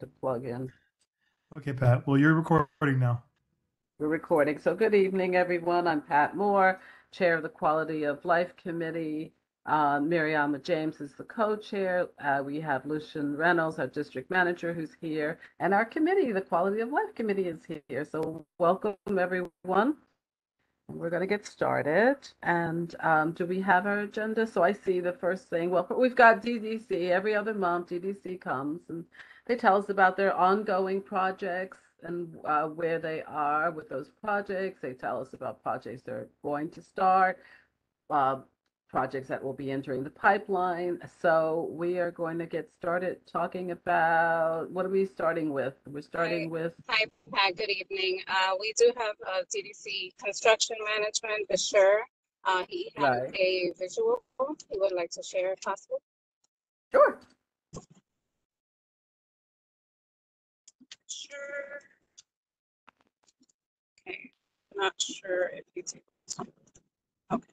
to plug in. Okay, Pat. Well, you're recording now. We're recording. So good evening, everyone. I'm Pat Moore, Chair of the Quality of Life Committee. Mariama James is the co-chair. We have Lucian Reynolds, our district manager, who's here. And our committee, the Quality of Life Committee, is here. So welcome, everyone. We're going to get started. And do we have our agenda? So I see the first thing. Well, we've got DDC. Every other month, DDC comes and they tell us about their ongoing projects and where they are with those projects. They tell us about projects they're going to start, uh, projects that will be entering the pipeline. So we are going to get started talking about, what are we starting with? We're starting with. Hi, Pat. Good evening. We do have DDC Construction Management, Bashir. He has Right. a visual he would like to share, if possible. Sure. Sure. Okay. Not sure if you take. Okay.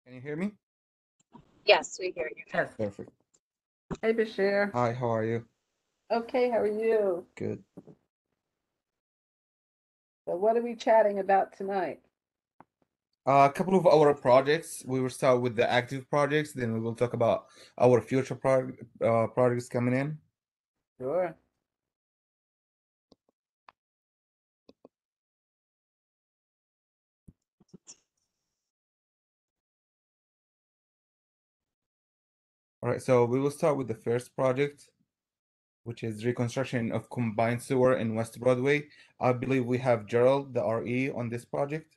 Can you hear me? Yes, we hear you. Yes. Perfect. Hey, Bashir. Hi, how are you? Okay, how are you? Good. So what are we chatting about tonight? A couple of our projects. We will start with the active projects, then we will talk about our future projects coming in. Sure. All right, so we will start with the first project, which is reconstruction of combined sewer in West Broadway. I believe we have Gerald, the RE, on this project.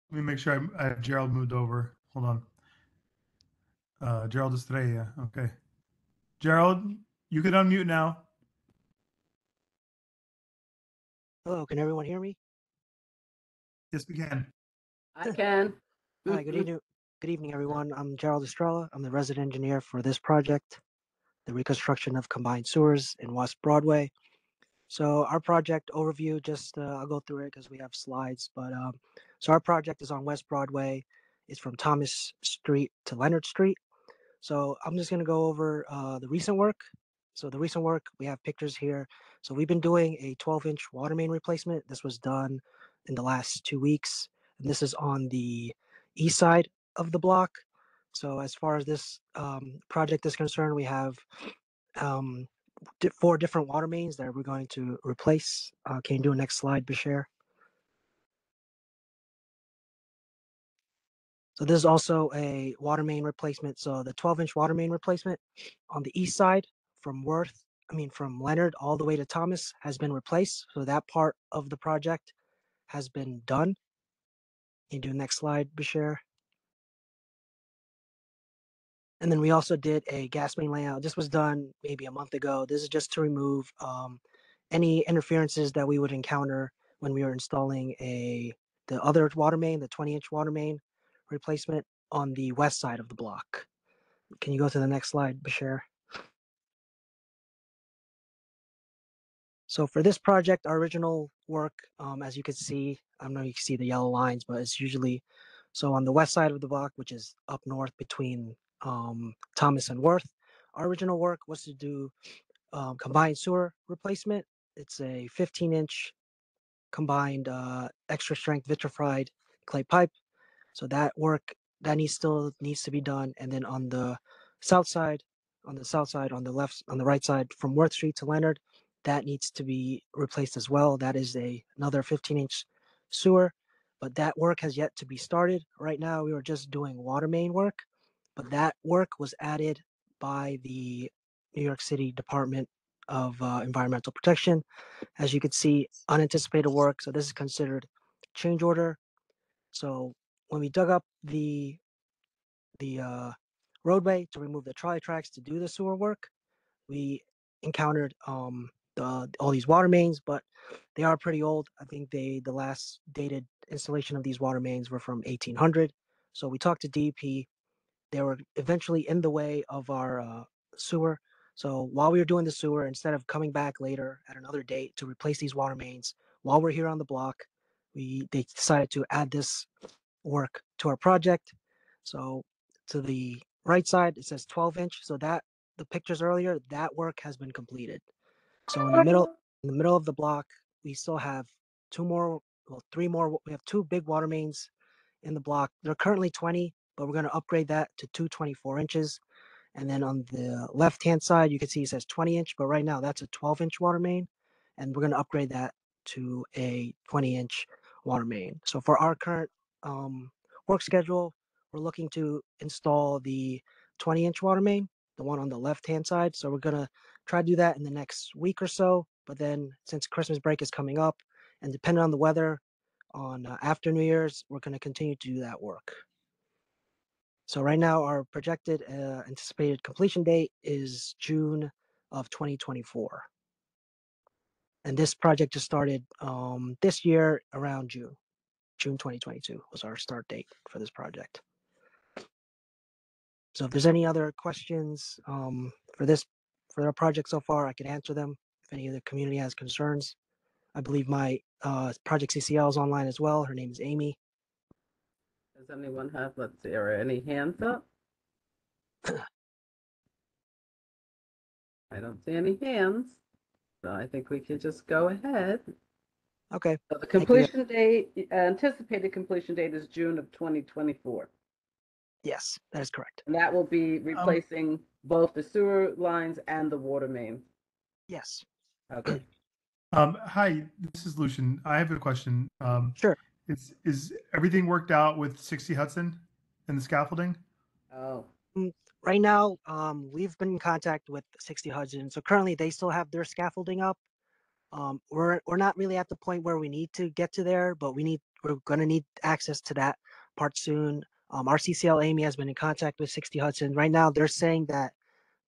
Let me make sure I have Gerald moved over. Hold on. Gerald Estrella. Okay. Gerald, you can unmute now. Hello, can everyone hear me? Yes, we can. I can. Hi, good evening. Good evening, everyone. I'm Gerald Estrella. I'm the resident engineer for this project, the reconstruction of combined sewers in West Broadway. So our project overview, just I'll go through it because we have slides. But so our project is on West Broadway. It's from Thomas Street to Leonard Street. So I'm just going to go over the recent work. So the recent work, we have pictures here. So we've been doing a 12-inch water main replacement. This was done in the last 2 weeks. And this is on the east side of the block. So as far as this project is concerned, we have 4 different water mains that we're going to replace. Can you do a next slide, Bashir? So this is also a water main replacement. So the 12-inch water main replacement on the east side from from Leonard all the way to Thomas has been replaced. So that part of the project has been done. Can you do the next slide, Bashir? And then we also did a gas main layout. This was done maybe a month ago. This is just to remove any interferences that we would encounter when we were installing the other water main, the 20-inch water main replacement on the west side of the block. Can you go to the next slide, Bashir? So for this project, our original work, as you can see, I don't know if you can see the yellow lines, but it's usually, so on the west side of the block, which is up north between Thomas and Worth, our original work was to do combined sewer replacement. It's a 15-inch combined extra strength vitrified clay pipe. So that work that still needs to be done. And then on the south side, on the left, on the right side from Worth Street to Leonard, that needs to be replaced as well. That is another 15-inch sewer, but that work has yet to be started. Right now, we were just doing water main work, but that work was added by the New York City Department of Environmental Protection. As you can see, unanticipated work. So this is considered change order. So when we dug up the roadway to remove the trolley tracks to do the sewer work, we encountered all these water mains, but they are pretty old. I think the last dated installation of these water mains were from 1800. So we talked to DEP. They were eventually in the way of our sewer. So while we were doing the sewer, instead of coming back later at another date to replace these water mains, while we're here on the block, they decided to add this work to our project. So to the right side, it says 12-inch. So that the pictures earlier, that work has been completed. So in the middle of the block, we still have three more. We have two big water mains in the block. They're currently 20, but we're going to upgrade that to two 24 inches. And then on the left-hand side, you can see it says 20-inch, but right now that's a 12-inch water main. And we're going to upgrade that to a 20-inch water main. So for our current work schedule, we're looking to install the 20-inch water main, the one on the left-hand side. So we're going to try to do that in the next week or so. But then since Christmas break is coming up and depending on the weather on after New Year's, we're going to continue to do that work. So right now, our projected anticipated completion date is June of 2024. And this project just started this year around June. June 2022 was our start date for this project. So if there's any other questions for our project so far, I can answer them. If any of the community has concerns, I believe my project CCL is online as well. Her name is Amy. Does anyone have, let's see, are any hands up? I don't see any hands, so I think we can just go ahead. Okay. So the Thank you. completion date, anticipated completion date is June of 2024. Yes, that is correct. And that will be replacing both the sewer lines and the water main. Yes. Okay. Hi, this is Lucian. I have a question. Sure. Is everything worked out with 60 Hudson and the scaffolding? Oh, Right now, we've been in contact with 60 Hudson. So currently they still have their scaffolding up. We're not really at the point where we need to get to there, but we're gonna need access to that part soon. Our CCL Amy has been in contact with 60 Hudson. Right now they're saying that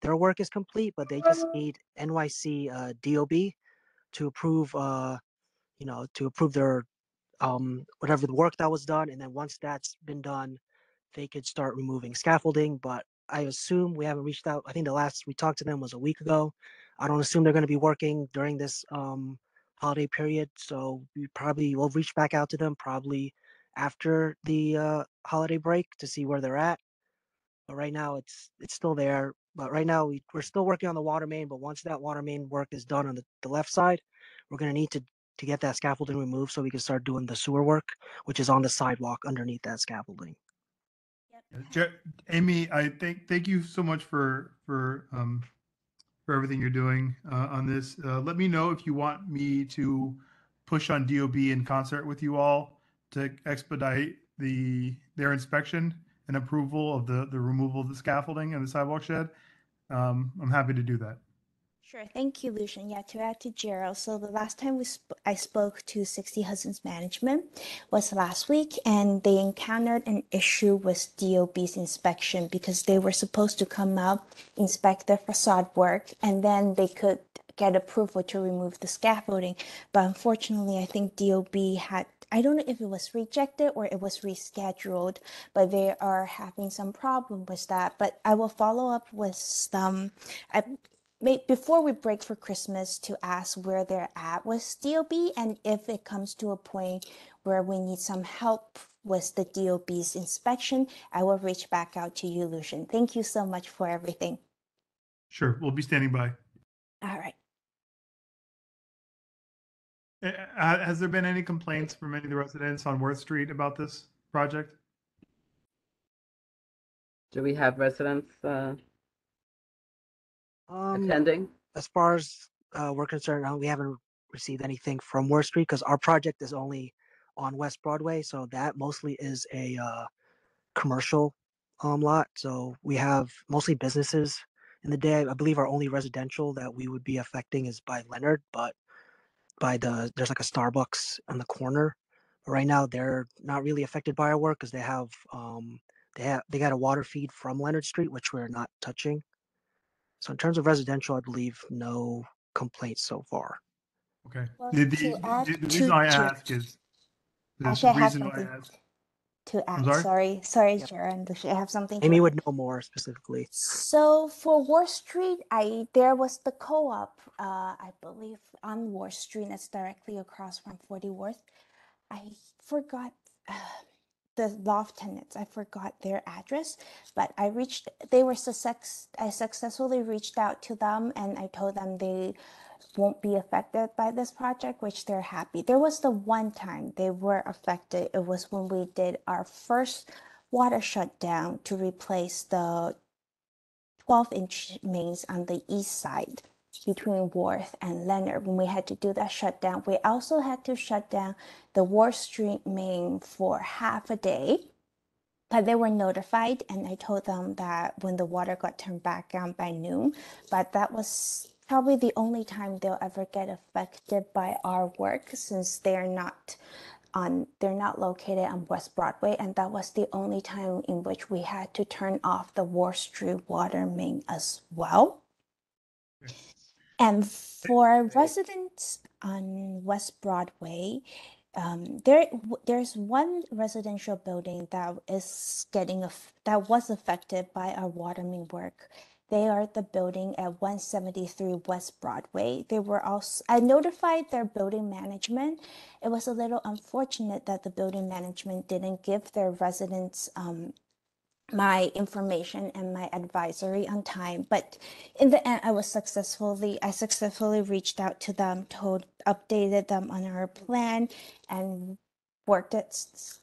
their work is complete, but they just need NYC DOB to approve to approve their whatever the work that was done. And then once that's been done, they could start removing scaffolding. But I assume we haven't reached out. I think the last we talked to them was a week ago. I don't assume they're going to be working during this holiday period. So we probably will reach back out to them probably after the holiday break to see where they're at. But right now it's still there. But right now we're still working on the water main. But once that water main work is done on the left side, we're going to need to get that scaffolding removed so we can start doing the sewer work, which is on the sidewalk underneath that scaffolding. Amy, I thank you so much for everything you're doing on this. Let me know if you want me to push on DOB in concert with you all to expedite their inspection and approval of the removal of the scaffolding and the sidewalk shed. I'm happy to do that. Sure. Thank you, Lucian. Yeah, to add to Gerald. So the last time I spoke to 60 Hudson's management was last week, and they encountered an issue with DOB's inspection because they were supposed to come out, inspect their facade work, and then they could get approval to remove the scaffolding. But unfortunately, I think DOB I don't know if it was rejected or it was rescheduled, but they are having some problem with that. But I will follow up with them. Before we break for Christmas to ask where they're at with DOB and if it comes to a point where we need some help with the DOB's inspection, I will reach back out to you, Lucian. Thank you so much for everything. Sure, we'll be standing by. All right. Has there been any complaints from any of the residents on Worth Street about this project? do we have residents attending? As far as we're concerned, we haven't received anything from Worth Street because our project is only on West Broadway, so that mostly is a commercial lot. So we have mostly businesses in the day. I believe our only residential that we would be affecting is by Leonard, but there's like a Starbucks on the corner. But right now they're not really affected by our work because they got a water feed from Leonard Street, which we're not touching. So in terms of residential, I believe no complaints so far. Okay. Well, The to add reason I ask is Actually, I have reason I something ask. to I'm add. sorry? Sorry, Yep. Sharon. I have something to Amy add. would know more specifically. So for Wall Street, there was the co-op, I believe, on Wall Street. That's directly across from 40 Worth. I forgot. the loft tenants. I forgot their address, but I successfully reached out to them and I told them they won't be affected by this project, which they're happy. There was the one time they were affected. It was when we did our first water shutdown to replace the 12-inch mains on the east side between Worth and Leonard. When we had to do that shutdown, we also had to shut down the Worth Street main for half a day. But they were notified, and I told them that when the water got turned back on by noon. But that was probably the only time they'll ever get affected by our work, since they're not located on West Broadway, and that was the only time in which we had to turn off the Worth Street water main as well. And for residents on West Broadway, there's one residential building that was affected by our water main work. They are the building at 173 West Broadway. I notified their building management. It was a little unfortunate that the building management didn't give their residents my information and my advisory on time, but in the end I successfully reached out to them, updated them on our plan, and worked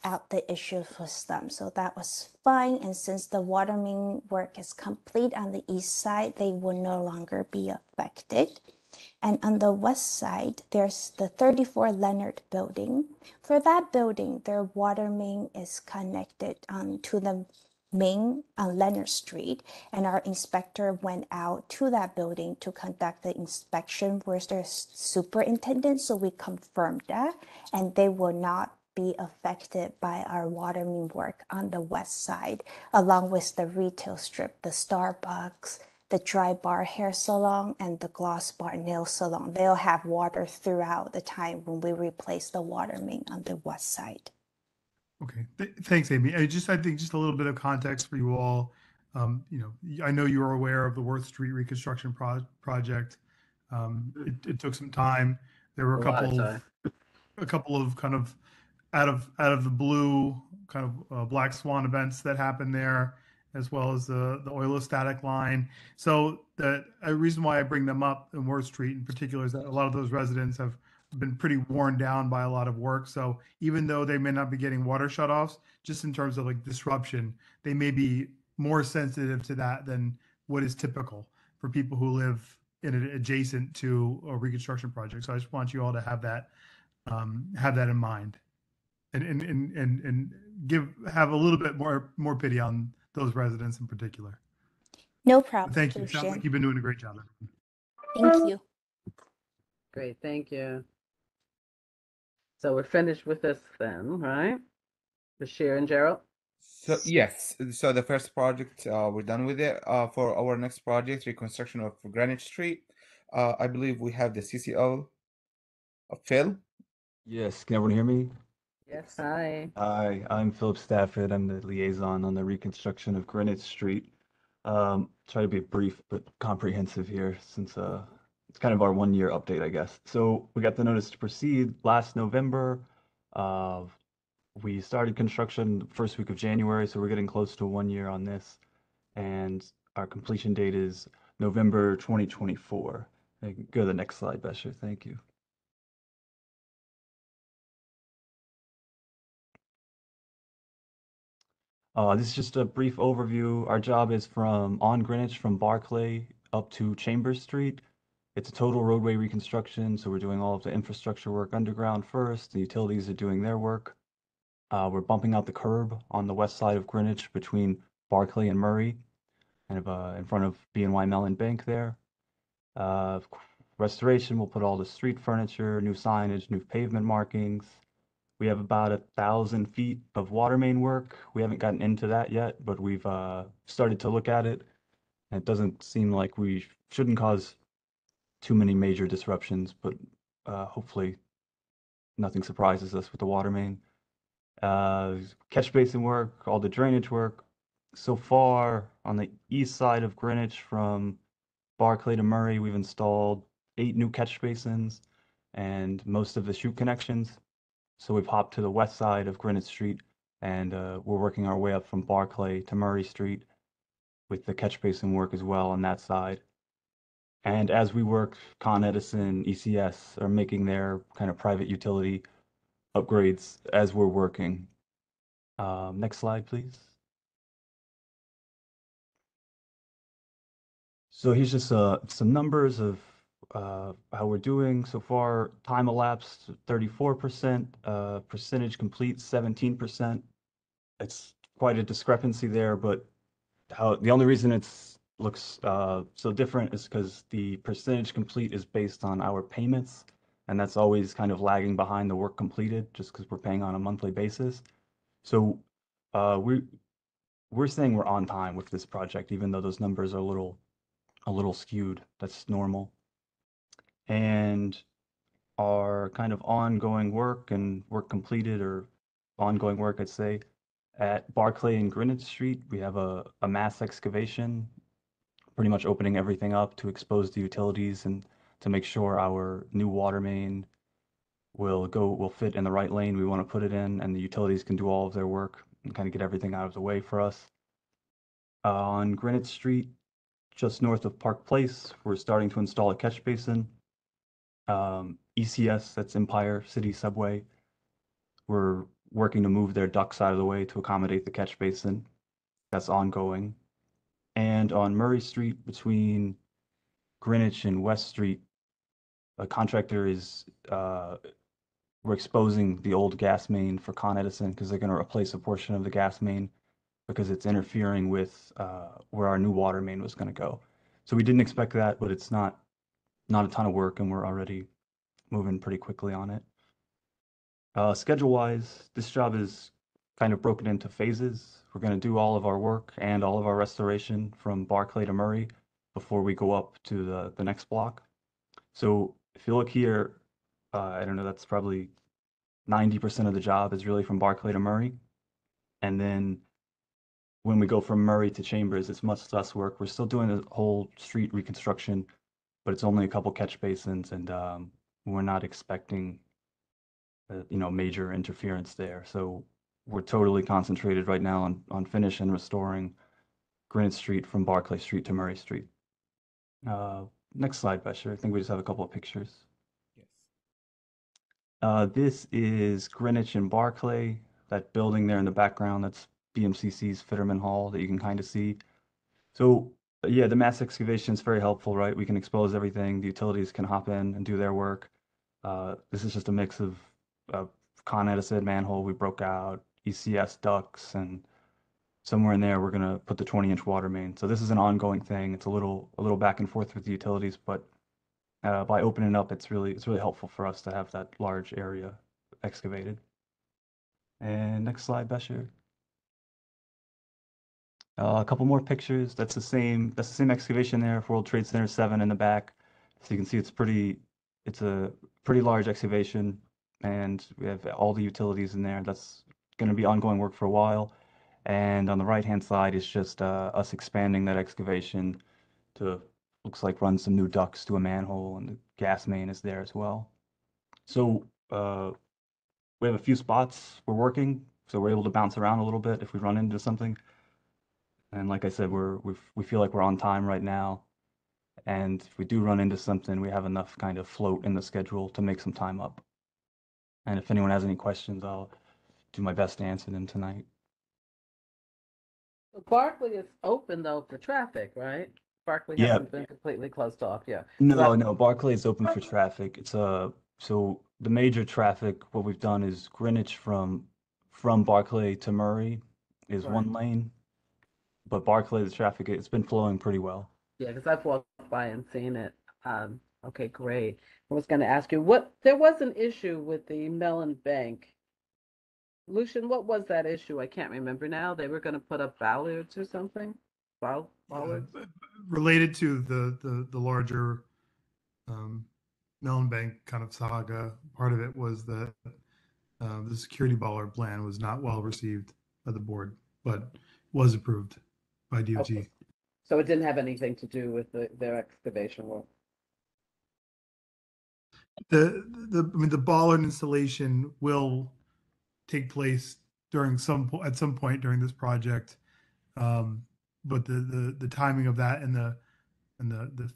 out the issues with them. So that was fine, and since the water main work is complete on the east side, they will no longer be affected. And on the west side, there's the 34 Leonard building. For that building, their water main is connected to the main on Leonard Street, and our inspector went out to that building to conduct the inspection with their superintendent, so we confirmed that, and they will not be affected by our water main work on the west side, along with the retail strip, the Starbucks, the Dry Bar hair salon, and the Gloss Bar nail salon. They'll have water throughout the time when we replace the water main on the west side. Okay, thanks, Amy. I think just a little bit of context for you all. I know you are aware of the Worth Street reconstruction project. It took some time. There were a couple of kind of out of the blue kind of black swan events that happened there, as well as the oilostatic line. So the reason why I bring them up in Worth Street in particular is that a lot of those residents have been pretty worn down by a lot of work. So even though they may not be getting water shutoffs, just in terms of like disruption, they may be more sensitive to that than what is typical for people who live adjacent to a reconstruction project. So I just want you all to have that in mind, and have a little bit more pity on those residents in particular. No problem. Thank you. Sounds like you've been doing a great job. Thank you. Great, thank you. So we're finished with this then, right? Bashir and Gerald? So yes, so the first project, we're done with it. For our next project, reconstruction of Greenwich Street, I believe we have the CCO, Phil. Yes, can everyone hear me? Yes, hi. Hi, I'm Philip Stafford. I'm the liaison on the reconstruction of Greenwich Street. Try to be brief but comprehensive here, since it's kind of our 1-year update, I guess. So we got the notice to proceed last November. We started construction the first week of January, so we're getting close to 1 year on this. And our completion date is November 2024. Go to the next slide, Besher. Thank you. This is just a brief overview. Our job is on Greenwich from Barclay up to Chambers Street. It's a total roadway reconstruction, so we're doing all of the infrastructure work underground first. The utilities are doing their work. We're bumping out the curb on the west side of Greenwich between Barclay and Murray, kind of in front of BNY Mellon Bank there. Restoration, we'll put all the street furniture, new signage, new pavement markings. We have about 1,000 feet of water main work. We haven't gotten into that yet, but we've started to look at it. And it doesn't seem like we shouldn't cause too many major disruptions, but hopefully nothing surprises us with the water main. Catch basin work, all the drainage work. So far on the east side of Greenwich from Barclay to Murray, we've installed 8 new catch basins and most of the chute connections. So we've hopped to the west side of Greenwich Street and we're working our way up from Barclay to Murray Street with the catch basin work as well on that side. And as we work, Con Edison, ECS are making their kind of private utility upgrades as we're working. Next slide, please. So here's just some numbers of how we're doing so far. Time elapsed 34%, percentage complete 17%. It's quite a discrepancy there, but the only reason it's looks so different is because the percentage complete is based on our payments, and that's always kind of lagging behind the work completed just because we're paying on a monthly basis. So we're saying we're on time with this project, even though those numbers are a little skewed. That's normal. And our kind of ongoing work and work completed, or ongoing work, I'd say, at Barclay and Greenwich Street, we have a mass excavation, pretty much opening everything up to expose the utilities and to make sure our new water main will fit in the right lane we want to put it in, and the utilities can do all of their work and kind of get everything out of the way for us. On Greenwich Street, just north of Park Place, we're starting to install a catch basin. ECS, that's Empire City Subway, we're working to move their ducts out of the way to accommodate the catch basin. That's ongoing. And on Murray Street, between Greenwich and West Street, a contractor is, we're exposing the old gas main for Con Edison because they're going to replace a portion of the gas main because it's interfering with where our new water main was going to go. So we didn't expect that, but it's not a ton of work, and we're already moving pretty quickly on it. Schedule-wise, this job is kind of broken into phases. We're going to do all of our work and all of our restoration from Barclay to Murray before we go up to the next block. So if you look here, I don't know, that's probably 90% of the job is really from Barclay to Murray. And then when we go from Murray to Chambers, it's much less work. We're still doing the whole street reconstruction, but it's only a couple catch basins, and we're not expecting major interference there. So we're totally concentrated right now on finish and restoring Greenwich Street from Barclay Street to Murray Street. Next slide, Besher. I think we just have a couple of pictures. Yes. This is Greenwich and Barclay, that building there in the background, that's BMCC's Fitterman Hall that you can kind of see. So yeah, the mass excavation is very helpful, right? We can expose everything. The utilities can hop in and do their work. This is just a mix of Con Edison manhole we broke out, ECS ducts, and somewhere in there we're gonna put the 20-inch water main. So this is an ongoing thing. It's a little back and forth with the utilities, but by opening up, it's really helpful for us to have that large area excavated. And next slide, Besher. A couple more pictures. That's the same excavation there for World Trade Center 7 in the back. So you can see it's a pretty large excavation, and we have all the utilities in there. That's going to be ongoing work for a while. And on the right-hand side is just us expanding that excavation to, looks like, run some new ducts to a manhole, and the gas main is there as well. So we have a few spots we're working, so we're able to bounce around a little bit if we run into something. And like I said, we feel like we're on time right now. And if we do run into something, we have enough kind of float in the schedule to make some time up. And if anyone has any questions, I'll do my best to answer them tonight. Barclay is open though for traffic, right? Barclay Yeah. hasn't been completely closed off, yeah. No, Barclay is open for traffic. It's so the major traffic, what we've done is Greenwich from Barclay to Murray is one lane, but Barclay, the traffic, it's been flowing pretty well. Yeah, because I've walked by and seen it. Okay, great. I was going to ask you, there was an issue with the Mellon Bank. Lucian, what was that issue? I can't remember now. They were going to put up bollards or something? Bollards? Related to the larger Mellon Bank kind of saga, part of it was that the security bollard plan was not well received by the board, but was approved by DOT. Okay. So it didn't have anything to do with their excavation work. The bollard installation will take place during at some point during this project. But the timing of that and the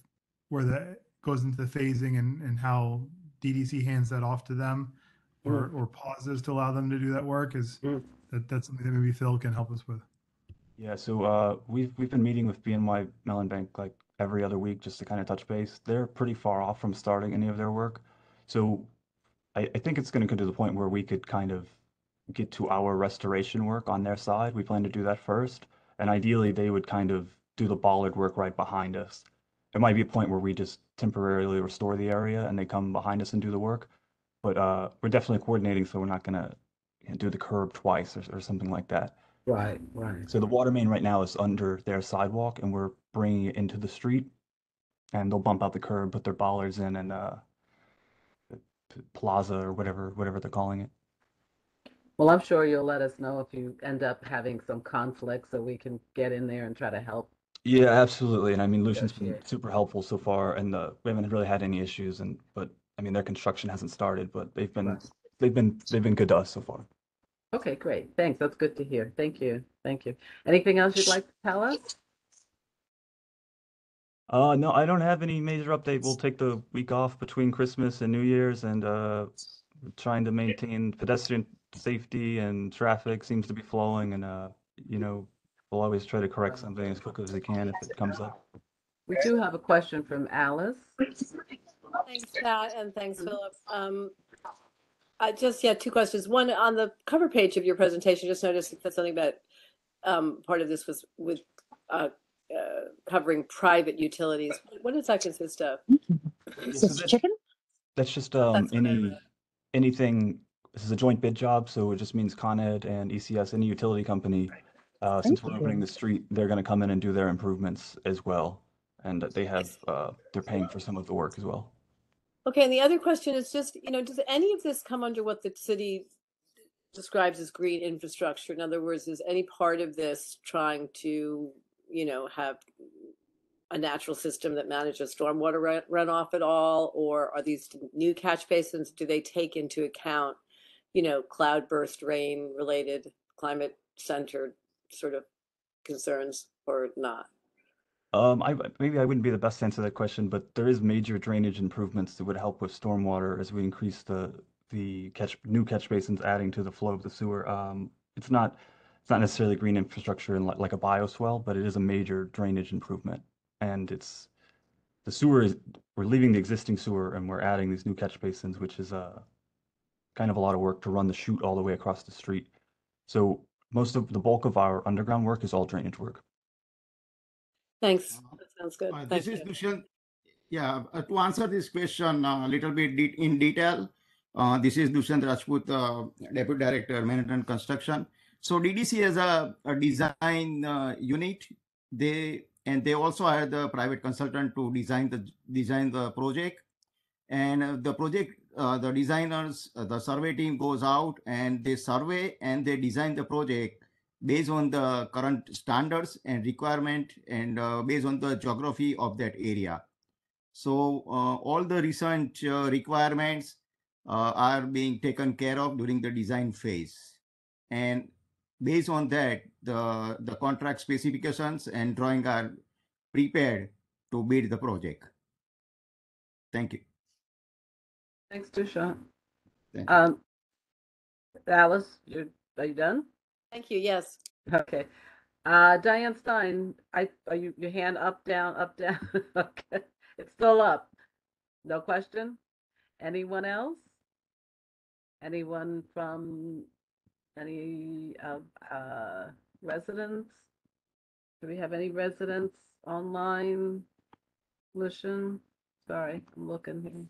where that goes into the phasing and how DDC hands that off to them or pauses to allow them to do that work is that's something that maybe Phil can help us with. Yeah, so we've been meeting with BNY Mellon Bank like every other week just to kind of touch base. They're pretty far off from starting any of their work. So I think it's going to come to the point where we could kind of get to our restoration work on their side. We plan to do that first. And ideally, they would kind of do the bollard work right behind us. There might be a point where we just temporarily restore the area and they come behind us and do the work. But we're definitely coordinating, so we're not going to do the curb twice or something like that. Right, right. So the water main right now is under their sidewalk, and we're bringing it into the street. And they'll bump out the curb, put their bollards in, and plaza or whatever they're calling it. Well, I'm sure you'll let us know if you end up having some conflict so we can get in there and try to help. Yeah, absolutely. And I mean, Lucian's been Negotiate. super helpful so far, and we haven't really had any issues. But I mean, their construction hasn't started, but they've been good to us so far. Okay, great. Thanks. That's good to hear. Thank you. Thank you. Anything else you'd like to tell us? No, I don't have any major update. We'll take the week off between Christmas and New Year's, and trying to maintain pedestrian safety, and traffic seems to be flowing, and we'll always try to correct something as quickly as we can if it comes up. We do have a question from Alice. Thanks, Pat, and thanks, Philip. I just had two questions. One, on the cover page of your presentation, just noticed that something about part of this was with covering private utilities. What does that consist of? Is this chicken? That's just That's what I anything. This is a joint bid job, so it just means Con Ed and ECS, any utility company. Since we're opening the street, they're going to come in and do their improvements as well, and they're paying for some of the work as well. Okay, and the other question is just, does any of this come under what the city describes as green infrastructure? In other words, is any part of this trying to, have a natural system that manages stormwater runoff at all? Or are these new catch basins, do they take into account, cloudburst rain related, climate centered sort of concerns or not? Maybe I wouldn't be the best to answer that question, but there is major drainage improvements that would help with stormwater as we increase the new catch basins, adding to the flow of the sewer. It's not necessarily green infrastructure and like a bioswale, but it is a major drainage improvement. And we're leaving the existing sewer and we're adding these new catch basins, which is kind of a lot of work to run the chute all the way across the street. So the bulk of our underground work is all drainage work. Thanks. That sounds good. Thank This is you. Dushyant. Yeah, to answer this question a little bit in detail, this is Dushyant Rajput, Deputy Director, Manhattan Construction. So DDC has a design unit. They also hired the private consultant to design the project. And the project, the designers, the survey team goes out and they survey and they design the project based on the current standards and requirement and based on the geography of that area. So all the recent requirements are being taken care of during the design phase. And based on that, the contract specifications and drawing are prepared to bid the project. Thank you. Thanks, Dushyant. Thank you. Alice, are you done? Thank you. Yes. Okay. Diane Stein, your hand up, down, up, down? Okay. It's still up. No question? Anyone else? Anyone from any residents? Do we have any residents online? Lucian? Sorry, I'm looking here.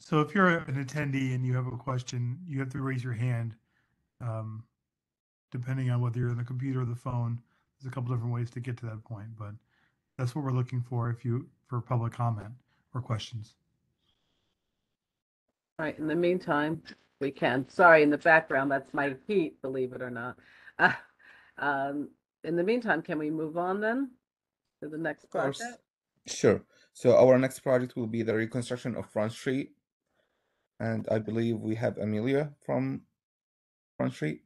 So if you're an attendee and you have a question, you have to raise your hand. Depending on whether you're on the computer or the phone, there's a couple different ways to get to that point, but that's what we're looking for for public comment or questions. All right, in the meantime, we can. Sorry, in the background, that's my heat, believe it or not. In the meantime, can we move on then to the next project? Sure. So our next project will be the reconstruction of Front Street. And I believe we have Amelia from Front Street.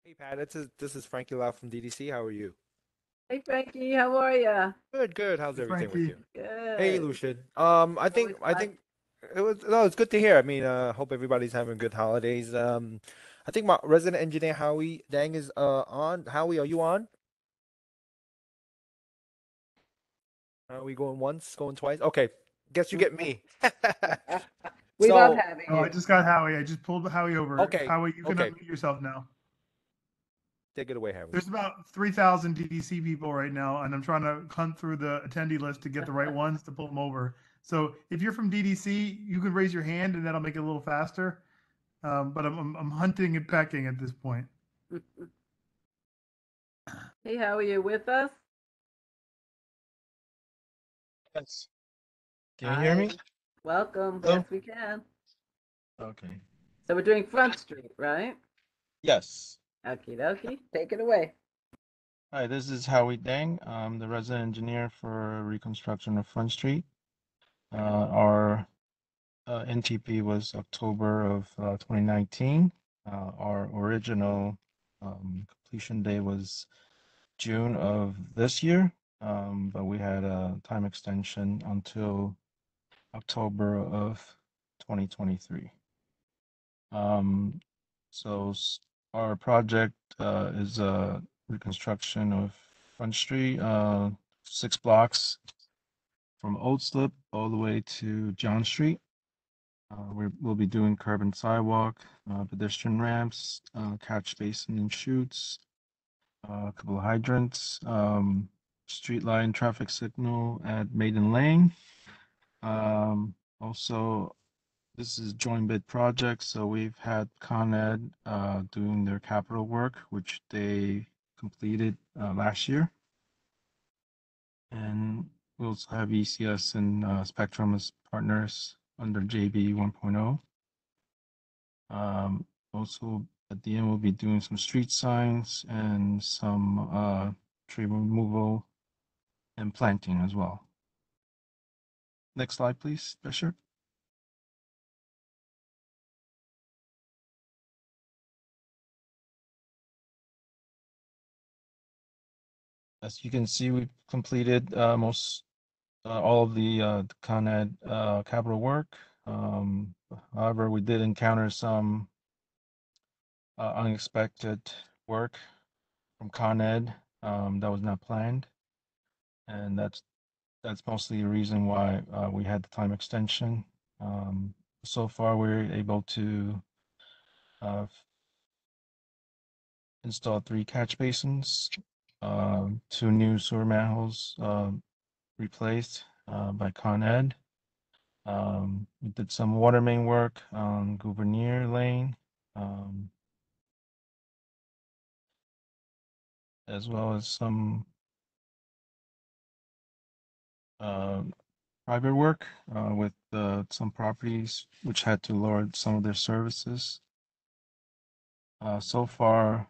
Hey Pat, this is Frankie Lau from DDC. How are you? Hey Frankie, how are ya? Good, good. How's Hey, everything with Frankie. you? Hey Good. Lucian. Always I fun. think it was no, it's good to hear. I mean, hope everybody's having good holidays. I think my resident engineer Howie Dang is on. Howie, are you on? Are we going once, going twice? Okay, guess you get me. We love So, having Oh, I you. just got Howie. I just pulled Howie over. okay, Howie, you can okay, unmute yourself now. take it away, Howie. There's about 3,000 DDC people right now, and I'm trying to hunt through the attendee list to get the right ones to pull them over. So if you're from DDC, you can raise your hand, and that'll make it a little faster. But I'm hunting and pecking at this point. Hey, how are you with us? Yes. Can you hear me? Hi. Welcome. Hello? Yes, we can. Okay. So we're doing Front Street, right? Yes. Okie dokie. Take it away. Hi, this is Howie Dang. I'm the resident engineer for reconstruction of Front Street. Our NTP was October of 2019. Our original completion day was June of this year, but we had a time extension until October of 2023. So our project is a reconstruction of Front Street, 6 blocks from Old Slip all the way to John Street. We'll be doing curb and sidewalk, pedestrian ramps, catch basin and chutes, a couple of hydrants, street line traffic signal at Maiden Lane. Also, this is joint bid project, so we've had Con Ed doing their capital work, which they completed last year. And we also have ECS and Spectrum as partners under JB 1.0. Also, at the end, we'll be doing some street signs and some tree removal and planting as well. Next slide, please, Fisher. As you can see, we've completed most all of the Con Ed capital work. However, we did encounter some unexpected work from Con Ed that was not planned, and that's mostly the reason why we had the time extension. So far, we're able to install 3 catch basins, 2 new sewer manholes replaced by Con Ed. We did some water main work on Gouverneur Lane, as well as some private work with some properties which had to lower some of their services. So far,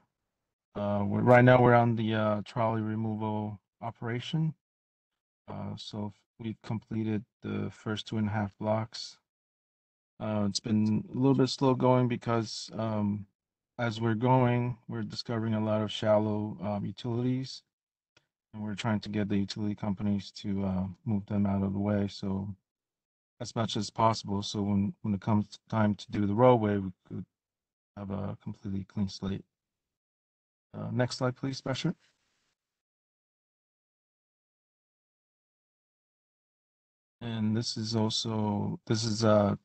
right now we're on the trolley removal operation. So we've completed the first 2.5 blocks. It's been a little bit slow going because as we're going, we're discovering a lot of shallow utilities, and we're trying to get the utility companies to move them out of the way. So as much as possible. So when it comes time to do the roadway, we could have a completely clean slate. Next slide, please, Special. And this is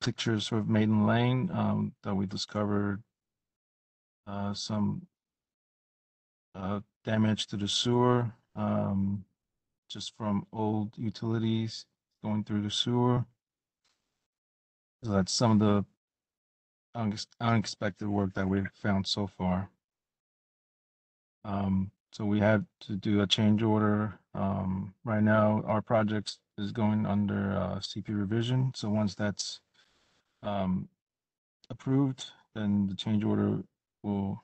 pictures of Maiden Lane that we discovered some damage to the sewer just from old utilities going through the sewer. So that's some of the unexpected work that we've found so far. So we had to do a change order. Right now, our project is going under CP revision. So once that's approved, then the change order will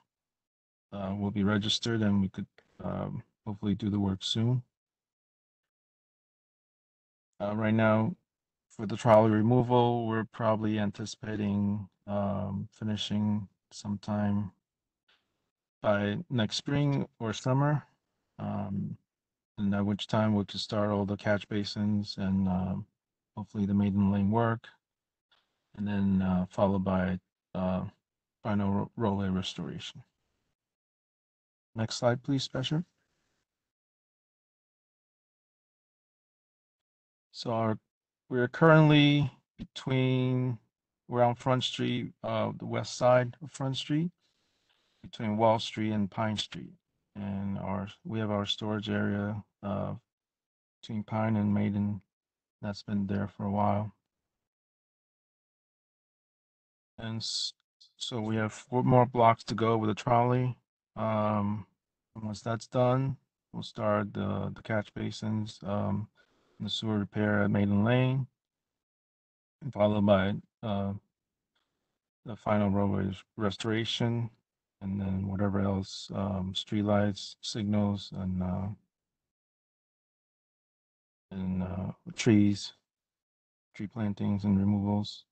be registered, and we could hopefully do the work soon. Right now, for the trolley removal, we're probably anticipating finishing sometime by next spring or summer. And at which time we could start all the catch basins and hopefully the maiden lane work, and then followed by final roadway restoration. Next slide, please, Special. So we're currently we're on Front Street, the west side of Front Street, between Wall Street and Pine Street. And we have our storage area between Pine and Maiden that's been there for a while. And so we have 4 more blocks to go with the trolley. And once that's done, we'll start the catch basins, and the sewer repair at Maiden Lane, and followed by the final roadway restoration, and then whatever else, streetlights, signals, and trees, tree plantings and removals.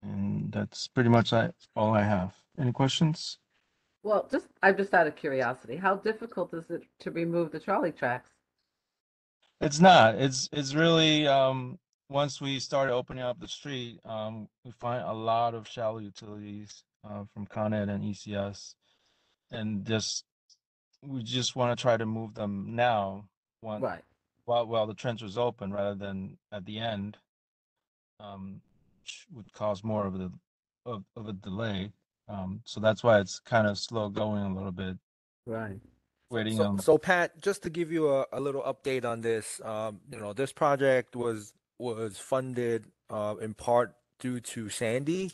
And that's pretty much all I have. Any questions? Well, I'm just out of curiosity. How difficult is it to remove the trolley tracks? It's not. It's really once we started opening up the street, we find a lot of shallow utilities from Con Ed and ECS, and we just want to try to move them now Right. while the trench was open rather than at the end, which would cause more of a delay. So that's why it's kind of slow going a little bit. Right. Waiting So, on. so Pat, just to give you a little update on this, this project was funded in part due to Sandy.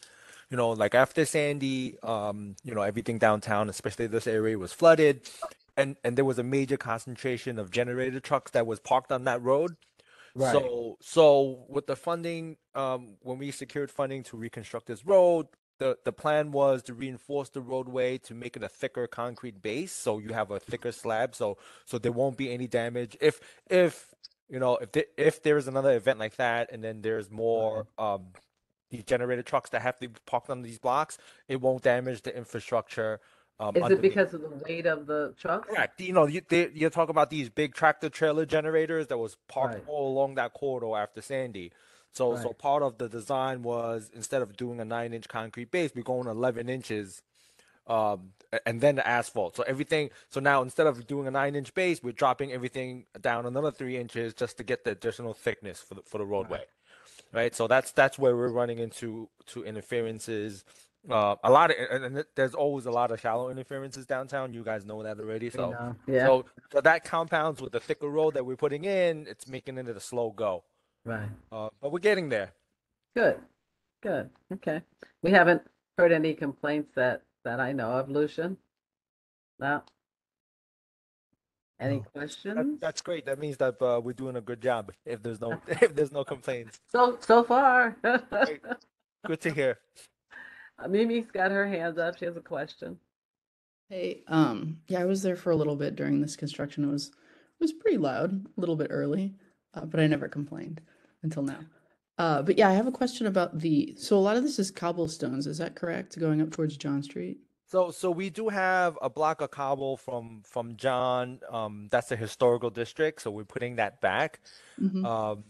Like after Sandy, everything downtown, especially this area, was flooded, and there was a major concentration of generator trucks that was parked on that road. Right. So with the funding, when we secured funding to reconstruct this road, the plan was to reinforce the roadway to make it a thicker concrete base, so you have a thicker slab, so there won't be any damage. If there is another event like that, and then there's more these generator trucks that have to be parked on these blocks, it won't damage the infrastructure. Is it underneath. because of the weight of the trucks? Correct. You talk about these big tractor trailer generators that was parked Right. all along that corridor after Sandy. So Right. part of the design was, instead of doing a 9-inch concrete base, we're going 11 inches, and then the asphalt. So now instead of doing a 9-inch base, we're dropping everything down another 3 inches just to get the additional thickness for the roadway. Right. So that's where we're running into interferences. A lot of, and there's always a lot of shallow interferences downtown. You guys know that already. So Yeah. so that compounds with the thicker road that we're putting in. It's making it a slow go. Right. But we're getting there. Good. Good. Okay. We haven't heard any complaints that I know of, Lucian. No. Any questions? That's great. That means that we're doing a good job. If there's no complaints. So far. Great. Good to hear. Mimi's got her hands up. She has a question. Hey, yeah, I was there for a little bit during this construction. It was pretty loud, a little bit early, but I never complained until now. But yeah, I have a question about so a lot of this is cobblestones, is that correct? Going up towards John Street? So we do have a block of cobble from John. That's the historical district, so we're putting that back. Mhm.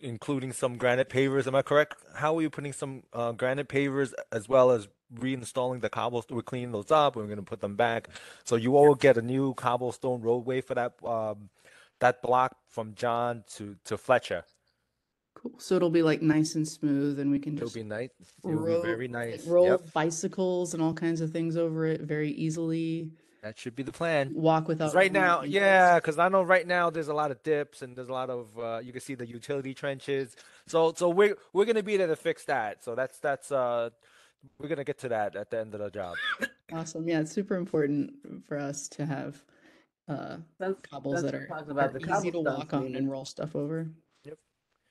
Including some granite pavers. Am I correct? How are you putting some granite pavers as well as reinstalling the cobblestone? We're cleaning those up. We're going to put them back. So you all get a new cobblestone roadway for that block from John to Fletcher. Cool. So it'll be like nice and smooth, and we can It'll just be nice. It'll be very nice. roll Yep. bicycles and all kinds of things over it very easily. That should be the plan. Walk without 'Cause right falling now, off. yeah, because I know right now there's a lot of dips and there's a lot of you can see the utility trenches. So we're gonna be there to fix that. So that's we're gonna get to that at the end of the job. Awesome. Yeah, it's super important for us to have cobbles that are easy to walk on and roll stuff over. Yep.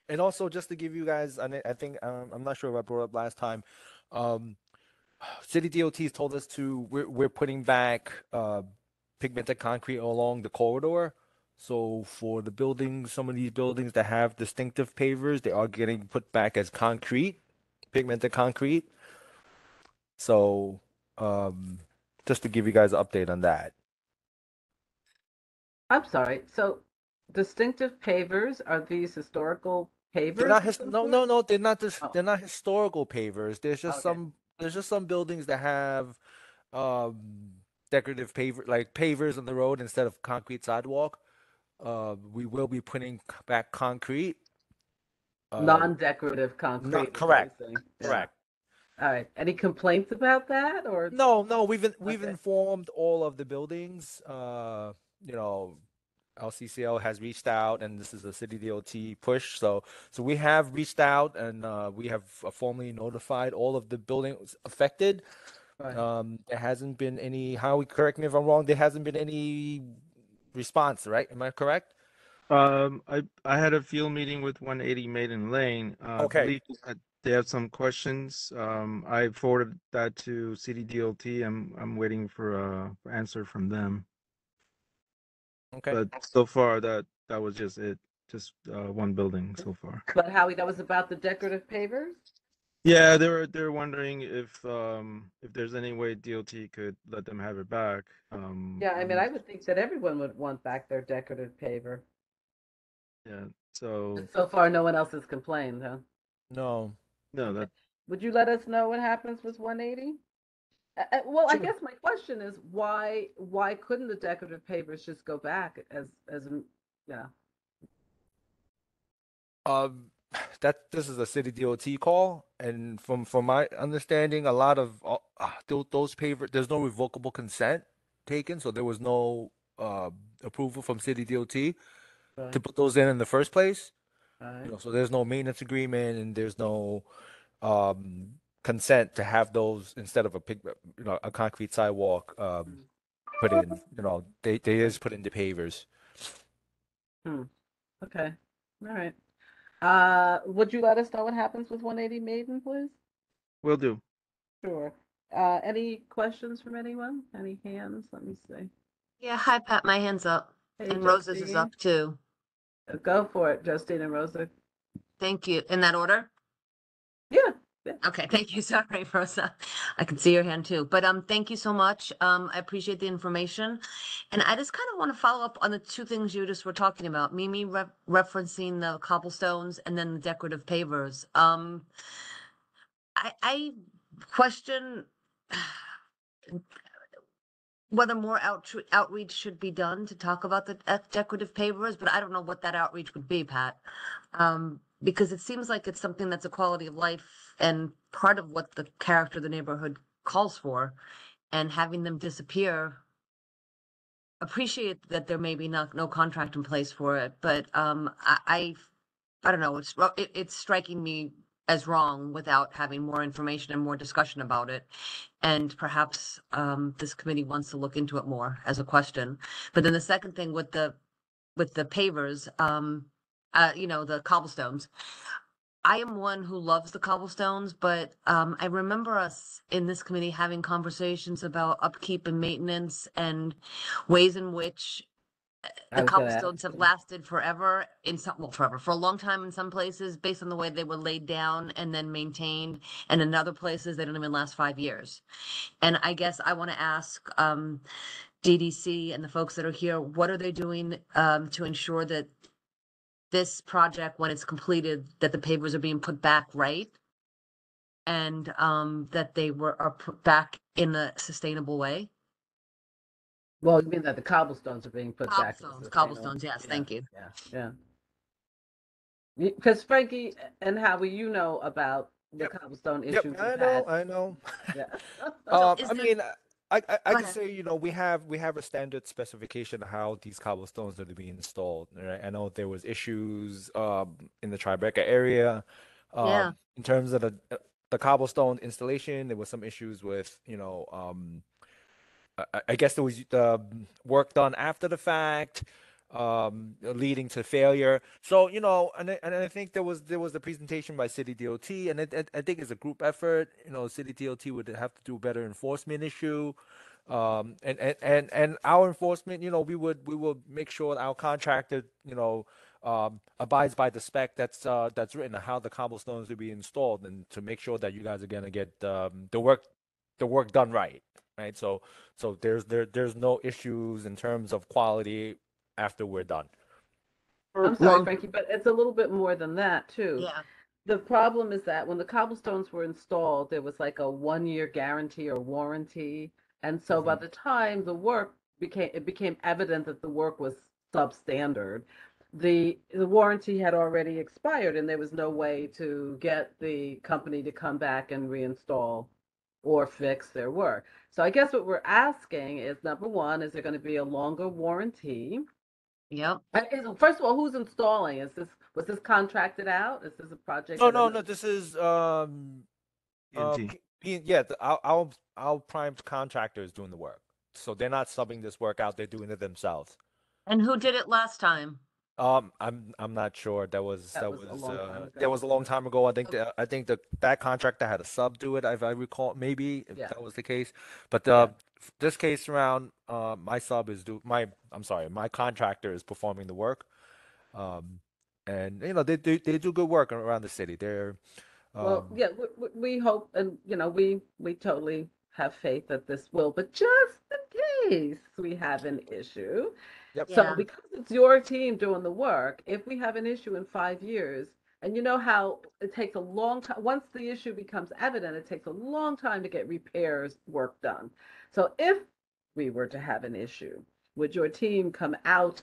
And also, just to give you guys, I think I'm not sure if I brought up last time. City DOT's told us we're putting back pigmented concrete along the corridor. So for the buildings, some of these buildings that have distinctive pavers, they are getting put back as concrete, pigmented concrete. So just to give you guys an update on that. I'm sorry. So distinctive pavers, are these historical pavers? They're not of some no sort? no no they're not Oh, they're not historical pavers. okay. There's just some buildings that have um decorative pavers on the road instead of concrete sidewalk. We will be putting back concrete. Non-decorative concrete Not is what correct. you're saying. Yeah. Correct. All right. Any complaints about that or? No, we've Okay. informed all of the buildings. You know, LCCL has reached out, and this is a city DOT push. So we have reached out, and we have formally notified all of the buildings affected. Right. There hasn't been any. Howie, correct me if I'm wrong. There hasn't been any response, right? Am I correct? I had a field meeting with 180 Maiden Lane. I Okay. believe that they have some questions. I forwarded that to CDDOT. I'm waiting for a answer from them. Okay. But so far that was just it. Just one building so far. But Howie, that was about the decorative pavers? Yeah, they're wondering if there's any way DOT could let them have it back. Yeah, I mean, I would think that everyone would want back their decorative paver. Yeah, so So far, no one else has complained, huh? No. that Would you let us know what happens with 180? Well, I Sure. guess my question is why couldn't the decorative pavers just go back as yeah. This is a city DOT call, and from my understanding, a lot of those paver, there's no revocable consent taken, so there was no approval from city DOT to Right. put those in the first place. Right. You know, so there's no maintenance agreement, and there's no consent to have those instead of a concrete sidewalk put in. You know, they just put in the pavers. Okay. All right. Would you let us know what happens with 180 Maiden, please? will do. Sure. Any questions from anyone? Any hands? Let me see. Yeah, hi Pat, my hand's up. Hey, And Rosa's is Justine. up too. Go for it, Justine and Rosa. Thank you. In that order? Yeah. Okay, thank you. Sorry, Rosa. I can see your hand too. But thank you so much. I appreciate the information. And I just kind of want to follow up on the two things you just were talking about. Mimi referencing the cobblestones and then the decorative pavers. I question whether more outreach should be done to talk about the decorative pavers, but I don't know what that outreach would be, Pat. Because it seems like it's something that's a quality of life and part of what the character of the neighborhood calls for, and having them disappear. Appreciate that there may be no contract in place for it, but I don't know. It's striking me as wrong without having more information and more discussion about it. And perhaps this committee wants to look into it more as a question. But then the second thing with the pavers, the cobblestones. I am one who loves the cobblestones, but I remember us in this committee having conversations about upkeep and maintenance and ways in which I the was gonna ask cobblestones have you. lasted forever for a long time in some places based on the way they were laid down and then maintained, and in other places they don't even last 5 years. And I guess I want to ask DDC and the folks that are here, what are they doing to ensure that this project, when it's completed, that the pavers are being put back right, and that they are put back in a sustainable way? Well, you mean that the cobblestones are being put back? Cobblestones, yes, thank you. Yeah. Because Frankie and Howie, you know about the cobblestone issues we've had. I know. Yeah. I mean, I can ahead. say, we have a standard specification of how these cobblestones are to be installed. Right? I know there was issues in the Tribeca area. Yeah. In terms of the cobblestone installation, there was some issues with, I guess there was work done after the fact, leading to failure. So, and I think there was a presentation by City DOT, and I think it's a group effort. City DOT would have to do a better enforcement issue. And our enforcement, we would make sure that our contractor, abides by the spec that's written on how the cobblestones will be installed, and to make sure that you guys are gonna get the work done right, right? So there's no issues in terms of quality after we're done. I'm sorry, Frankie, but it's a little bit more than that too. Yeah. The problem is that when the cobblestones were installed, there was like a 1-year guarantee or warranty. And so by the time the work became evident that the work was substandard, the warranty had already expired and there was no way to get the company to come back and reinstall or fix their work. So I guess what we're asking is, number one, is there going to be a longer warranty? Yep. First of all, who's installing? Was this contracted out? Is this a project? No. This is PNT. our prime contractor is doing the work, so they're not subbing this work out; they're doing it themselves. And who did it last time? I'm not sure. That was a long time ago. that was a long time ago. I think that contractor had a sub do it, if I recall, maybe if Yeah. that was the case. But this case around, my contractor is performing the work, and they do good work around the city. They're Well, yeah, we hope, and we totally have faith that this will, but just in case we have an issue. Yep. So Yeah. because it's your team doing the work, if we have an issue in 5 years, and you know how it takes a long time, once the issue becomes evident, it takes a long time to get repairs work done. So if we were to have an issue, would your team come out,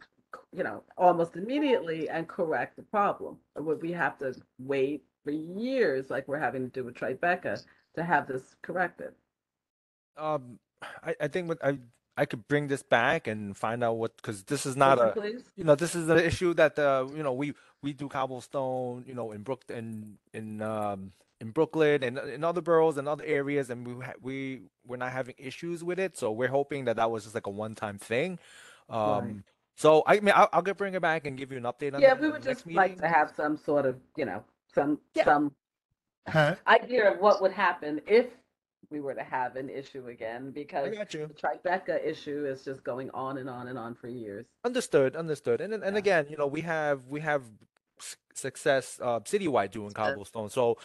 almost immediately and correct the problem? Or would we have to wait for years, like we're having to do with Tribeca, to have this corrected? I think I could bring this back and find out because this is not Would you please? this is an issue that we do cobblestone, in Brooklyn and in other boroughs and other areas, and we're not having issues with it. So we're hoping that was just like a one-time thing. Right. So I mean, I'll bring it back and give you an update on Yeah, that we in would the next just like meeting. to have some sort of, some Pat, idea of what would happen if we were to have an issue again, I because got you. the Tribeca issue is just going on and on and on for years. Understood. And Yeah. again, we have success citywide doing cobblestone. So,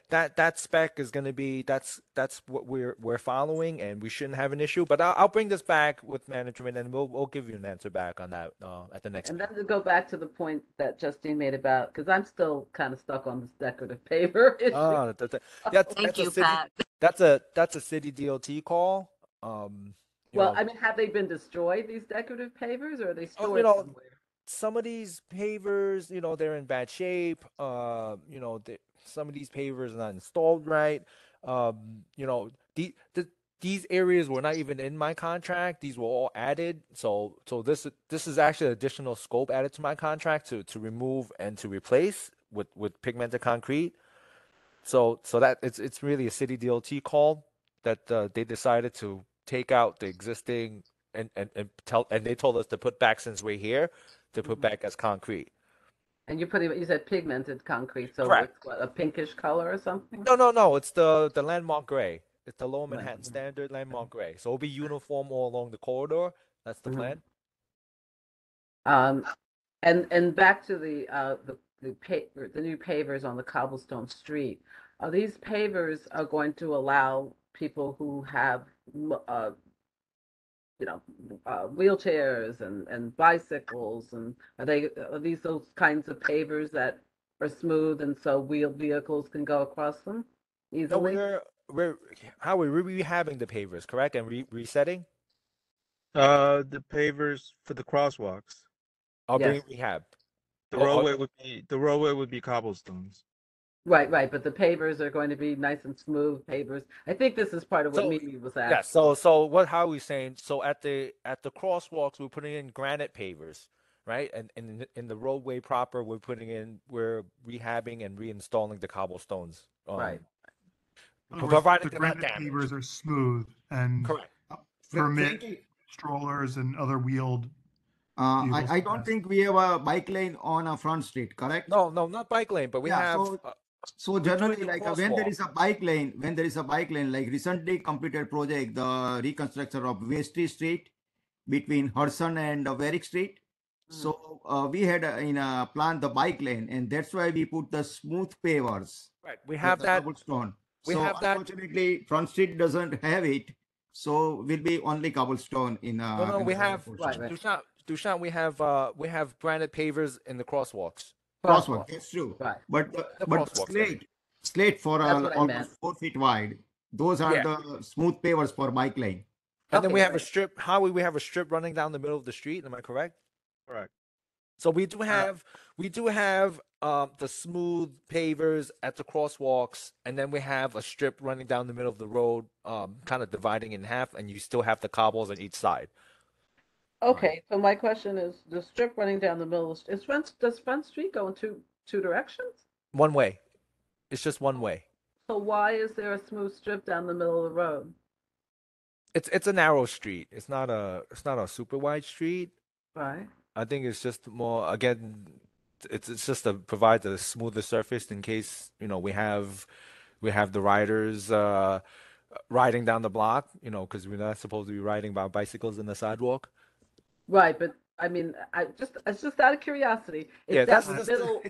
that spec is going to be that's what we're following, and we shouldn't have an issue. But I'll bring this back with management, and we'll give you an answer back on that at the next And meeting. then to go back to the point that Justine made about, because I'm still kind of stuck on this decorative paver issue. Oh, Thank you, city, Pat. that's a city DOT call. Well, I mean, have they been destroyed, these decorative pavers, or are they you stored know, somewhere? some of these pavers, they're in bad shape. Some of these pavers are not installed right. These areas were not even in my contract. These were all added. So this is actually additional scope added to my contract to remove and to replace with pigmented concrete. So that it's really a city DOT call that they decided to take out the existing and they told us to put back, since we're here, to put back as concrete. And you said pigmented concrete, so Correct. it's what, a pinkish color or something? No, it's the landmark gray. It's the Lower Manhattan Right. standard landmark gray. So it'll be uniform all along the corridor. That's the Mhm. plan. And back to the new pavers on the cobblestone street. Are these pavers are going to allow people who have wheelchairs and bicycles, and are these those kinds of pavers that are smooth and so wheeled vehicles can go across them No, easily? we're rehabbing the pavers, correct, and resetting. The pavers for the crosswalks. I'll bring Yes. rehab. The Oh, roadway would be cobblestones. Right, but the pavers are going to be nice and smooth pavers. I think this is part of what So, Mimi was yeah. asking. So how are we saying? So at the crosswalks, we're putting in granite pavers, right? And in the roadway proper, we're rehabbing and reinstalling the cobblestones. Right. in other words, Providing the they're not granite damaged. pavers are smooth and Correct. permit Frankie, strollers and other wheeled I vehicles to don't pass. think we have a bike lane on a front street, correct? No, not bike lane, but we Yeah, have so So generally, the like when there crosswalk. is a bike lane, like recently completed project, the reconstruction of Westry Street between Hudson and Warwick Street. So we had in a plan the bike lane, and that's why we put the smooth pavers, Right. We have the that. cobblestone. We So have that. unfortunately, Front Street doesn't have it, so will be only cobblestone in No, in we the lower have portion. Dushan, we have granite pavers in the crosswalks. Crosswalk, that's true. Right. But The but crosswalks, I mean. slate for That's what I almost meant. 4 feet wide. Those are Yeah. the smooth pavers for bike lane. And then Okay, we have a great. strip. Howie, we have a strip running down the middle of the street. Am I correct? Correct. So we do have the smooth pavers at the crosswalks, and then we have a strip running down the middle of the road, kind of dividing in half, and you still have the cobbles on each side. Okay, so my question is, the strip running down the middle, does Front Street go in two directions? One way. It's just one way. So why is there a smooth strip down the middle of the road? It's a narrow street. It's not a super wide street. Right. I think it's just more, again, it's just to provide a smoother surface in case, we have the riders riding down the block, because we're not supposed to be riding by bicycles in the sidewalk. Right, but I mean, it's just out of curiosity. Yeah, It's that's down the the middle.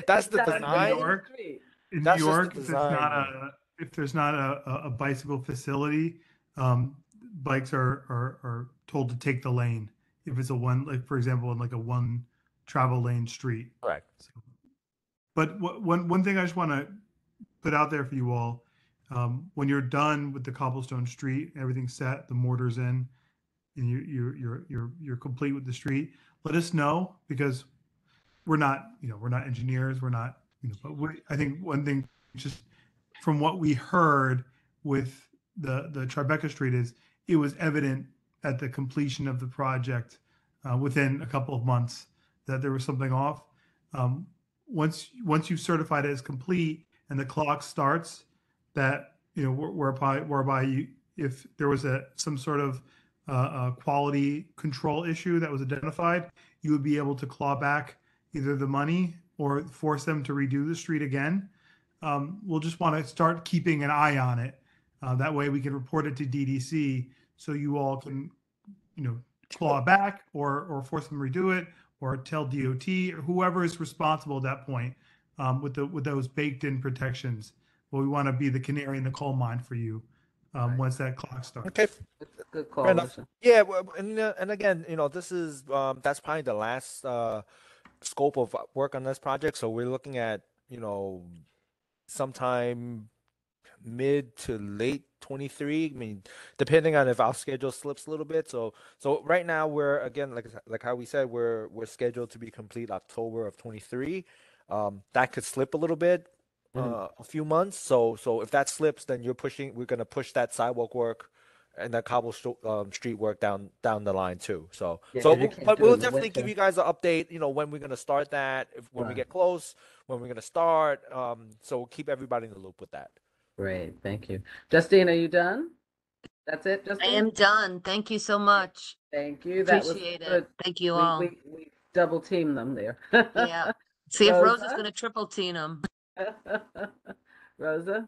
that's It's the down the middle design. of the street. In New That's just the York, design. if there's not a bicycle facility, bikes are told to take the lane. If it's a one, like for example, in like a one travel lane street. Correct. So, but one thing I just want to put out there for you all, when you're done with the cobblestone street, everything's set, the mortar's in, and you're complete with the street, let us know, because we're not engineers, we're not, but I think one thing, just from what we heard with the Tribeca Street, is it was evident at the completion of the project, within a couple of months, that there was something off. Once you've certified it as complete and the clock starts, that whereby you, if there was some sort of quality control issue that was identified, you would be able to claw back either the money or force them to redo the street again. We'll just want to start keeping an eye on it. That way we can report it to DDC, so you all can, claw back or force them to redo it, or tell DOT or whoever is responsible at that point, with those baked in protections. But we want to be the canary in the coal mine for you, once that clock starts. Okay. It's a good call. Fair enough. Listen. Yeah, well, and again, this is that's probably the last scope of work on this project. So we're looking at, sometime mid to late 23. I mean, depending on if our schedule slips a little bit. So right now we're, again, like how we said, we're scheduled to be complete October of 23. That could slip a little bit, a few months. So if that slips, then we're gonna push that sidewalk work and that cobblestone street work down the line too. So Yeah, 'cause you can't but do it we'll in the definitely give winter. you guys an update, when we're gonna start that, when we Right. get close, when we're gonna start. So we'll keep everybody in the loop with that. Great, thank you. Justine, are you done? That's it, I Justine? am done. Thank you so much. Thank you. That was Appreciate it. good. Thank you We, all. we double teamed them there. Yeah. See if Rosa's Rosa? gonna triple team them. Rosa?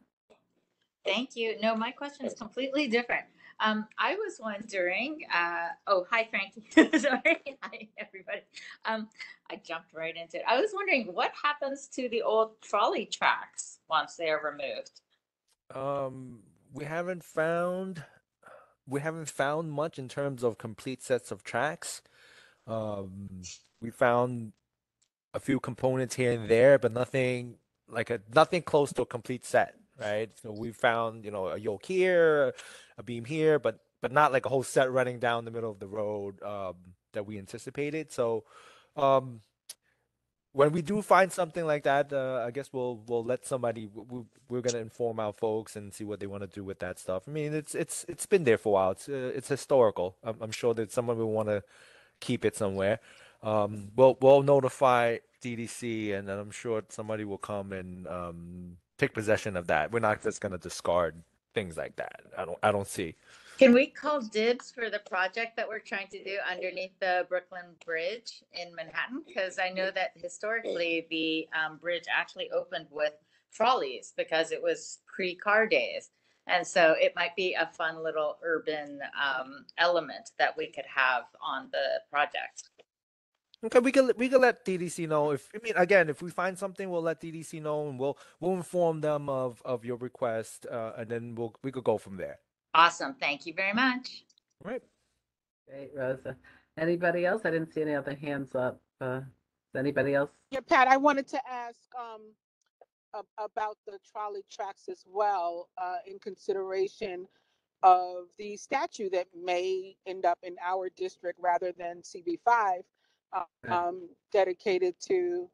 Thank you. No, my question is completely different. I was wondering, hi, Frankie. Sorry. Hi, everybody. I jumped right into it. I was wondering what happens to the old trolley tracks once they are removed? We haven't found much in terms of complete sets of tracks. We found a few components here and there, but nothing close to a complete set, right? So we found, a yoke here, a beam here, but not like a whole set running down the middle of the road, that we anticipated. So, when we do find something like that, I guess we'll let somebody. We're gonna inform our folks and see what they want to do with that stuff. I mean, it's been there for a while. It's historical. I'm sure that someone will want to keep it somewhere. We'll notify DDC, and then I'm sure somebody will come and take possession of that. We're not just gonna discard things like that. I don't see. Can we call dibs for the project that we're trying to do underneath the Brooklyn Bridge in Manhattan? Because I know that historically the bridge actually opened with trolleys because it was pre-car days. And so it might be a fun little urban element that we could have on the project. Okay, we can let TDC know if again if we find something we'll let TDC know and we'll inform them of your request and then we could go from there. Awesome. Thank you very much. Right. Great, Rosa. Anybody else? I didn't see any other hands up. Does anybody else? Yeah, Pat, I wanted to ask about the trolley tracks as well, in consideration of the statue that may end up in our district rather than CB5, dedicated to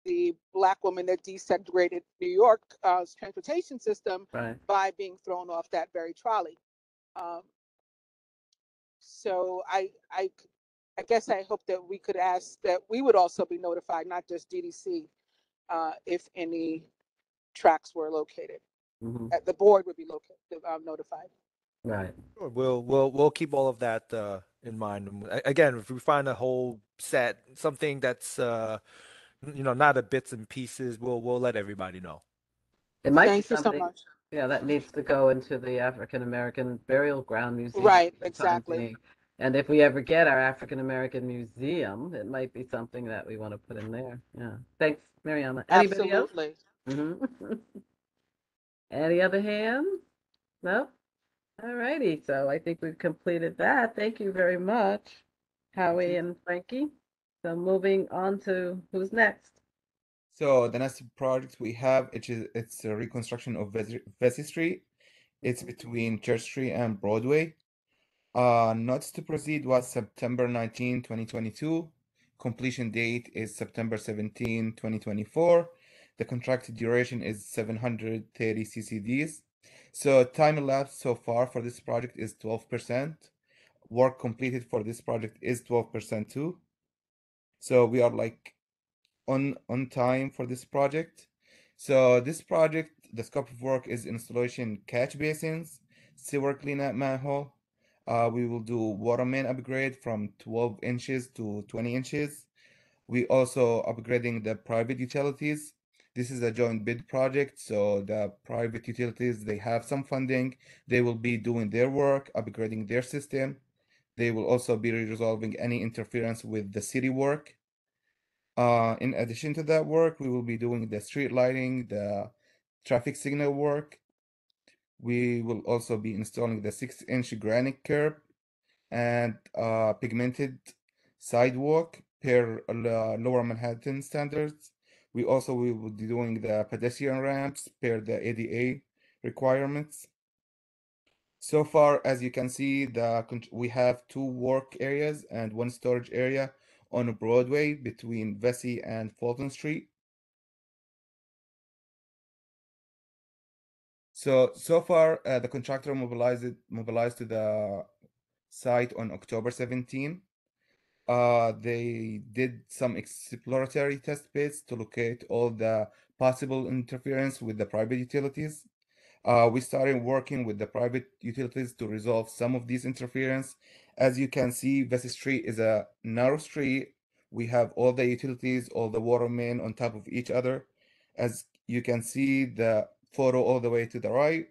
the Black woman that desegregated New York's transportation system by being thrown off that very trolley. So I guess I hope that we could ask that we would also be notified, not just DDC, if any tracks were located. That the board would be notified. Right. Sure, we'll keep all of that in mind. Again, if we find a whole set, something that's not a bits and pieces, we'll let everybody know. It might Thank be you so something, much. yeah, that needs to go into the African American Burial Ground Museum. Right, for the time exactly. being. And if we ever get our African American museum, it might be something that we want to put in there. Yeah. Thanks, Mariama. Anybody else? Absolutely. Any other hands? No? All righty. So I think we've completed that. Thank you very much, Howie and Frankie. So moving on to who's next? So the next project we have, it's a reconstruction of Vesey Street. It's between Church Street and Broadway. Notice to proceed was September 19, 2022. Completion date is September 17, 2024. The contracted duration is 730 CCDs. So time elapsed so far for this project is 12%. Work completed for this project is 12% too. So we are like on time for this project. So this project, the scope of work is installation catch basins, sewer cleanup manhole. We will do water main upgrade from 12 inches to 20 inches. We also upgrading the private utilities. This is a joint bid project, so the private utilities, they have some funding. They will be doing their work, upgrading their system. They will also be resolving any interference with the city work. In addition to that work, we will be doing the street lighting, the traffic signal work. We will also be installing the 6-inch granite curb and pigmented sidewalk per Lower Manhattan standards. We will be doing the pedestrian ramps per the ADA requirements. So far, as you can see, we have 2 work areas and 1 storage area on Broadway between Vesey and Fulton Street. So far, the contractor mobilized to the site on October 17. They did some exploratory test bits to locate all the possible interference with the private utilities. We started working with the private utilities to resolve some of these interference. As you can see, Vesey Street is a narrow street. We have all the utilities, all the water main on top of each other. As you can see the photo all the way to the right,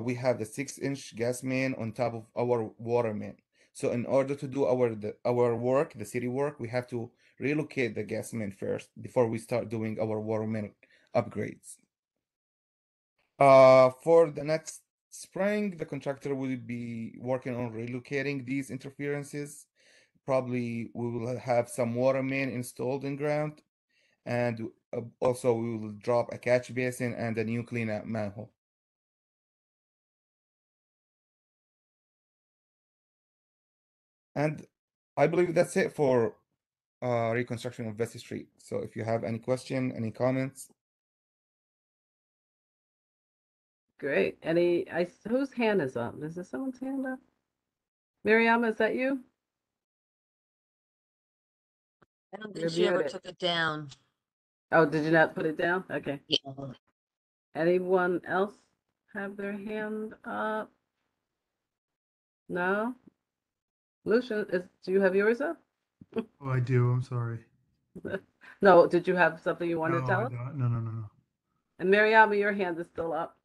we have the 6-inch gas main on top of our water main. So in order to do our work, the city work, we have to relocate the gas main first before we start doing our water main upgrades. For the next spring, the contractor will be working on relocating these interferences. Probably we will have some water main installed in ground, and also we will drop a catch basin and a new cleanup manhole. And I believe that's it for reconstruction of Vesey Street. So if you have any question, any comments. Great. Whose hand is up? Is there someone's hand up? Mariama, is that you? I don't You're think she ever muted. took it down. Oh, did you not put it down? Okay. Yeah. Anyone else have their hand up? No? Lucian, do you have yours up? Oh, I do. I'm sorry. No, did you have something you wanted No, to tell I us? don't. No. And Mariama, your hand is still up.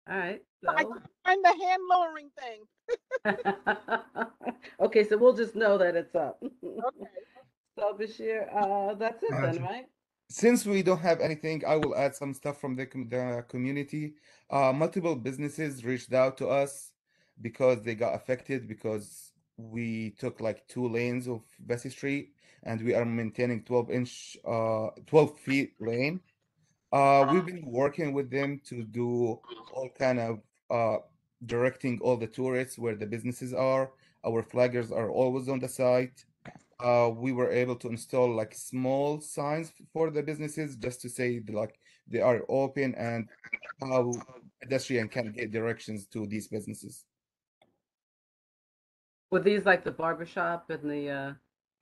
All right. I So. couldn't find the hand lowering thing. Okay, so we'll just know that it's up. Okay. So Bashir, that's it then, Gotcha. right? Since we don't have anything, I will add some stuff from the community. Multiple businesses reached out to us because they got affected because we took like 2 lanes of Vesey Street and we are maintaining 12 feet lane. We've been working with them to do all kind of directing all the tourists where the businesses are. Our flaggers are always on the site. We were able to install like small signs for the businesses just to say like they are open and how pedestrian can get directions to these businesses. Were these like the barbershop and the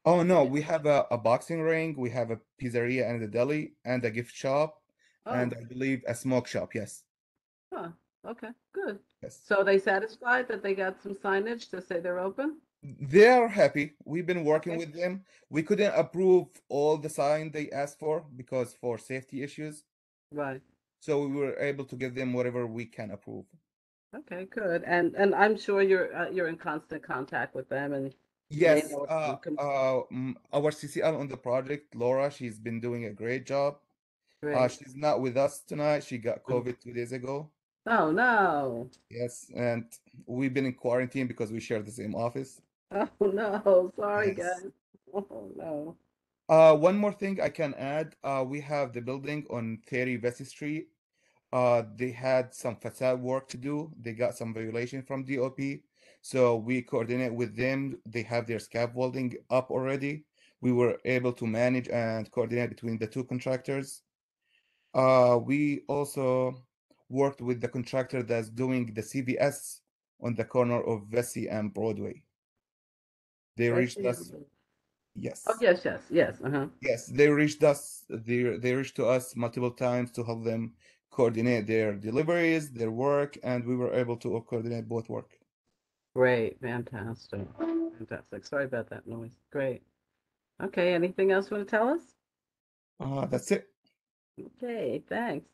Oh no, we have a boxing ring, we have a pizzeria and a deli and a gift shop, and Oh. I believe a smoke shop. Yes. Huh, okay, good. Yes. So are they satisfied that they got some signage to say they're open? They are happy. We've been working Okay. with them. We couldn't approve all the sign they asked for because for safety issues. Right. So we were able to give them whatever we can approve. Okay, good. And I'm sure you're in constant contact with them and they Yes, know our CCL on the project, Laura, she's been doing a great job. Great. She's not with us tonight. She got COVID 2 days ago. Oh no. Yes, and we've been in quarantine because we share the same office. Oh no, sorry Yes. guys. Oh no. One more thing I can add, we have the building on 30 Vesey Street. They had some facade work to do. They got some violation from DOP. So we coordinate with them. They have their scaffolding up already. We were able to manage and coordinate between the two contractors. We also worked with the contractor that's doing the CVS on the corner of Vesey and Broadway. They reached us. Yes. Oh yes, yes, yes. Uh-huh. Yes, they reached us. They reached to us multiple times to help them coordinate their deliveries, their work, and we were able to coordinate both work. Great, fantastic. Fantastic. Sorry about that noise. Great. Okay, anything else you want to tell us? That's it. Okay, thanks.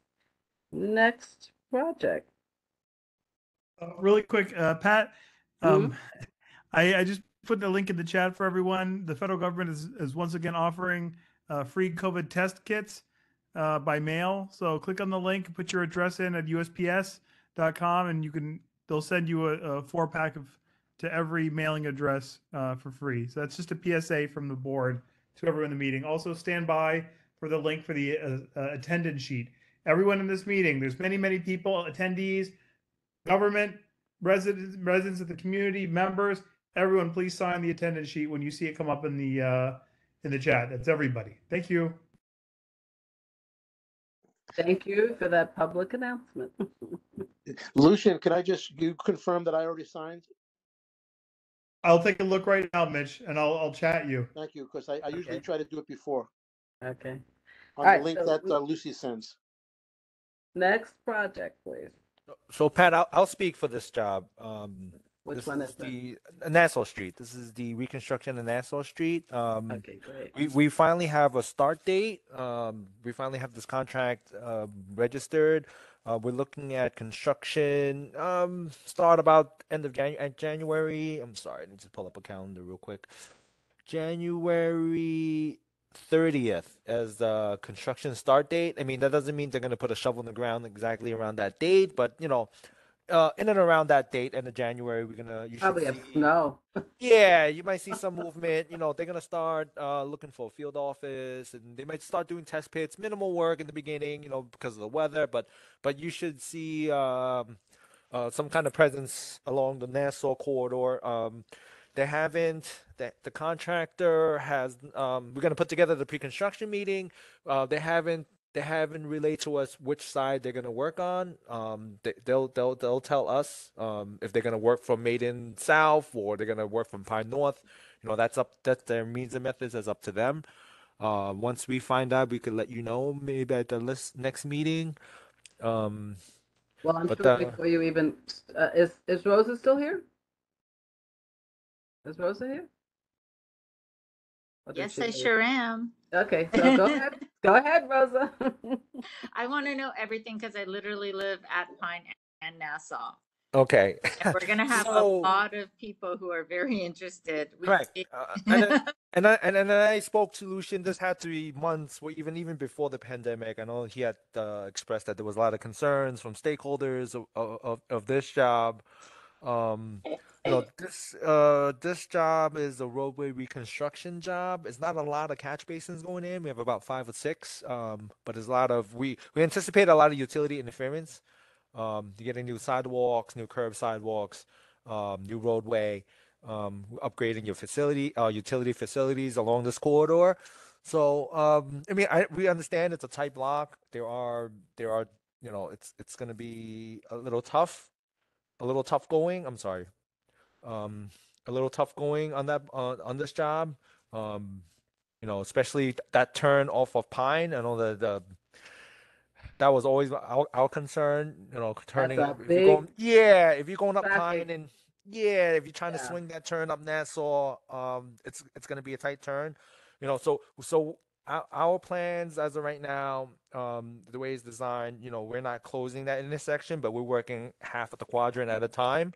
Next project. Really quick, Pat, I just put the link in the chat for everyone. The federal government is once again offering free COVID test kits by mail. So click on the link, put your address in at USPS.com, and they'll send you a 4-pack to every mailing address for free. So that's just a PSA from the board to everyone in the meeting. Also stand by for the link for the attendance sheet. Everyone in this meeting, there's many people, attendees, government, residents of the community, members, everyone, please sign the attendance sheet when you see it come up in the chat. That's everybody. Thank you. Thank you for that public announcement. Lucian, can you confirm that I already signed? I'll take a look right now, Mitch, and I'll chat you. Thank you, because I usually try to do it before. Okay. On the link that Lucy sends. Next project, please. So Pat, I'll speak for this job. Which one is the Nassau Street. This is the reconstruction of Nassau Street. Okay, great. We finally have a start date. We finally have this contract registered. We're looking at construction start about end of January. I'm sorry, I need to pull up a calendar real quick. January 30th as the construction start date. I mean, that doesn't mean they're going to put a shovel in the ground exactly around that date, but in and around that date, end of January, you probably should have see, snow. yeah, you might see some movement. They're gonna start looking for a field office, and they might start doing test pits, minimal work in the beginning, because of the weather. But you should see some kind of presence along the Nassau corridor. They haven't. The contractor has. We're gonna put together the pre-construction meeting. They haven't relayed to us which side they're gonna work on. They'll tell us if they're gonna work from Maiden South or they're gonna work from Pine North. That's their means and methods. That's up to them. Once we find out, we could let you know maybe at the next meeting. Well, I'm sure before you even is Rosa still here? Is Rosa here? Yes, I sure am. Okay, so go ahead. Go ahead, Rosa. I want to know everything because I literally live at Pine and Nassau. Okay. And we're gonna have a So lot of people who are very interested. correct. And then I spoke to Lucian. This had to be months, or even before the pandemic. I know he had expressed that there was a lot of concerns from stakeholders of this job. This job is a roadway reconstruction job. It's not a lot of catch basins going in. We have about 5 or 6. But there's a lot of we anticipate a lot of utility interference. You're getting new sidewalks, new curb sidewalks, new roadway, upgrading your utility facilities along this corridor. So, I mean, we understand it's a tight block. There are, it's going to be a little tough going. I'm sorry. A little tough going on that on this job. Especially that turn off of Pine. I know that was always our concern. Turning That's a if you're big going, yeah, if you're going up traffic. Pine and yeah, if you're trying to Yeah. swing that turn up Nassau, it's gonna be a tight turn. So our plans as of right now, the way it's designed, we're not closing that intersection, but we're working half of the quadrant at a time.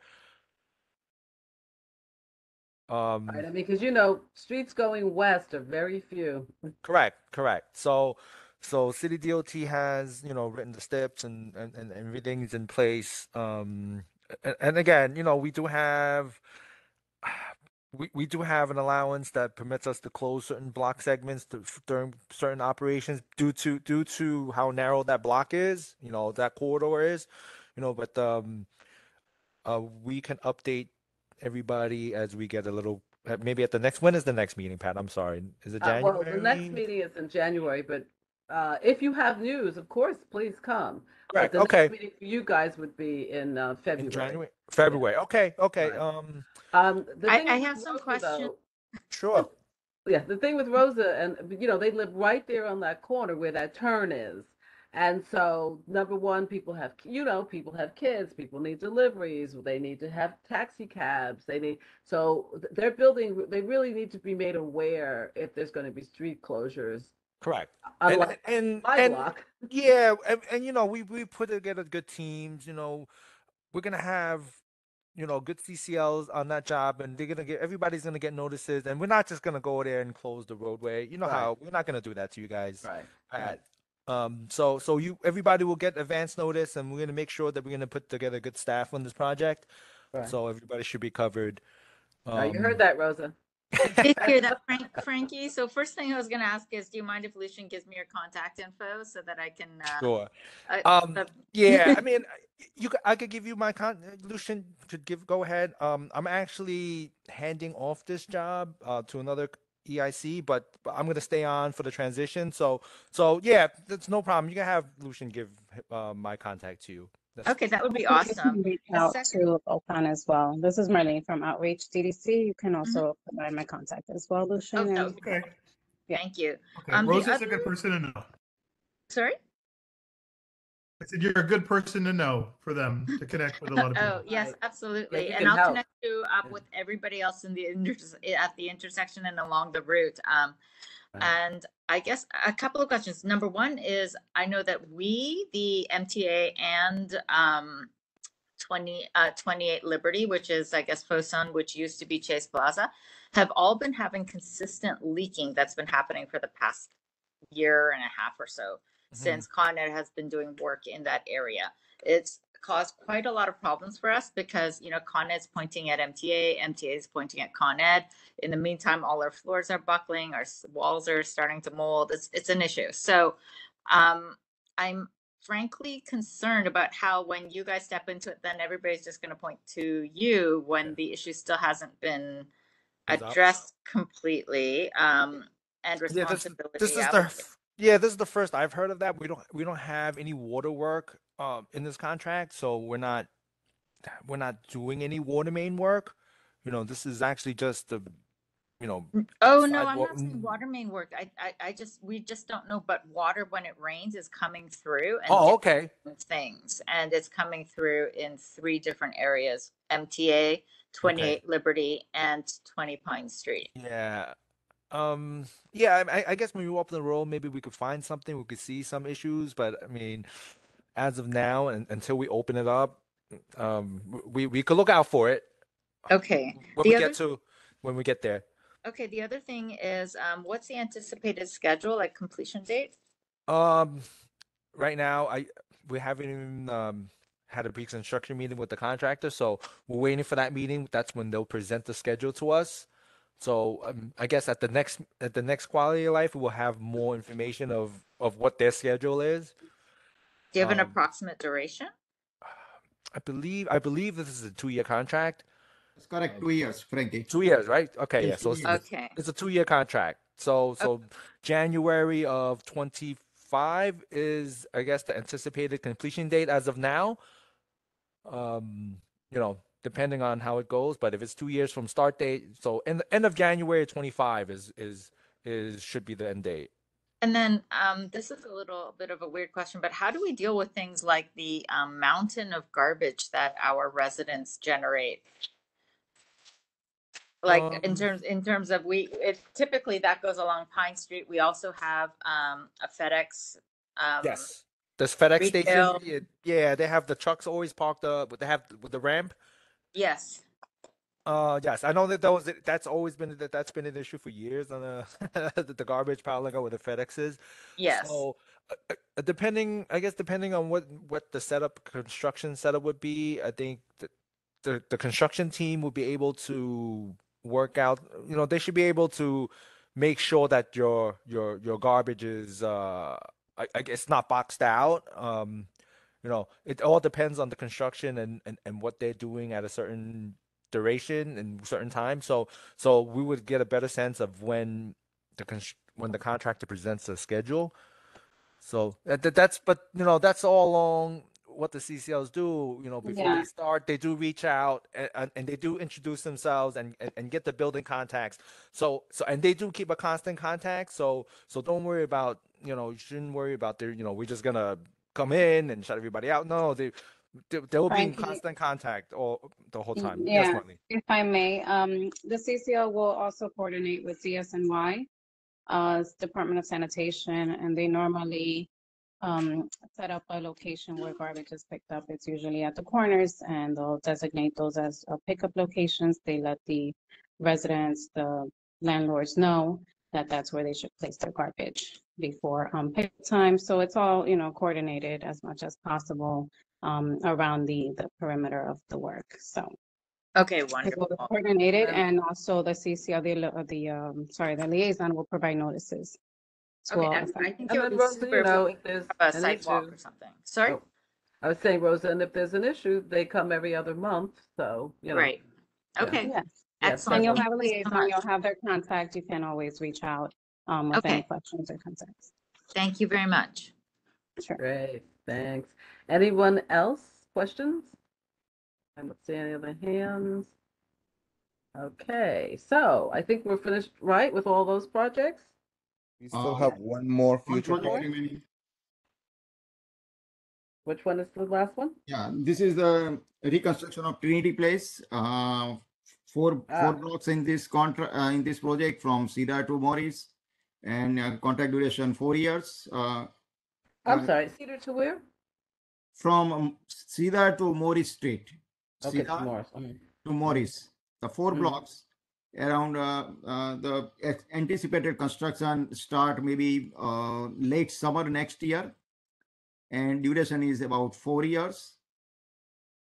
Right. I mean, because streets going west are very few. Correct. So City DOT has, written the steps and everything's in place. And again, we do have an allowance that permits us to close certain block segments during certain operations due to how narrow that block is, that corridor is, but we can update everybody as we get a little maybe at the next when is the next meeting, Pat? I'm sorry. Is it Well, the next January? meeting is in January, but if you have news, of course, please come. But Correct. the Okay. next meeting for you guys would be in In February. January? Yeah. February. Okay. Right. The thing I with have some Rosa, questions. though, Sure. yeah, the thing with Rosa, and they live right there on that corner where that turn is. And so, number one, people have kids, people need deliveries, they need to have taxi cabs, so they're building, they really need to be made aware if there's going to be street closures, Correct. unlike And my block. yeah, and we put together good teams, we're gonna have good CCLs on that job, and everybody's gonna get notices, and we're not just gonna go there and close the roadway. You know Right. how we're not gonna do that to you guys. Right. Pat. So everybody will get advance notice, and we're gonna make sure that we're gonna put together good staff on this project. Right. So everybody should be covered. You heard that, Rosa. I did hear that, Frankie. So first thing I was going to ask is, do you mind if Lucian gives me your contact info so that I can? Sure. Yeah. I mean, I could give you my Lucian could go ahead. I'm actually handing off this job to another EIC, but I'm gonna stay on for the transition. So yeah, that's no problem. You can have Lucian give my contact to you. Okay, that would be You can awesome. reach The out second, to Okan as well. This is Marlene from Outreach DDC. You can also provide my contact as well, Lucian. oh, that And would be Okay. Thank you. Okay. The Rosa's a other, good person to know. sorry? I said you're a good person to know for them to connect with a lot of people. Oh, yes, Right. absolutely. you And can I'll help. connect you up with everybody else in the at the intersection and along the route. Right. And I guess a couple of questions. Number one is, I know that we, the MTA and 28 Liberty, which is, I guess, Fosun, which used to be Chase Plaza, have all been having consistent leaking that's been happening for the past year and a half or so since Con Ed has been doing work in that area. It's caused quite a lot of problems for us because, Con Ed's pointing at MTA, MTA is pointing at Con Ed. In the meantime, all our floors are buckling, our walls are starting to mold. It's an issue. So I'm frankly concerned about how when you guys step into it, then everybody's just going to point to you when the issue still hasn't been addressed completely. And Yeah, responsibility. this is the first I've heard of that. We don't have any water work in this contract, so we're not doing any water main work. This is actually just the Oh no, I'm sidewalk. not saying water main work. We just don't know, but water when it rains is coming through and Oh, okay. different things, and it's coming through in 3 different areas: MTA, 28 Liberty, and 20 Pine Street. Yeah. Yeah, I guess when we open the road, maybe we could find something, we could see some issues, but I mean, as of now, and until we open it up, we could look out for it Okay. when The we other get to when we get there. okay, the other thing is what's the anticipated schedule, like completion date? Um, right now, we haven't even had a pre-construction meeting with the contractor, so we're waiting for that meeting. That's when they'll present the schedule to us. So I guess at the next quality of life, we'll have more information of what their schedule is. Do you have an Um, approximate duration? I believe this is a 2-year contract. That's correct. 2 years, Frankie. 2 years, right? Okay, yeah. Yes, So 2 it's, years. Okay. it's a 2-year contract. So January of 25 is, I guess, the anticipated completion date as of now. You know, depending on how it goes, but if it's 2 years from start date, so in the end of January 25 is should be the end date. And then this is a little bit of a weird question, but how do we deal with things like the mountain of garbage that our residents generate? Like in terms of typically that goes along Pine Street. We also have a FedEx Yes. There's FedEx retail. stations. Yeah, they have the trucks always parked up. They have with the ramp. Yes. Yes, I know that's always been that's been an issue for years on the garbage piling up with the FedExes. Yes. So depending on what the construction setup would be, I think the construction team would be able to work out. You know, they should be able to make sure that your garbage is I guess not boxed out. You know, it all depends on the construction and what they're doing at a certain duration and certain time. So we would get a better sense of when the contractor presents a schedule. So but you know, that's all along what the CCLs do. You know, before Yeah. they start, they do reach out and they do introduce themselves and get the building contacts. So and they do keep a constant contact. So don't worry about, you know, you shouldn't worry about we're just gonna come in and shut everybody out. No, they will be in Frankie, constant contact all the whole time. Yes, yeah, Marlene. if I may, the CCL will also coordinate with DSNY, Department of Sanitation, and they normally set up a location where garbage is picked up. It's usually at the corners, and they'll designate those as pickup locations. They let the residents, the landlords know that that's where they should place their garbage before pickup time. So it's all, you know, coordinated as much as possible around the perimeter of the work. So Okay, it will be wonderful. coordinated, and also the CCL, the liaison will provide notices to Okay, all I affected. think And it would then, be Rosa, super you if know, we if there's have a an sidewalk issue. or something. Sorry? Oh, I was saying, Rosa, and if there's an issue, they come every other month. So, you know. Right. Yeah. Okay. Yes. Yeah, Excellent. And you'll Thank have a you so liaison, much. you'll have their contact. You can always reach out with any Okay. questions or concerns. Thank you very much. Sure. Great, thanks. Anyone else? Questions? I don't see any other hands. Okay, so I think we're finished, right, with all those projects? We still have one more One future project project. remaining. Which one is the last one? Yeah, this is the reconstruction of Trinity Place. Four blocks in this in this project from Cedar to Morris, and contract duration 4 years. I'm sorry, Cedar to where? From Cedar to Morris Street. Okay, Cedar to Morris. to Morris. The 4 Mhm. blocks around the anticipated construction start maybe late summer next year, and duration is about 4 years.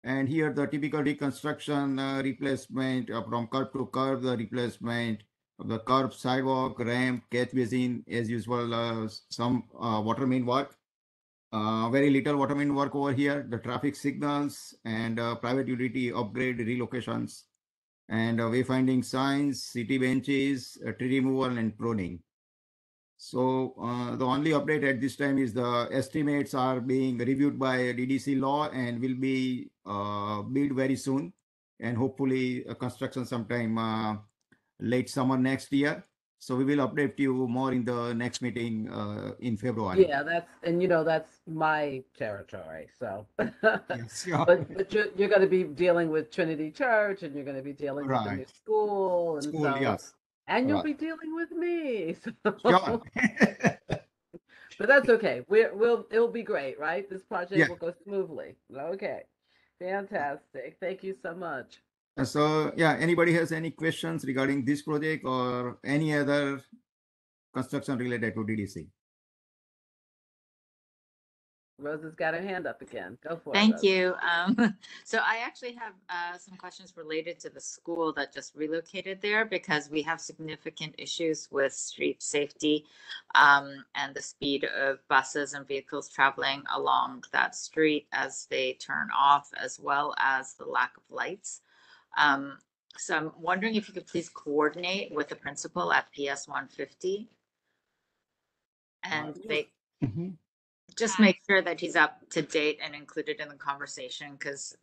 And here the typical reconstruction replacement from curb to curb, the replacement of the curb, sidewalk, ramp, catch basin, as usual, some water main work. Very little water main work over here, the traffic signals and private utility upgrade relocations, and wayfinding signs, city benches, tree removal and pruning. So the only update at this time is the estimates are being reviewed by DDC law and will be bid very soon, and hopefully construction sometime late summer next year. So we will update you more in the next meeting in February. Yeah, that's my territory, so. Yes, yeah. But you're gonna be dealing with Trinity Church, and you're gonna be dealing with the new Right. school, and School, so. yes. And you'll Right. be dealing with me. Sure. But that's okay. It'll be great, right? This project Yeah. will go smoothly. Okay. Fantastic. Thank you so much. So yeah, anybody has any questions regarding this project or any other construction related to DDC? Rosa's got her hand up again. Go for it, Thank Rosa. you. So I actually have some questions related to the school that just relocated there because we have significant issues with street safety and the speed of buses and vehicles traveling along that street as they turn off, as well as the lack of lights. So I'm wondering if you could please coordinate with the principal at PS 150 and they just make sure that he's up to date and included in the conversation because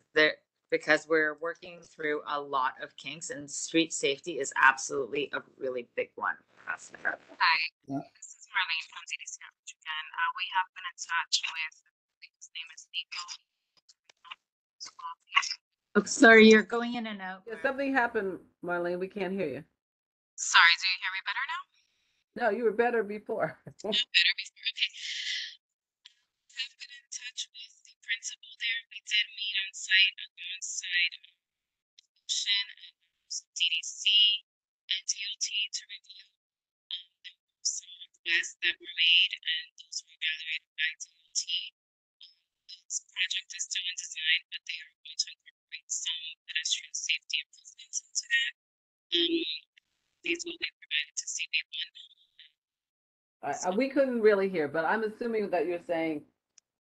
we're working through a lot of kinks and street safety is absolutely a really big one. Hi, Yeah. this is Marlene from DDC Outreach again. We have been in touch with, I think his name is Nico. Oh, sorry, you're going in and out. Yeah, something happened, Marlene. We can't hear you. Sorry, do you hear me better now? No, you were better before. Better before, okay. Have been in touch with the principal there. We did meet on site alongside Ocean and DDC and DOT to review some requests that were made, and those were evaluated by DOT. This project is still in design, but they are going to incorporate some pedestrian safety improvements into that. These will be provided to CB1. We couldn't really hear, but I'm assuming that you're saying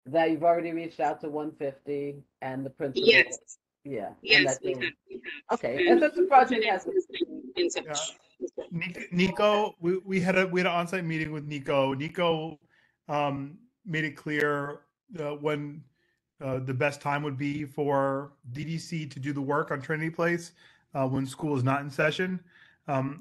that you've already reached out to 150 and the principal. Yes. Yeah. and Yes, that we they- have. Okay. And since the project has. In touch. Nico, we had an on-site meeting with Nico. Nico made it clear when the best time would be for DDC to do the work on Trinity Place when school is not in session.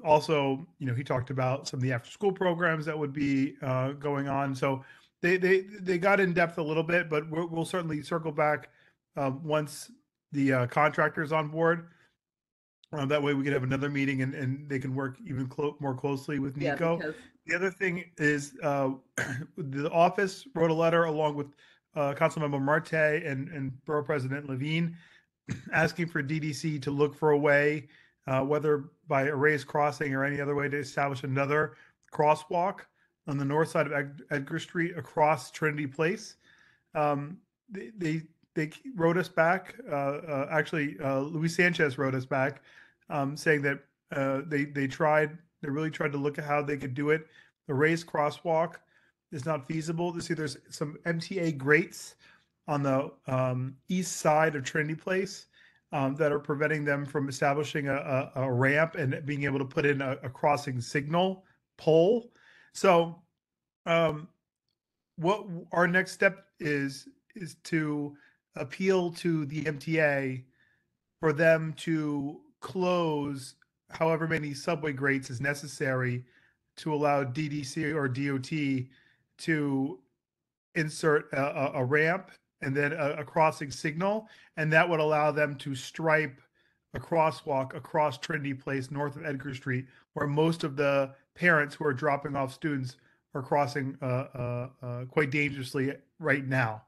Also, he talked about some of the after-school programs that would be going on. So they got in depth a little bit, but we'll certainly circle back once the contractor's on board. That way we can have another meeting and they can work even more closely with Yeah, Nico. because The other thing is the office wrote a letter along with Councilmember Marte and Borough President Levine asking for DDC to look for a way, whether by a raised crossing or any other way, to establish another crosswalk on the north side of Edgar Street across Trinity Place. They wrote us back. Actually, Luis Sanchez wrote us back saying that they really tried to look at how they could do it. The raised crosswalk is not feasible. There's some MTA grates on the east side of Trinity Place that are preventing them from establishing a ramp and being able to put in a crossing signal pole. So what our next step is to appeal to the MTA for them to close however many subway grates is necessary to allow DDC or DOT to insert a ramp and then a crossing signal, and that would allow them to stripe a crosswalk across Trinity Place north of Edgar Street, where most of the parents who are dropping off students are crossing quite dangerously right now.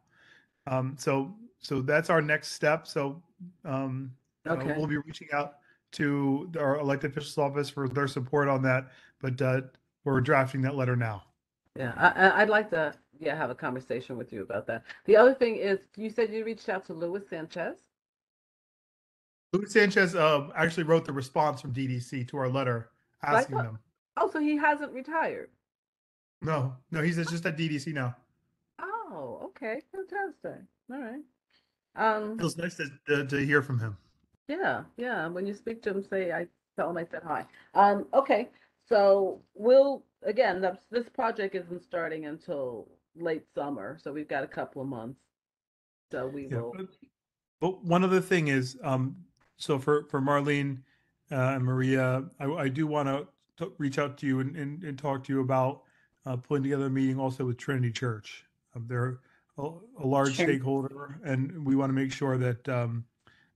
So that's our next step. So Okay. we'll be reaching out to our elected officials office for their support on that, but we're drafting that letter now. Yeah, I'd like to have a conversation with you about that. The other thing is, you said you reached out to Luis Sanchez. Luis Sanchez actually wrote the response from DDC to our letter asking thought- them. Oh, so he hasn't retired. No, he's just at DDC now. Oh, okay, fantastic. All right. It was nice to hear from him. Yeah. When you speak to him, tell him I said hi. Okay. So this project isn't starting until late summer, so we've got a couple of months. So we will. But one other thing is, so for Marlene and Maria, I do want to reach out to you and talk to you about putting together a meeting also with Trinity Church. They're a large Sure. stakeholder, and we want to make sure that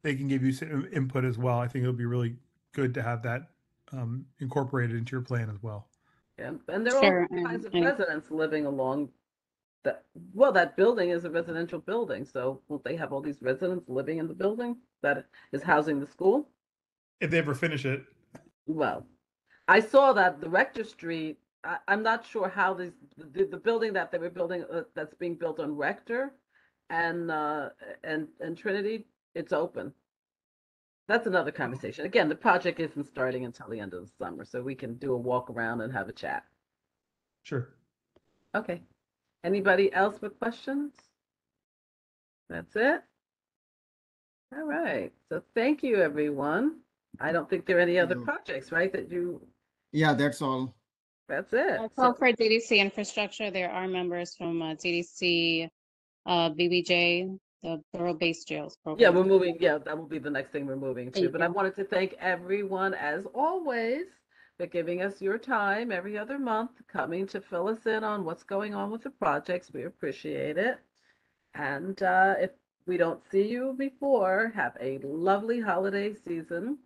they can give you some input as well. I think it'll be really good to have that incorporated into your plan as well. Yeah, and there are Sure, all kinds of and residents living along that. Well, that building is a residential building, so won't they have all these residents living in the building that is housing the school? If they ever finish it. Well, I saw that the Rector Street. I'm not sure how the building that they were building that's being built on Rector and Trinity. It's open. That's another conversation. Again, the project isn't starting until the end of the summer, so we can do a walk around and have a chat. Sure. Okay. Anybody else with questions? That's it. All right. So thank you, everyone. I don't think there are any other projects, right? Yeah, that's all. That's it. that's all for DDC infrastructure. There are members from DDC, BBJ, the Borough-Based Jails Yeah, program. we're moving. Yeah, that will be the next thing we're moving to. Thank But you. I wanted to thank everyone, as always, for giving us your time every other month, coming to fill us in on what's going on with the projects. We appreciate it. And if we don't see you before, have a lovely holiday season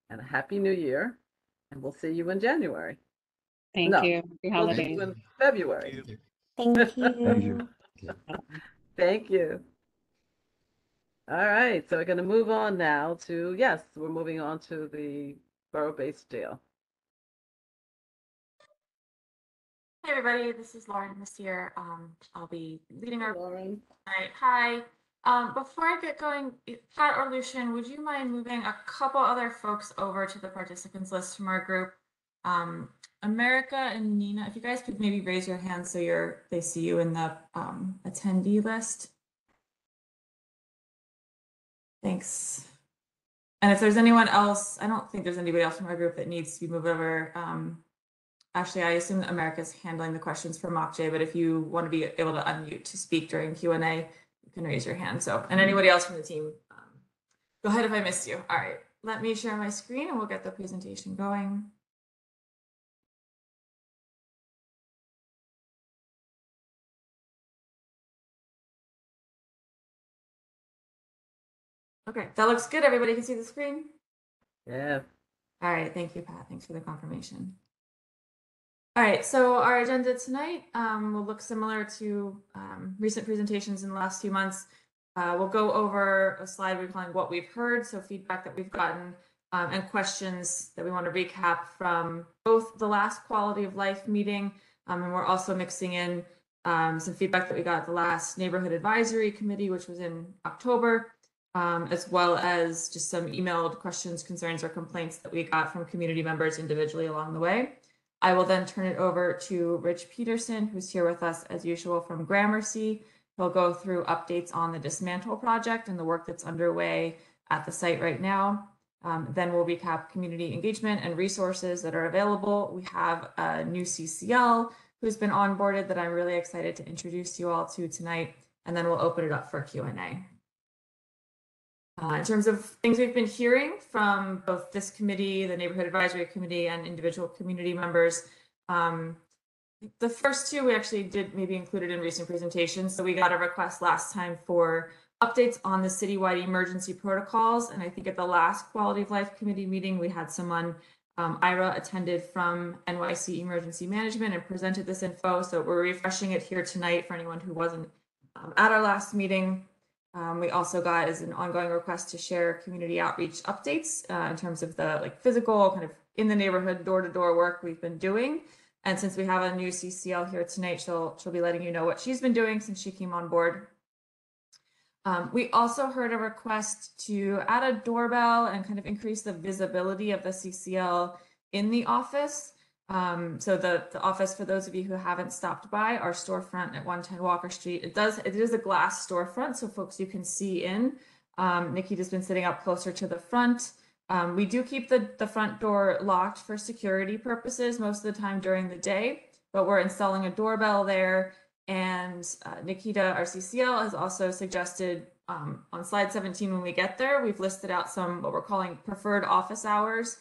and a happy new year. And we'll see you in January. Thank No, you. Happy we'll see holidays. you in February. Thank Thank you. you. Thank you. All right, so we're going to move on now to, yes, we're moving on to the borough-based jail. Hey everybody, this is Lauren Messier. I'll be leading our Lauren. tonight. Hi. Before I get going, Pat or Lucian, would you mind moving a couple other folks over to the participants list from our group? America and Nina, if you guys could maybe raise your hands so they see you in the attendee list. Thanks. And if there's anyone else, I don't think there's anybody else from our group that needs to be moved over. Actually, I assume that America's handling the questions for MockJ, but if you want to be able to unmute to speak during Q&A, you can raise your hand. So, and anybody else from the team, go ahead if I missed you. All right, let me share my screen and we'll get the presentation going. Okay, that looks good. Everybody can see the screen? Yeah. All right, thank you, Pat. Thanks for the confirmation. All right, so our agenda tonight will look similar to recent presentations in the last few months. We'll go over a slide we're calling What We've Heard, so feedback that we've gotten and questions that we want to recap from both the last quality of life meeting, and we're also mixing in some feedback that we got at the last neighborhood advisory committee, which was in October, as well as just some emailed questions, concerns, or complaints that we got from community members individually along the way. I will then turn it over to Rich Peterson, who's here with us as usual from Gramercy. He'll go through updates on the dismantle project and the work that's underway at the site right now. Then we'll recap community engagement and resources that are available. We have a new CCL who's been onboarded that I'm really excited to introduce you all to tonight, and then we'll open it up for Q&A. In terms of things we've been hearing from both this committee, the Neighborhood Advisory Committee, and individual community members, the first two we actually did maybe included in recent presentations. So we got a request last time for updates on the citywide emergency protocols. And I think at the last Quality of Life Committee meeting, we had someone, Ira attended from NYC Emergency Management and presented this info. So we're refreshing it here tonight for anyone who wasn't at our last meeting. We also got as an ongoing request to share community outreach updates in terms of the physical kind of in the neighborhood door-to-door work we've been doing. And since we have a new CCL here tonight, she'll be letting you know what she's been doing since she came on board. We also heard a request to add a doorbell and kind of increase the visibility of the CCL in the office. So the office, for those of you who haven't stopped by, our storefront at 110 Walker Street, it is a glass storefront, so folks you can see in. Nikita's been sitting up closer to the front. We do keep the front door locked for security purposes most of the time during the day, but we're installing a doorbell there. And Nikita, our CCL, has also suggested on slide 17 when we get there, we've listed out some what we're calling preferred office hours.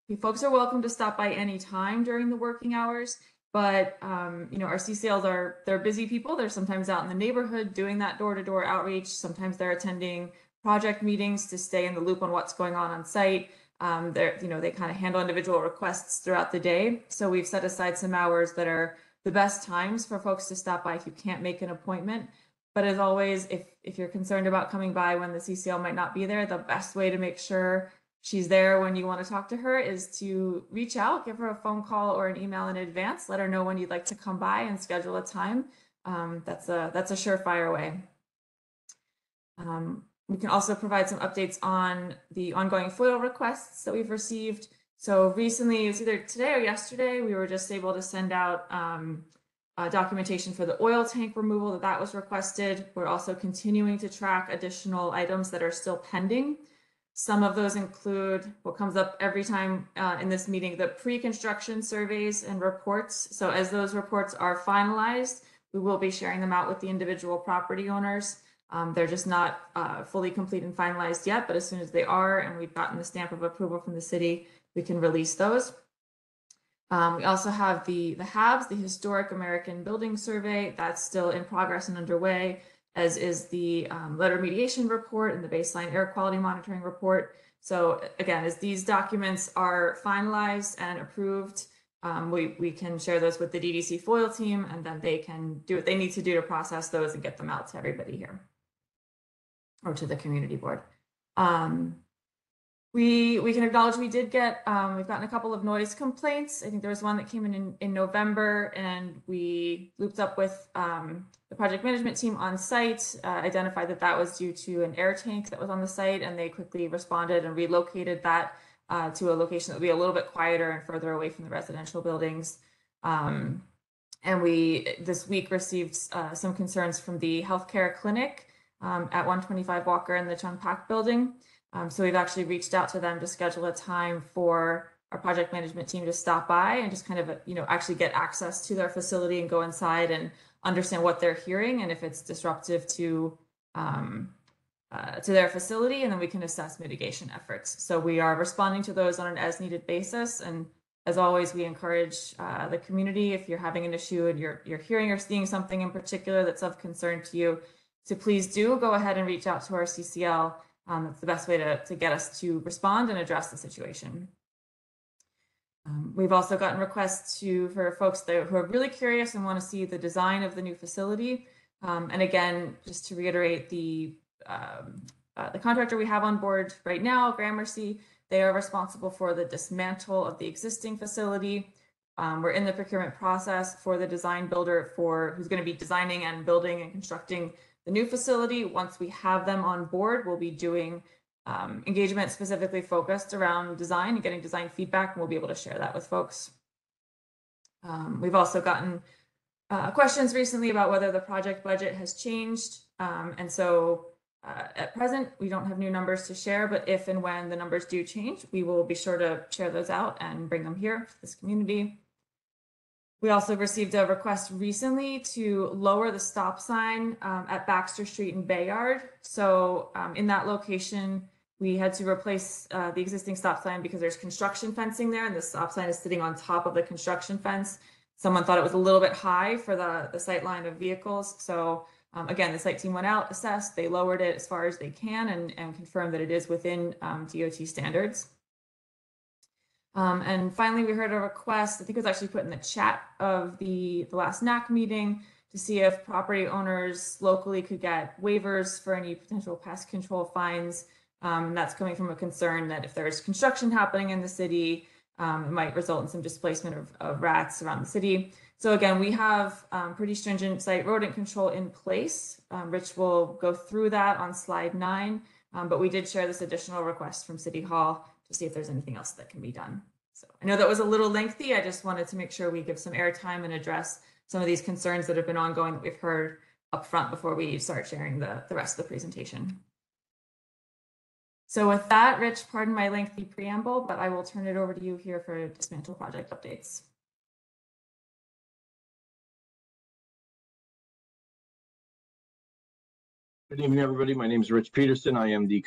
You folks are welcome to stop by any time during the working hours, but our CCLs they're busy people. They're sometimes out in the neighborhood doing that door-to-door outreach. Sometimes they're attending project meetings to stay in the loop on what's going on site. They kind of handle individual requests throughout the day. So we've set aside some hours that are the best times for folks to stop by if you can't make an appointment. But as always, if you're concerned about coming by when the CCL might not be there, the best way to make sure she's there when you want to talk to her is to reach out, give her a phone call or an email in advance, let her know when you'd like to come by and schedule a time. That's a surefire way. We can also provide some updates on the ongoing FOIL requests that we've received. So recently, it was either today or yesterday, we were just able to send out documentation for the oil tank removal that was requested. We're also continuing to track additional items that are still pending. Some of those include what comes up every time in this meeting, the pre-construction surveys and reports. So as those reports are finalized, we will be sharing them out with the individual property owners. They're just not fully complete and finalized yet, but as soon as they are, and we've gotten the stamp of approval from the city, we can release those. We also have the HABs, the Historic American Building Survey, that's still in progress and underway, as is the letter mediation report and the baseline air quality monitoring report. So again, as these documents are finalized and approved, we can share those with the DDC FOIL team, and then they can do what they need to do to process those and get them out to everybody here or to the community board. We can acknowledge we did get, we've gotten a couple of noise complaints. I think there was one that came in November, and we looped up with the project management team on site, identified that was due to an air tank that was on the site, and they quickly responded and relocated that to a location that would be a little bit quieter and further away from the residential buildings. And we, this week, received some concerns from the healthcare clinic at 125 Walker in the Chung Pak building. So we've actually reached out to them to schedule a time for our project management team to stop by and just kind of, actually get access to their facility and go inside and understand what they're hearing and if it's disruptive to their facility, and then we can assess mitigation efforts. So we are responding to those on an as-needed basis. And as always, we encourage the community, if you're having an issue and you're hearing or seeing something in particular that's of concern to you, to please do go ahead and reach out to our CCL. That's the best way to get us to respond and address the situation. We've also gotten requests for folks who are really curious and want to see the design of the new facility. And again, just to reiterate, the contractor we have on board right now, Gramercy, they are responsible for the dismantle of the existing facility. We're in the procurement process for the design builder who's going to be designing and building and constructing the new facility. Once we have them on board, we'll be doing engagement specifically focused around design and getting design feedback, and we'll be able to share that with folks. We've also gotten questions recently about whether the project budget has changed. And so at present, we don't have new numbers to share, but if and when the numbers do change, we will be sure to share those out and bring them here to this community. We also received a request recently to lower the stop sign at Baxter Street and Bayard. So in that location, we had to replace the existing stop sign because there's construction fencing there, and the stop sign is sitting on top of the construction fence. Someone thought it was a little bit high for the sight line of vehicles. So again, the site team went out, assessed, they lowered it as far as they can, and confirmed that it is within DOT standards. And finally, we heard a request, I think it was actually put in the chat of the last NAC meeting, to see if property owners locally could get waivers for any potential pest control fines. And that's coming from a concern that if there's construction happening in the city, it might result in some displacement of rats around the city. So again, we have pretty stringent site rodent control in place. Rich will go through that on slide 9, but we did share this additional request from City Hall to see if there's anything else that can be done. So I know that was a little lengthy. I just wanted to make sure we give some airtime and address some of these concerns that have been ongoing that we've heard up front before we start sharing the rest of the presentation. So with that, Rich, pardon my lengthy preamble, but I will turn it over to you here for dismantle project updates. Good evening, everybody. My name is Rich Peterson. I am the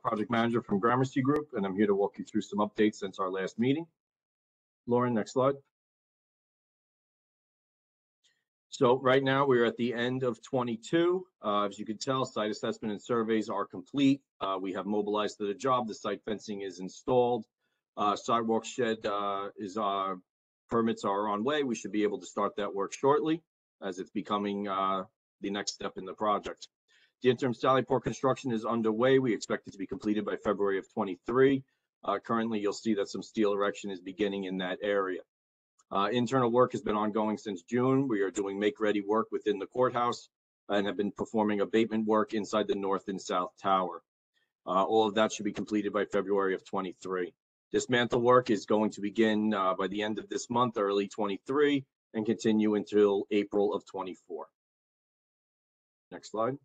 project manager from Gramercy Group, and I'm here to walk you through some updates since our last meeting. Lauren, next slide. So right now we're at the end of 22. As you can tell, site assessment and surveys are complete. We have mobilized to the job. The site fencing is installed. Sidewalk shed permits are on way. We should be able to start that work shortly as it's becoming the next step in the project. The interim Sallyport construction is underway. We expect it to be completed by February of 23. Currently, you'll see that some steel erection is beginning in that area. Internal work has been ongoing since June. We are doing make-ready work within the courthouse and have been performing abatement work inside the north and south tower. All of that should be completed by February of 23. Dismantle work is going to begin by the end of this month, early 23, and continue until April of 24. Next slide.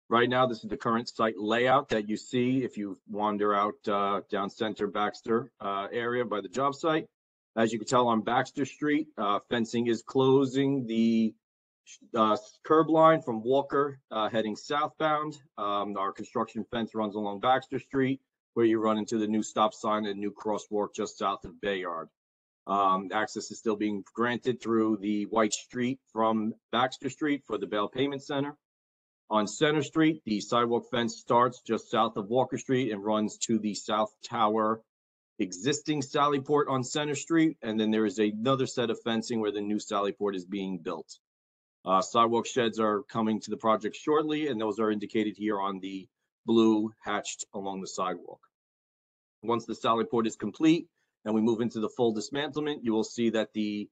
Right now, this is the current site layout that you see if you wander out down Center Baxter area by the job site. As you can tell on Baxter Street, fencing is closing the curb line from Walker heading southbound. Our construction fence runs along Baxter Street, where you run into the new stop sign and new crosswalk just south of Bayard. Access is still being granted through the White Street from Baxter Street for the Bail Payment Center. On Center Street, the sidewalk fence starts just south of Walker Street and runs to the South Tower existing Sallyport on Center Street, and then there is another set of fencing where the new Sallyport is being built. Sidewalk sheds are coming to the project shortly, and those are indicated here on the blue hatched along the sidewalk. Once the Sallyport is complete and we move into the full dismantlement, you will see that the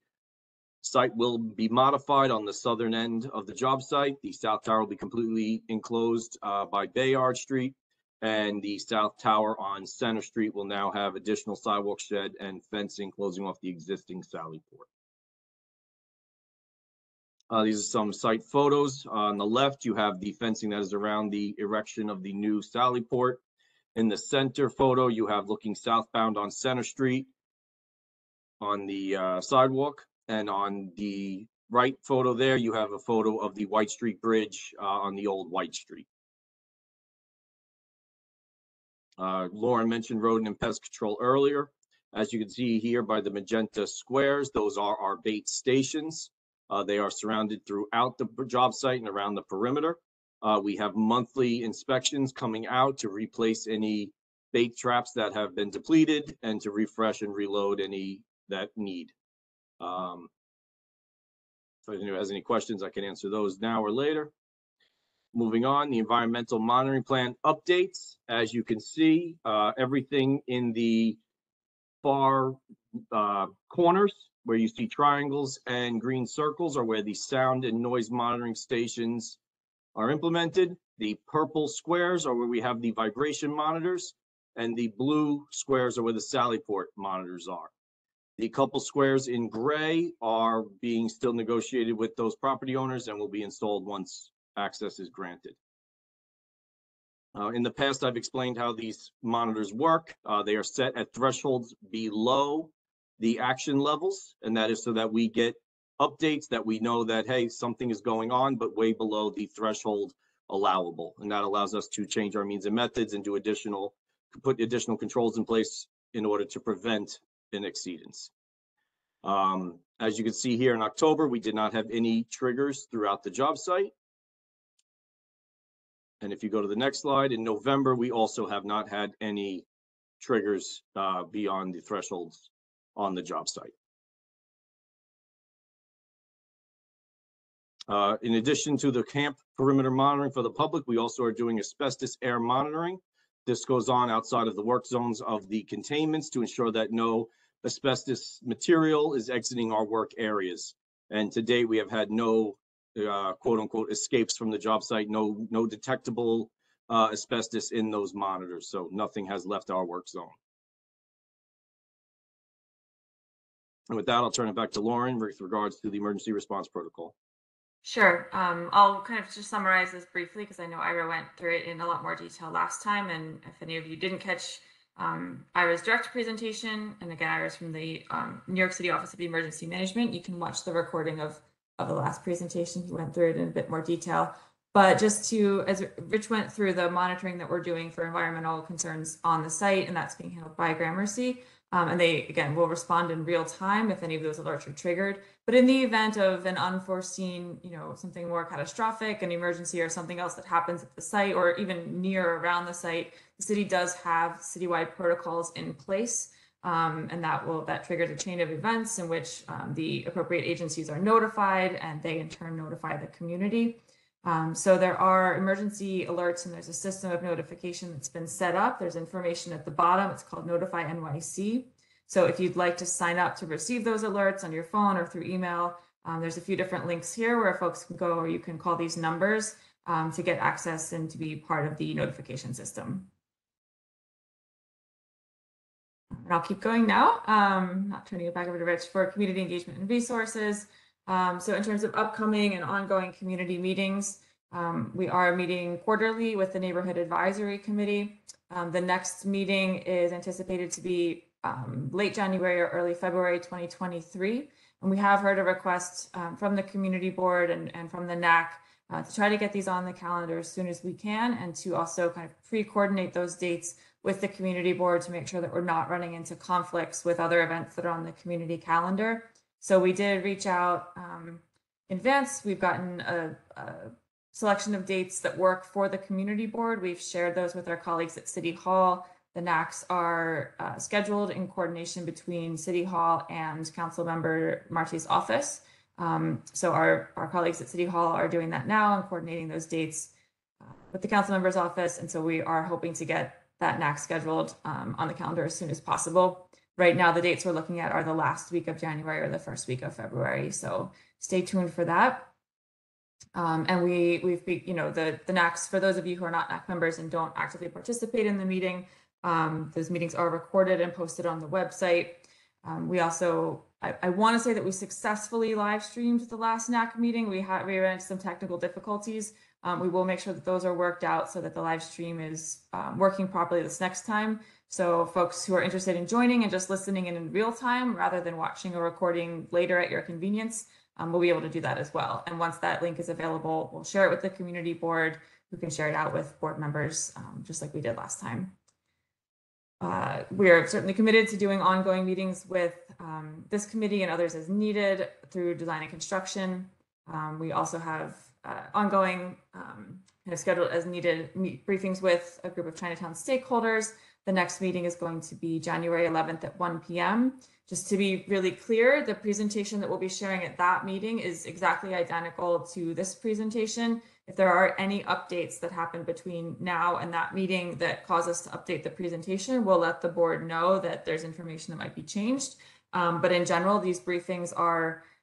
site will be modified on the southern end of the job site. The South Tower will be completely enclosed by Bayard Street, and the South Tower on Center Street will now have additional sidewalk shed and fencing closing off the existing Sallyport. These are some site photos. On the left, you have the fencing that is around the erection of the new Sallyport. In the center photo, you have looking southbound on Center Street on the sidewalk. And on the right photo there, you have a photo of the White Street Bridge on the old White Street. Lauren mentioned rodent and pest control earlier. As you can see here by the magenta squares, those are our bait stations. They are surrounded throughout the job site and around the perimeter. We have monthly inspections coming out to replace any bait traps that have been depleted and to refresh and reload any that need. If anyone has any questions, I can answer those now or later. Moving on, the environmental monitoring plan updates. As you can see, everything in the far corners where you see triangles and green circles are where the sound and noise monitoring stations are implemented. The purple squares are where we have the vibration monitors, and the blue squares are where the Sallyport monitors are. The couple squares in gray are being still negotiated with those property owners and will be installed once access is granted. In the past, I've explained how these monitors work. They are set at thresholds below the action levels, and that is so that we get updates that we know that, hey, something is going on, but way below the threshold allowable. And that allows us to change our means and methods and put additional controls in place in order to prevent an exceedance. As you can see here in October, we did not have any triggers throughout the job site. And if you go to the next slide, in November, we also have not had any triggers beyond the thresholds on the job site. In addition to the camp perimeter monitoring for the public, we also are doing asbestos air monitoring. This goes on outside of the work zones of the containments to ensure that no asbestos material is exiting our work areas. And to date, we have had no quote unquote escapes from the job site, no detectable asbestos in those monitors. So nothing has left our work zone. And with that, I'll turn it back to Lauren with regards to the emergency response protocol. Sure. I'll kind of just summarize this briefly because I know Ira went through it in a lot more detail last time. And if any of you didn't catch Ira's direct presentation, and again, Ira's from the New York City Office of Emergency Management, you can watch the recording of the last presentation. He went through it in a bit more detail. But just to, as Rich went through the monitoring that we're doing for environmental concerns on the site, and that's being handled by Gramercy. And they, again, will respond in real time if any of those alerts are triggered. But in the event of an unforeseen, something more catastrophic, an emergency or something else that happens at the site or even near or around the site, the city does have citywide protocols in place. And that triggers a chain of events in which the appropriate agencies are notified and they in turn notify the community. So there are emergency alerts and there's a system of notification that's been set up. There's information at the bottom. It's called Notify NYC. So if you'd like to sign up to receive those alerts on your phone or through email, there's a few different links here where folks can go, or you can call these numbers to get access and to be part of the notification system. And I'll keep going now, not turning it back over to Rich for community engagement and resources. So in terms of upcoming and ongoing community meetings, we are meeting quarterly with the Neighborhood Advisory Committee. The next meeting is anticipated to be late January or early February 2023. And we have heard a request from the community board and from the NAC to try to get these on the calendar as soon as we can, and to also kind of pre-coordinate those dates with the community board to make sure that we're not running into conflicts with other events that are on the community calendar. So we did reach out in advance. We've gotten a selection of dates that work for the community board. We've shared those with our colleagues at City Hall. The NACs are scheduled in coordination between City Hall and Council Member Marty's office. So our colleagues at City Hall are doing that now and coordinating those dates with the council member's office. And so we are hoping to get that NAC scheduled on the calendar as soon as possible. Right now, the dates we're looking at are the last week of January or the first week of February. So stay tuned for that. And we've the NACs, for those of you who are not NAC members and don't actively participate in the meeting, those meetings are recorded and posted on the website. We also, I want to say that we successfully live streamed the last NAC meeting. We ran into some technical difficulties. We will make sure that those are worked out so that the live stream is working properly this next time. So folks who are interested in joining and just listening in real time rather than watching a recording later at your convenience, we'll be able to do that as well. And once that link is available, we'll share it with the community board, who can share it out with board members, just like we did last time. We are certainly committed to doing ongoing meetings with this committee and others as needed through design and construction. We also have ongoing kind of scheduled as needed briefings with a group of Chinatown stakeholders. The next meeting is going to be January 11th at 1 p.m. Just to be really clear, the presentation that we'll be sharing at that meeting is exactly identical to this presentation. If there are any updates that happen between now and that meeting that cause us to update the presentation, we'll let the board know that there's information that might be changed. But in general, these briefings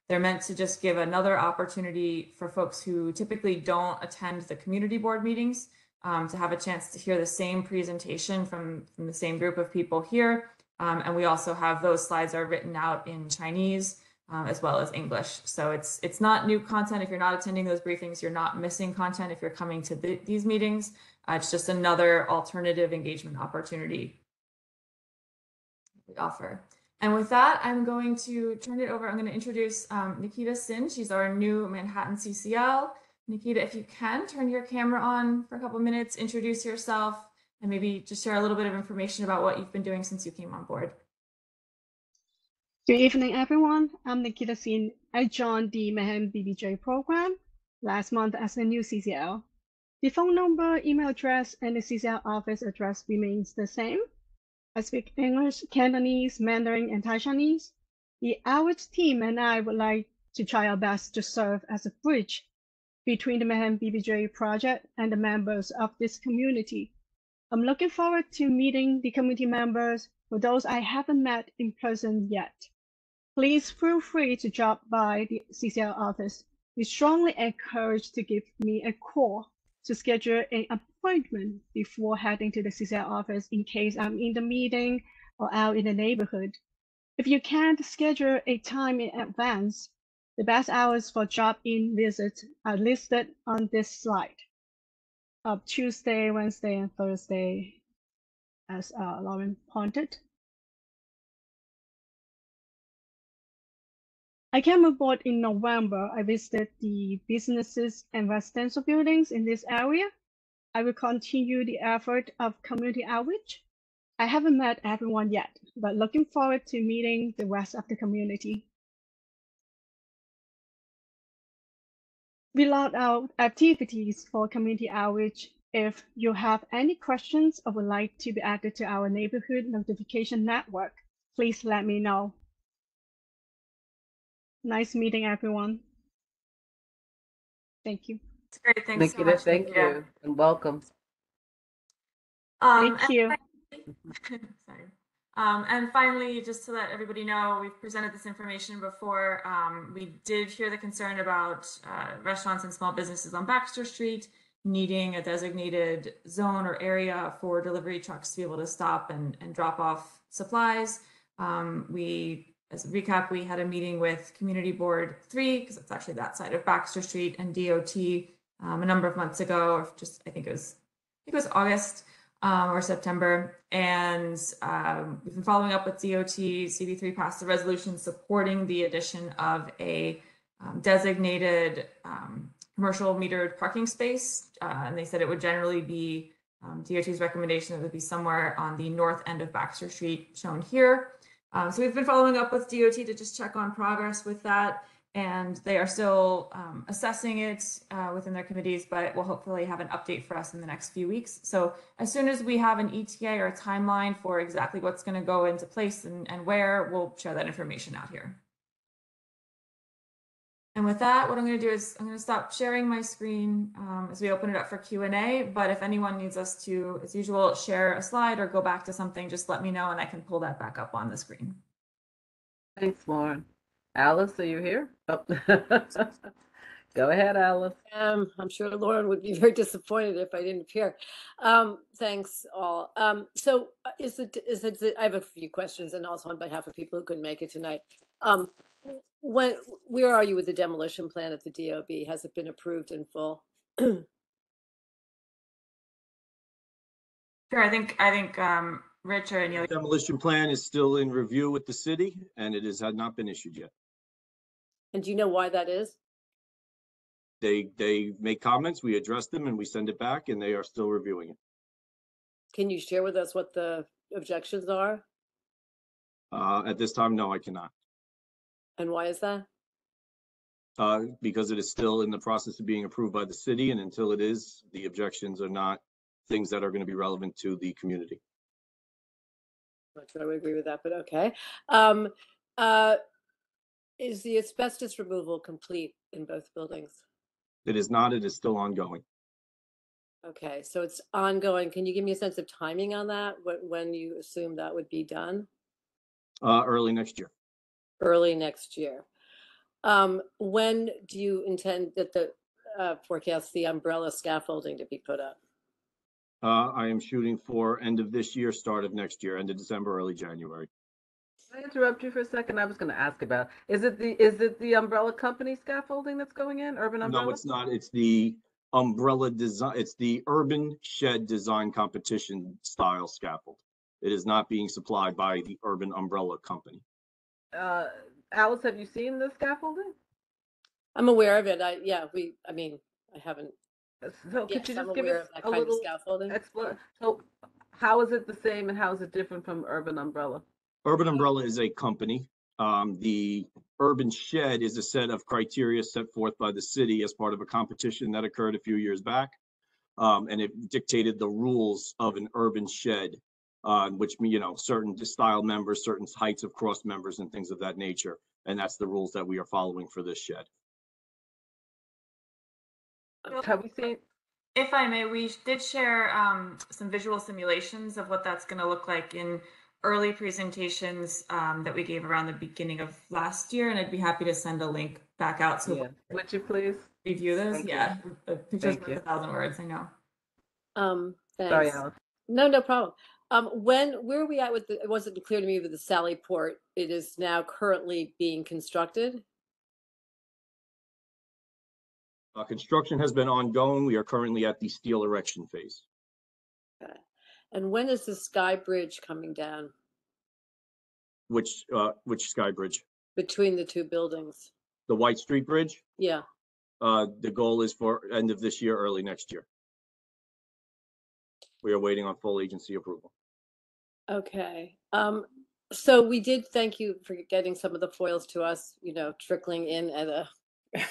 they're meant to just give another opportunity for folks who typically don't attend the community board meetings to have a chance to hear the same presentation from the same group of people here. And we also have those slides are written out in Chinese as well as English. So it's not new content. If you're not attending those briefings, you're not missing content if you're coming to these meetings. It's just another alternative engagement opportunity we offer. And with that, I'm going to turn it over. I'm going to introduce Nikita Sin. She's our new Manhattan CCL. Nikita, if you can, turn your camera on for a couple minutes, introduce yourself, and maybe just share a little bit of information about what you've been doing since you came on board. Good evening, everyone. I'm Nikita Sin. I joined the Manhattan BBJ program last month as a new CCL. The phone number, email address, and the CCL office address remains the same. I speak English, Cantonese, Mandarin, and Taishanese. The outreach team and I would like to try our best to serve as a bridge between the Manhattan BBJ project and the members of this community. I'm looking forward to meeting the community members, for those I haven't met in person yet. Please feel free to drop by the CCL office. We strongly encourage to give me a call to schedule an appointment before heading to the CCL office in case I'm in the meeting or out in the neighborhood. If you can't schedule a time in advance, the best hours for drop-in visits are listed on this slide. Tuesday, Wednesday, and Thursday, as Lauren pointed. I came aboard in November. I visited the businesses and residential buildings in this area. I will continue the effort of community outreach. I haven't met everyone yet, but looking forward to meeting the rest of the community. We allowed out activities for community outreach. If you have any questions or would like to be added to our neighborhood notification network, please let me know. Nice meeting everyone. Thank you. It's great. Thanks so Nikita, much, thank Nikita. you and welcome. Thank And you. sorry. And finally, just to let everybody know, we've presented this information before. We did hear the concern about restaurants and small businesses on Baxter Street needing a designated zone or area for delivery trucks to be able to stop and drop off supplies. As a recap, we had a meeting with Community Board 3, because it's actually that side of Baxter Street, and DOT a number of months ago, or just I think it was August or September. And we've been following up with DOT. CB3 passed a resolution supporting the addition of a designated commercial metered parking space. And they said it would generally be DOT's recommendation that it would be somewhere on the north end of Baxter Street, shown here. So we've been following up with DOT to just check on progress with that. And they are still assessing it within their committees, but will hopefully have an update for us in the next few weeks. So as soon as we have an ETA or a timeline for exactly what's going to go into place and where, we'll share that information out here. And with that, what I'm going to do is I'm going to stop sharing my screen as we open it up for Q&A. But if anyone needs us to, as usual, share a slide or go back to something, just let me know and I can pull that back up on the screen. Thanks, Lauren. Alice, are you here? Oh. Go ahead, Alice. I'm sure Lauren would be very disappointed if I didn't appear. Thanks all. So I have a few questions, and also on behalf of people who couldn't make it tonight. Where are you with the demolition plan at the DOB? Has it been approved in full? Sure. I think Rich or Neil. Demolition plan is still in review with the city, and it had not been issued yet. And do you know why that is? They make comments, we address them, and we send it back, and they are still reviewing it. Can you share with us what the objections are? At this time, no, I cannot. And why is that? Because it is still in the process of being approved by the city, and until it is, the objections are not things that are going to be relevant to the community. I'm not sure I would agree with that, but okay. Is the asbestos removal complete in both buildings? It is not, it is still ongoing. Okay, so it's ongoing. Can you give me a sense of timing on that? When you assume that would be done? Early next year. Early next year. When do you intend that the forecast the umbrella scaffolding to be put up? I am shooting for end of this year, start of next year, end of December, early January. Can I interrupt you for a second? I was going to ask about, is it the umbrella company scaffolding that's going in, Urban Umbrella? No, it's not. It's the umbrella design. It's the Urban Shed Design Competition style scaffold. It is not being supplied by the Urban Umbrella Company. Alice, have you seen the scaffolding? I'm aware of it. I haven't. So could you I'm just give aware us of that a kind of little scaffolding? So how is it the same and how is it different from Urban Umbrella? Urban Umbrella is a company. The Urban Shed is a set of criteria set forth by the city as part of a competition that occurred a few years back. And it dictated the rules of an urban shed, which, certain style members, certain heights of cross members and things of that nature. And that's the rules that we are following for this shed. Have we seen? If I may, we did share some visual simulations of what that's going to look like in early presentations that we gave around the beginning of last year, and I'd be happy to send a link back out. So would you please review those? Thank Yeah, you. pictures Thank worth 1,000 words. I know. Thanks. Sorry, Alice. No problem. Where are we at with it wasn't clear to me with the Sally Port. It is now currently being constructed. Construction has been ongoing. We are currently at the steel erection phase. Okay. And when is the Sky Bridge coming down? Which Sky Bridge? Between the two buildings. The White Street Bridge? Yeah. The goal is for end of this year, early next year. We are waiting on full agency approval. Okay. So we did thank you for getting some of the foils to us, trickling in at a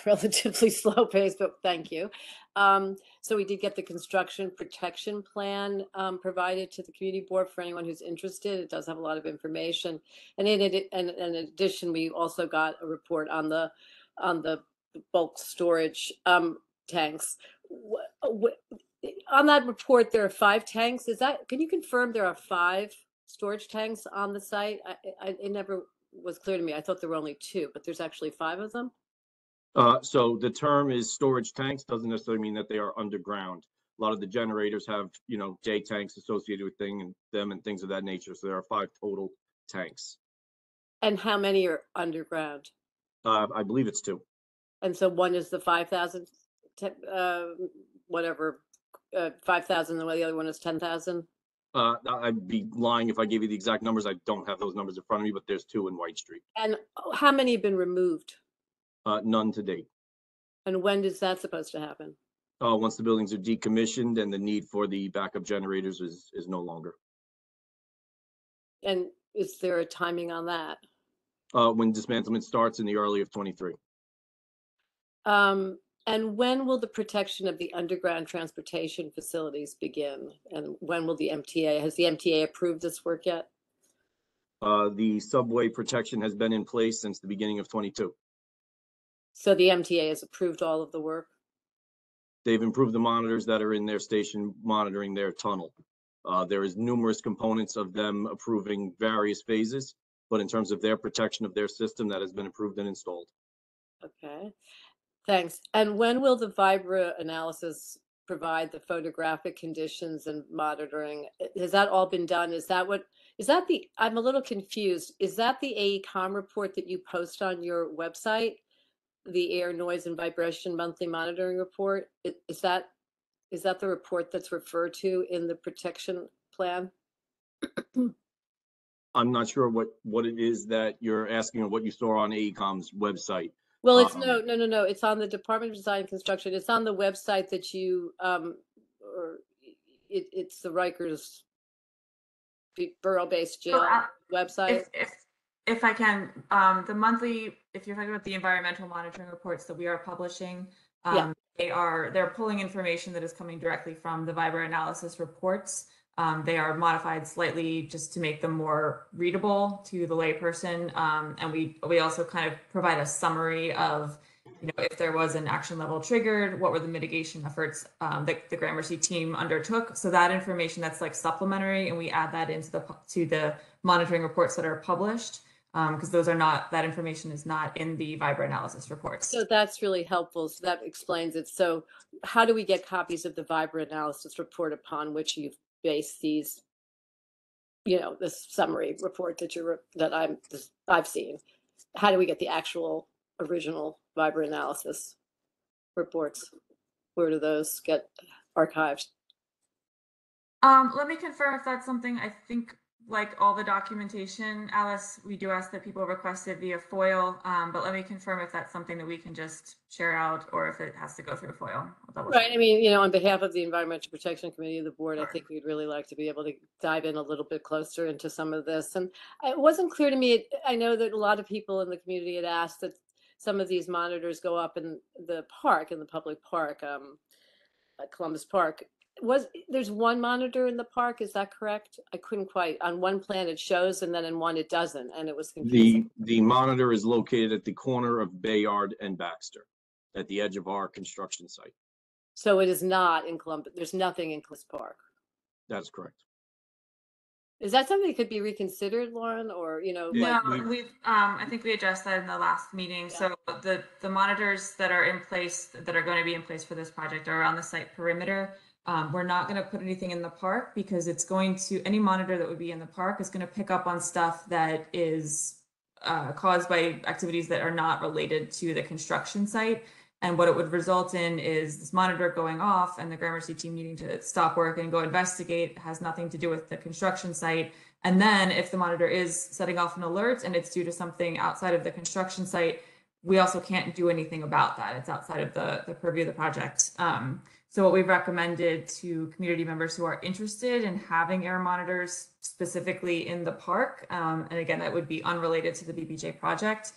relatively slow pace, but thank you. So we did get the construction protection plan provided to the community board for anyone who's interested. It does have a lot of information, and in addition, we also got a report on the bulk storage tanks. On that report, there are 5 tanks. Can you confirm there are 5 storage tanks on the site? It never was clear to me. I thought there were only 2, but there's actually 5 of them. So the term is storage tanks, doesn't necessarily mean that they are underground. A lot of the generators have, J tanks associated with them and things of that nature. So there are 5 total tanks. And how many are underground? I believe it's 2. And so one is the 5,000, 5,000, and the other one is 10,000. I'd be lying if I gave you the exact numbers. I don't have those numbers in front of me, but there's 2 in White Street. And how many have been removed? None to date. And when is that supposed to happen? Once the buildings are decommissioned and the need for the backup generators is no longer. And is there a timing on that? When dismantlement starts in the early of 23. And when will the protection of the underground transportation facilities begin? And when will has the MTA approved this work yet? The subway protection has been in place since the beginning of 22. So the MTA has approved all of the work? They've improved the monitors that are in their station monitoring their tunnel. There is numerous components of them approving various phases, but in terms of their protection of their system, that has been approved and installed. Okay, thanks. And when will the Vibra analysis provide the photographic conditions and monitoring? Has that all been done? I'm a little confused. Is that the AECOM report that you post on your website? The air, noise, and vibration monthly monitoring report? Is that the report that's referred to in the protection plan? I'm not sure what it is that you're asking or what you saw on AECOM's website. Well, it's no. It's on the Department of Design and Construction. It's on the website that you, it's the Rikers Borough-based jail website. If I can, the monthly, if you're talking about the environmental monitoring reports that we are publishing, they're pulling information that is coming directly from the Vibra analysis reports. They are modified slightly just to make them more readable to the layperson. And we also kind of provide a summary of, if there was an action level triggered, what were the mitigation efforts that the Gramercy team undertook. So that information that's like supplementary, and we add that into the monitoring reports that are published. Because that information is not in the Vibra analysis reports. So that's really helpful. So that explains it. So how do we get copies of the Vibra analysis report upon which you've based these, this summary report that I've seen? How do we get the actual original Vibra analysis reports? Where do those get archived? Let me confirm if that's something. I think, like all the documentation, Alice, we do ask that people request it via FOIL, but let me confirm if that's something that we can just share out or if it has to go through FOIL. Right. I mean, on behalf of the Environmental Protection Committee of the board, I think we'd really like to be able to dive in a little bit closer into some of this. And it wasn't clear to me. I know that a lot of people in the community had asked that some of these monitors go up in the park, in the public park, Columbus Park. There's one monitor in the park, is that correct? I couldn't quite. On one plan it shows, and then in one it doesn't, and it was confusing. The monitor is located at the corner of Bayard and Baxter, at the edge of our construction site. So it is not in Columbus. There's nothing in Columbus Park. That's correct. Is that something that could be reconsidered, Lauren, or Yeah, I think we addressed that in the last meeting. Yeah. So the monitors that are in place, that are going to be in place for this project, are on the site perimeter. We're not going to put anything in the park because any monitor that would be in the park is going to pick up on stuff that is caused by activities that are not related to the construction site. And what it would result in is this monitor going off and the Gramercy team needing to stop work and go investigate. It has nothing to do with the construction site. And then if the monitor is setting off an alert and it's due to something outside of the construction site, we also can't do anything about that. It's outside of the purview of the project. So what we've recommended to community members who are interested in having air monitors specifically in the park, and again, that would be unrelated to the BBJ project,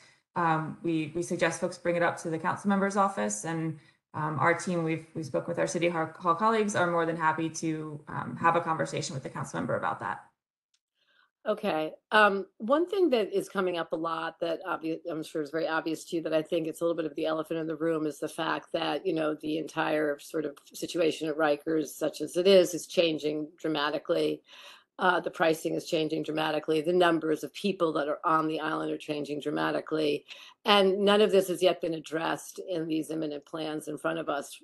we suggest folks bring it up to the council member's office, and our team, we spoke with our City Hall colleagues, are more than happy to have a conversation with the council member about that. Okay. One thing that is coming up a lot that I'm sure is very obvious to you, that I think it's a little bit of the elephant in the room, is the fact that, you know, the entire sort of situation at Rikers, such as it is changing dramatically. The pricing is changing dramatically. The numbers of people that are on the island are changing dramatically. And none of this has yet been addressed in these imminent plans in front of us.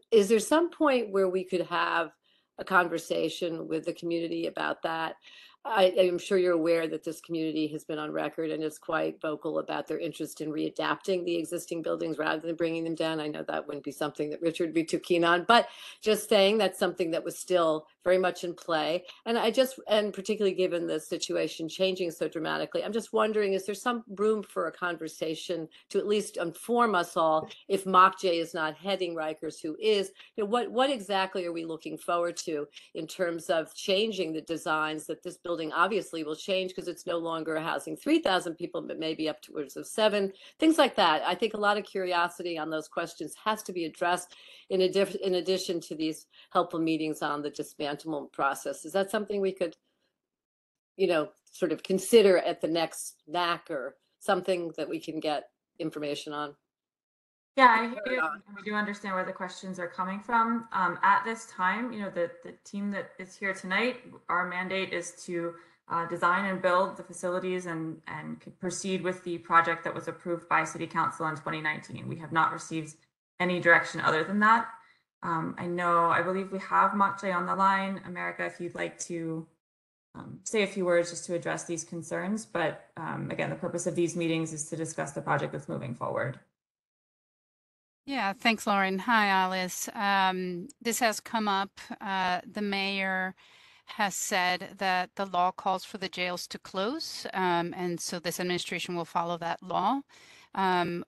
Is there some point where we could have a conversation with the community about that? I am sure you're aware that this community has been on record and is quite vocal about their interest in readapting the existing buildings rather than bringing them down. I know that wouldn't be something that Richard would be too keen on, but just saying that's something that was still very much in play. And and particularly given the situation changing so dramatically, I'm just wondering, is there some room for a conversation to at least inform us all, if Mokje is not heading Rikers, who is, you know, what exactly are we looking forward to in terms of changing the designs that this building obviously will change, because it's no longer housing 3,000 people, but maybe upwards of 7, things like that. I think a lot of curiosity on those questions has to be addressed in addition to these helpful meetings on the dismantlement process. Is that something we could, you know, sort of consider at the next NAC, or something that we can get information on? Yeah, I hear you, and we do understand where the questions are coming from. At this time, you know, the team that is here tonight, our mandate is to design and build the facilities and proceed with the project that was approved by City Council in 2019. We have not received any direction other than that. I believe we have Mokje on the line. America, if you'd like to say a few words just to address these concerns. But again, the purpose of these meetings is to discuss the project that's moving forward. Yeah, thanks, Lauren. Hi, Alice. This has come up. The mayor has said that the law calls for the jails to close, and so this administration will follow that law.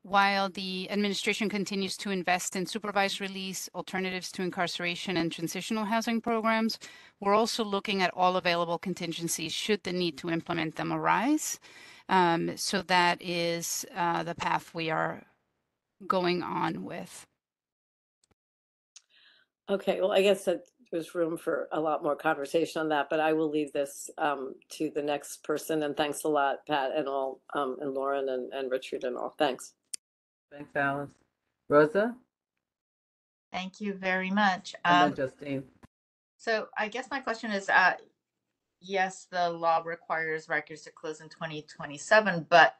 While the administration continues to invest in supervised release, alternatives to incarceration, and transitional housing programs, we're also looking at all available contingencies should the need to implement them arise. So that is the path we are going on with. Okay, well, I guess that there's room for a lot more conversation on that, but I will leave this to the next person. And thanks a lot, Pat, and all, and Lauren and Richard and all. Thanks. Thanks, Alice. Rosa? Thank you very much. And then Justine. So I guess my question is, yes, the law requires Rikers to close in 2027, but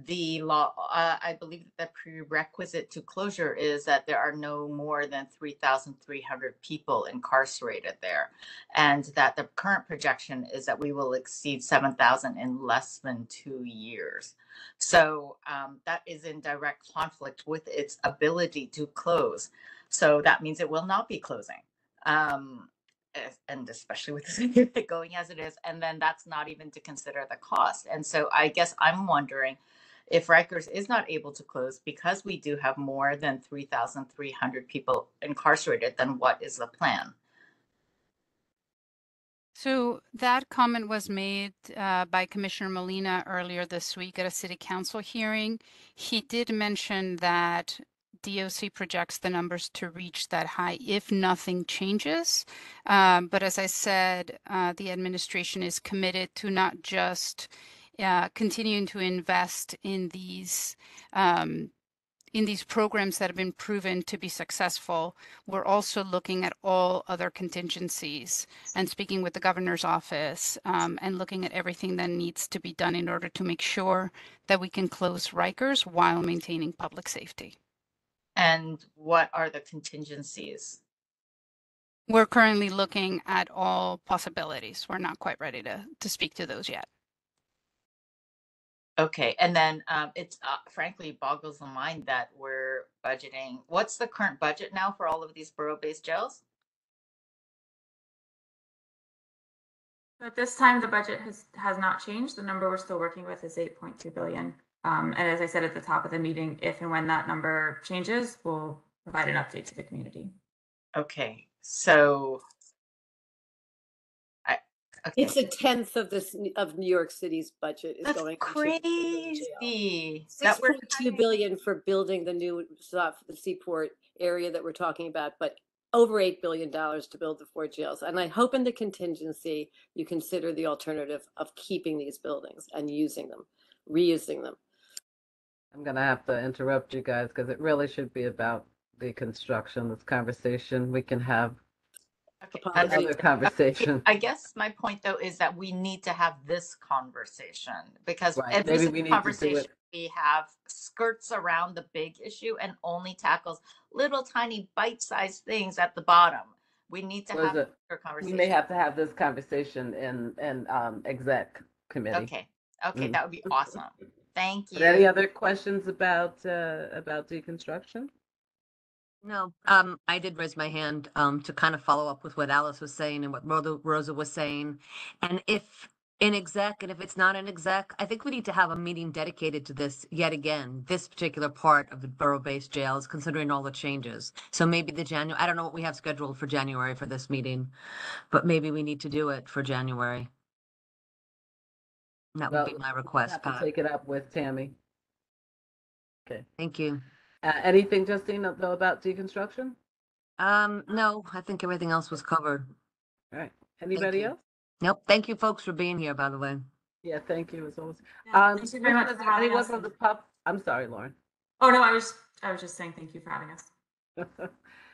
the law, I believe the prerequisite to closure is that there are no more than 3,300 people incarcerated there, and that the current projection is that we will exceed 7,000 in less than 2 years. So that is in direct conflict with its ability to close. So that means it will not be closing. And especially with the city going as it is, and then that's not even to consider the cost. And so I guess I'm wondering, if Rikers is not able to close because we do have more than 3,300 people incarcerated, then what is the plan? So that comment was made by Commissioner Molina earlier this week at a city council hearing. He did mention that DOC projects the numbers to reach that high if nothing changes. But as I said, the administration is committed to not just continuing to invest in these programs that have been proven to be successful. We're also looking at all other contingencies and speaking with the governor's office and looking at everything that needs to be done in order to make sure that we can close Rikers while maintaining public safety. And what are the contingencies? We're currently looking at all possibilities. We're not quite ready to speak to those yet. Okay, and then it's frankly boggles the mind that we're budgeting. What's the current budget now for all of these borough-based jails? At this time, the budget has not changed. The number we're still working with is 8.2 billion. And as I said at the top of the meeting, if and when that number changes, we'll provide an update to the community. Okay, so It's a tenth of of New York City's budget is That's going into the jail. crazy. Six point two billion for building the new stuff, the seaport area that we're talking about, but over $8 billion to build the 4 jails. And I hope in the contingency you consider the alternative of keeping these buildings and using them, reusing them. I'm gonna have to interrupt you guys because it really should be about deconstruction. This conversation we can have another conversation. I guess my point though is that we need to have this conversation because Right. every Maybe single we need to do conversation it. we have skirts around the big issue and only tackles little tiny bite-sized things at the bottom. We need to have a bigger We conversation. may have to have this conversation in exec committee. Okay. Okay, that would be awesome. Thank you. But any other questions about deconstruction? No, I did raise my hand to kind of follow up with what Alice was saying and what Rosa was saying. And if in exec, and if it's not in exec, I think we need to have a meeting dedicated to this yet again, this particular part of the borough-based jails, considering all the changes. So maybe I don't know what we have scheduled for January for this meeting, but maybe we need to do it for January. That would be my request, Have to Pat. take it up with Tammy. Okay. Thank you. Anything, Justine, though, about deconstruction? No, I think everything else was covered. All right. Anybody else? Nope. Thank you, folks, for being here, by the way. Yeah, thank you as always. Thank you very much is for there having anyone us. from the pub? I'm sorry, Lauren. Oh no, I was just saying thank you for having us.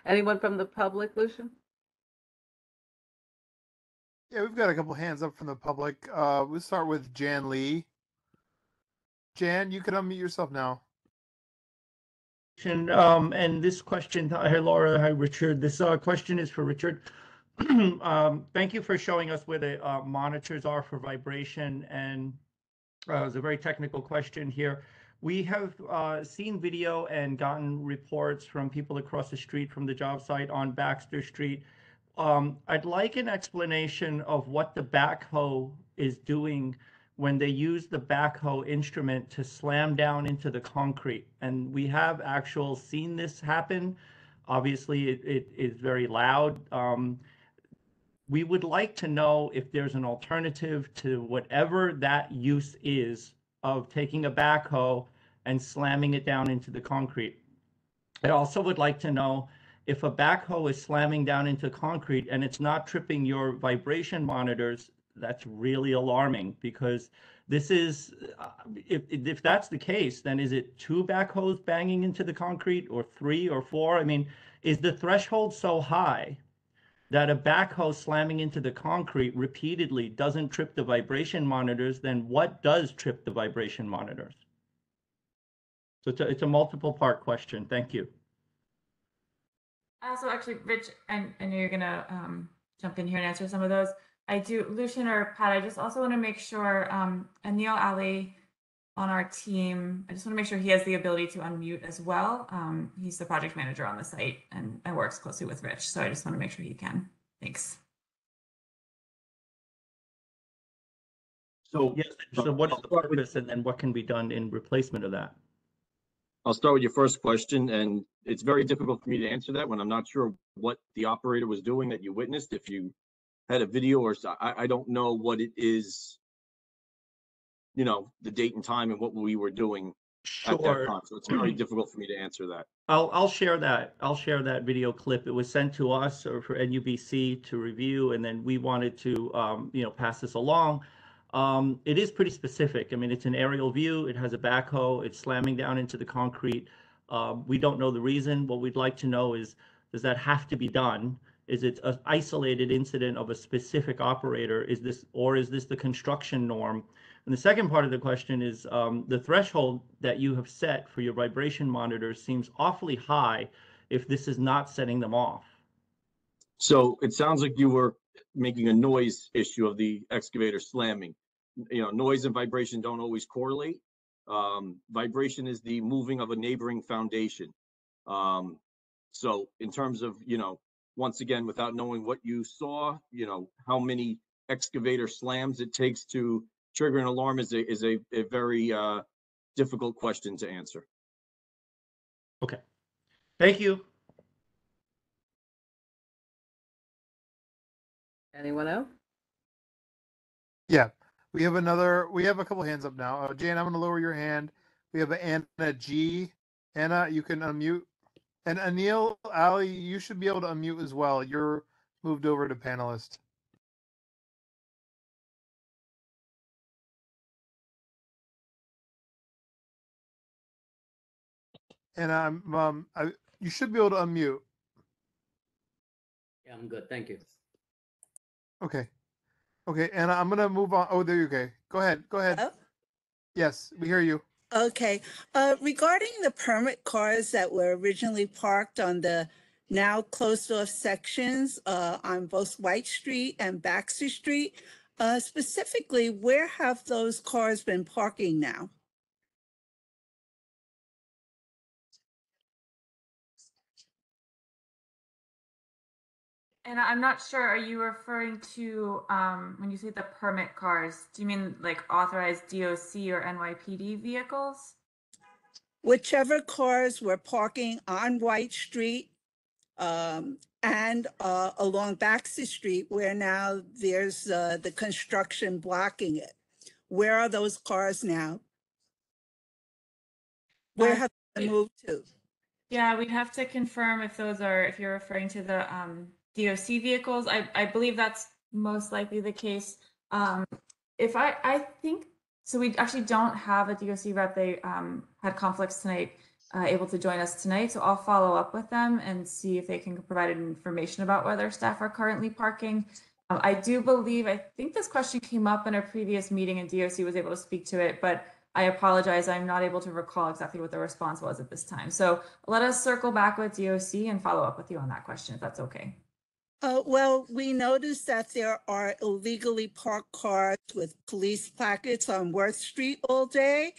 Anyone from the public, Lucian? Yeah, we've got a couple hands up from the public. We'll start with Jan Lee. Jan, you can unmute yourself now. And this question, hi Laura, hi Richard. This question is for Richard. Thank you for showing us where the monitors are for vibration, and it's a very technical question here. We have seen video and gotten reports from people across the street from the job site on Baxter Street. I'd like an explanation of what the backhoe is doing when they use the backhoe instrument to slam down into the concrete. And we have seen this happen. Obviously, it is very loud. We would like to know if there's an alternative to whatever that use is of taking a backhoe and slamming it down into the concrete. I also would like to know if a backhoe is slamming down into concrete and it's not tripping your vibration monitors. That's really alarming, because this is, if that's the case, then is it 2 backhoes banging into the concrete, or 3 or 4? I mean, is the threshold so high that a backhoe slamming into the concrete repeatedly doesn't trip the vibration monitors? Then what does trip the vibration monitors? So it's a multiple part question. Thank you. So actually, Rich, I know you're gonna jump in here and answer some of those. I do, Lucian or Pat, I just also want to make sure, Anil Ali on our team, I just want to make sure he has the ability to unmute as well. He's the project manager on the site and works closely with Rich. So I just want to make sure he can. Thanks. So, yes, so what is the purpose, and then what can be done in replacement of that? I'll start with your first question, and it's very difficult for me to answer that when I'm not sure what the operator was doing that you witnessed. If you had a video or I don't know what it is, you know, the date and time and what we were doing at that time. So it's very difficult for me to answer that. I'll share that. I'll share that video clip. It was sent to us or for NUBC to review, and then we wanted to, pass this along. It is pretty specific. I mean, it's an aerial view. It has a backhoe. It's slamming down into the concrete. We don't know the reason. What we'd like to know is, does that have to be done? Is it an isolated incident of a specific operator? Is this the construction norm? And the second part of the question is, the threshold that you have set for your vibration monitors seems awfully high if this is not setting them off. So it sounds like you were making a noise issue of the excavator slamming. You know, noise and vibration don't always correlate. Vibration is the moving of a neighboring foundation. So in terms of, once again, without knowing what you saw, how many excavator slams it takes to trigger an alarm is a very difficult question to answer. Okay. Thank you. Anyone else? Yeah, we have a couple hands up now. Jan, I'm going to lower your hand. We have Anna G. Anna, you can unmute. And Anil, Ali, you should be able to unmute as well. You're moved over to panelist. And you should be able to unmute. Yeah, I'm good. Thank you. Okay. Okay, and I'm gonna move on. Oh, there you go. Go ahead. Go ahead. Hello? Yes, we hear you. Okay. Regarding the permit cars that were originally parked on the now closed off sections on both White Street and Baxter Street, specifically, where have those cars been parking now? And I'm not sure, are you referring to, when you say the permit cars, do you mean like authorized DOC or NYPD vehicles? Whichever cars were parking on White Street and along Baxter Street, where now there's the construction blocking it. Where are those cars now? Where have they moved to? Yeah, we'd have to confirm if those are, if you're referring to the DOC vehicles. I believe that's most likely the case. I think, so we actually don't have a DOC rep. They had conflicts tonight, able to join us tonight. So I'll follow up with them and see if they can provide information about where their staff are currently parking. I do believe, I think this question came up in a previous meeting and DOC was able to speak to it, but I apologize. I'm not able to recall exactly what the response was at this time. So let us circle back with DOC and follow up with you on that question, if that's okay. Well, we noticed that there are illegally parked cars with police placards on Worth Street all day,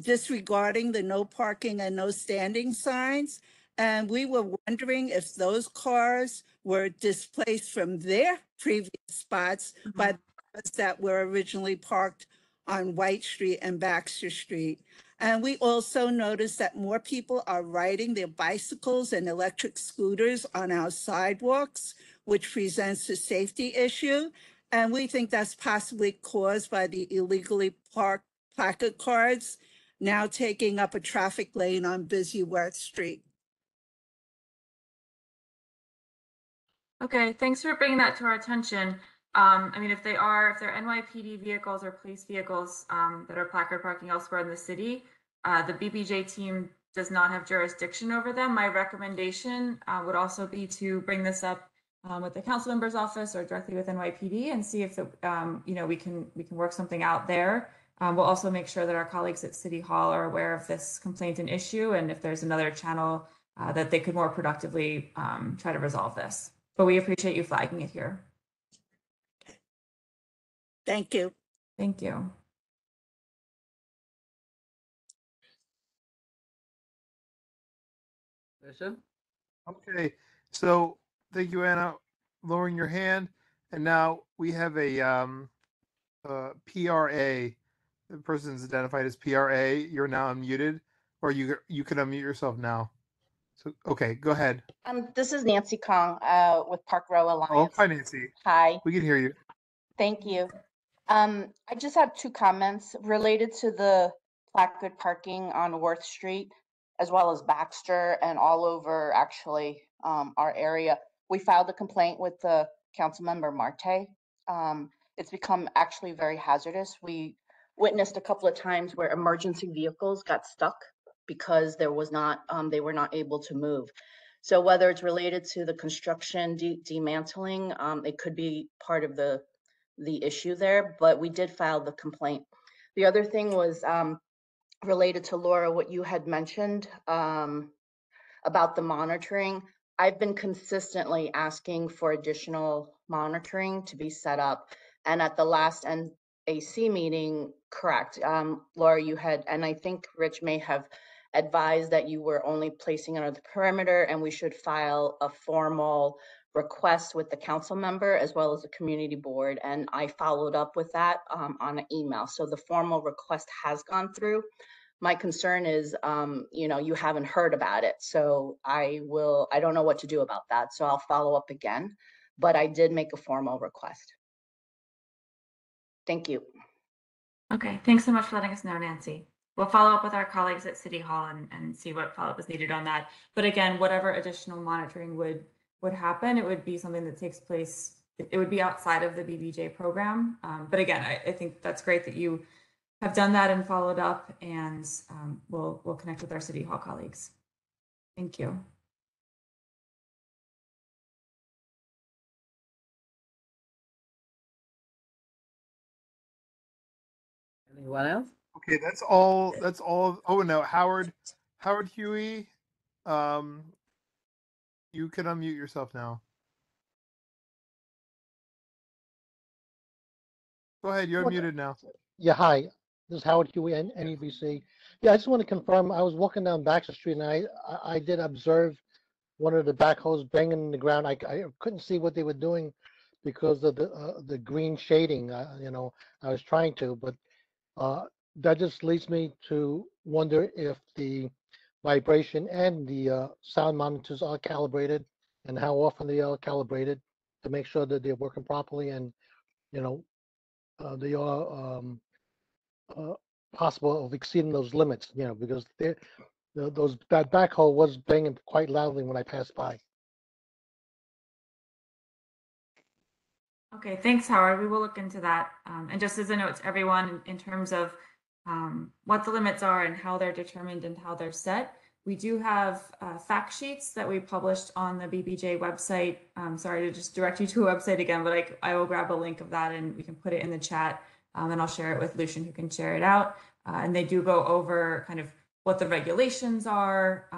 disregarding the no parking and no standing signs. And we were wondering if those cars were displaced from their previous spots by the cars that were originally parked on White Street and Baxter Street. And we also noticed that more people are riding their bicycles and electric scooters on our sidewalks, which presents a safety issue. And we think that's possibly caused by the illegally parked placard cards now taking up a traffic lane on busy Worth Street. Okay, thanks for bringing that to our attention. I mean, if they're NYPD vehicles or police vehicles that are placard parking elsewhere in the city, the BBJ team does not have jurisdiction over them. My recommendation would also be to bring this up with the council member's office or directly with NYPD and see if we can work something out there. We'll also make sure that our colleagues at City Hall are aware of this complaint and issue, and if there's another channel that they could more productively try to resolve this. But we appreciate you flagging it here. Thank you. Thank you. Okay, so thank you, Anna, lowering your hand. And now we have a PRA. The person's identified as PRA. You're now unmuted, or you can unmute yourself now. So, okay, go ahead. This is Nancy Kong with Park Row Alliance. Oh, hi, Nancy. Hi. We can hear you. Thank you. I just have two comments related to the placard parking on Worth Street, as well as Baxter and all over actually our area. We filed a complaint with the council member Marte. It's become actually very hazardous. We witnessed a couple of times where emergency vehicles got stuck because there was not, they were not able to move. So whether it's related to the construction dismantling, it could be part of the issue there, but we did file the complaint. The other thing was related to Laura, what you had mentioned about the monitoring. I've been consistently asking for additional monitoring to be set up. And at the last NAC meeting, correct, Laura, you had, and I think Rich may have advised that you were only placing under the perimeter and we should file a formal request with the council member as well as the community board. And I followed up with that on an email. So the formal request has gone through. My concern is, you haven't heard about it. So I don't know what to do about that. So I'll follow up again, but I did make a formal request. Thank you. Okay, thanks so much for letting us know, Nancy. We'll follow up with our colleagues at City Hall and see what follow-up is needed on that. But again, whatever additional monitoring would happen, it would be something that takes place, it would be outside of the BBJ program. But again, I think that's great that you have done that and followed up, and we'll connect with our City Hall colleagues. Thank you. Anyone else? Okay, that's all. That's all. Oh no, Howard Huey, you can unmute yourself now. Go ahead, you're muted now. Yeah, hi. This is Howard Huey, NEBC. Yeah, I just want to confirm. I was walking down Baxter Street, and I did observe one of the backhoes banging in the ground. I couldn't see what they were doing because of the green shading. You know, I was trying to, but that just leads me to wonder if the vibration and the sound monitors are calibrated, and how often they are calibrated to make sure that they're working properly, and you know they are possible of exceeding those limits. You know, because that backhoe was banging quite loudly when I passed by. Okay, thanks, Howard. We will look into that. And just as a note to everyone, in terms of what the limits are and how they're determined and how they're set, we do have fact sheets that we published on the BBJ website. Sorry to just direct you to a website again, but I will grab a link of that and we can put it in the chat, and I'll share it with Lucian, who can share it out. And they do go over kind of what the regulations are,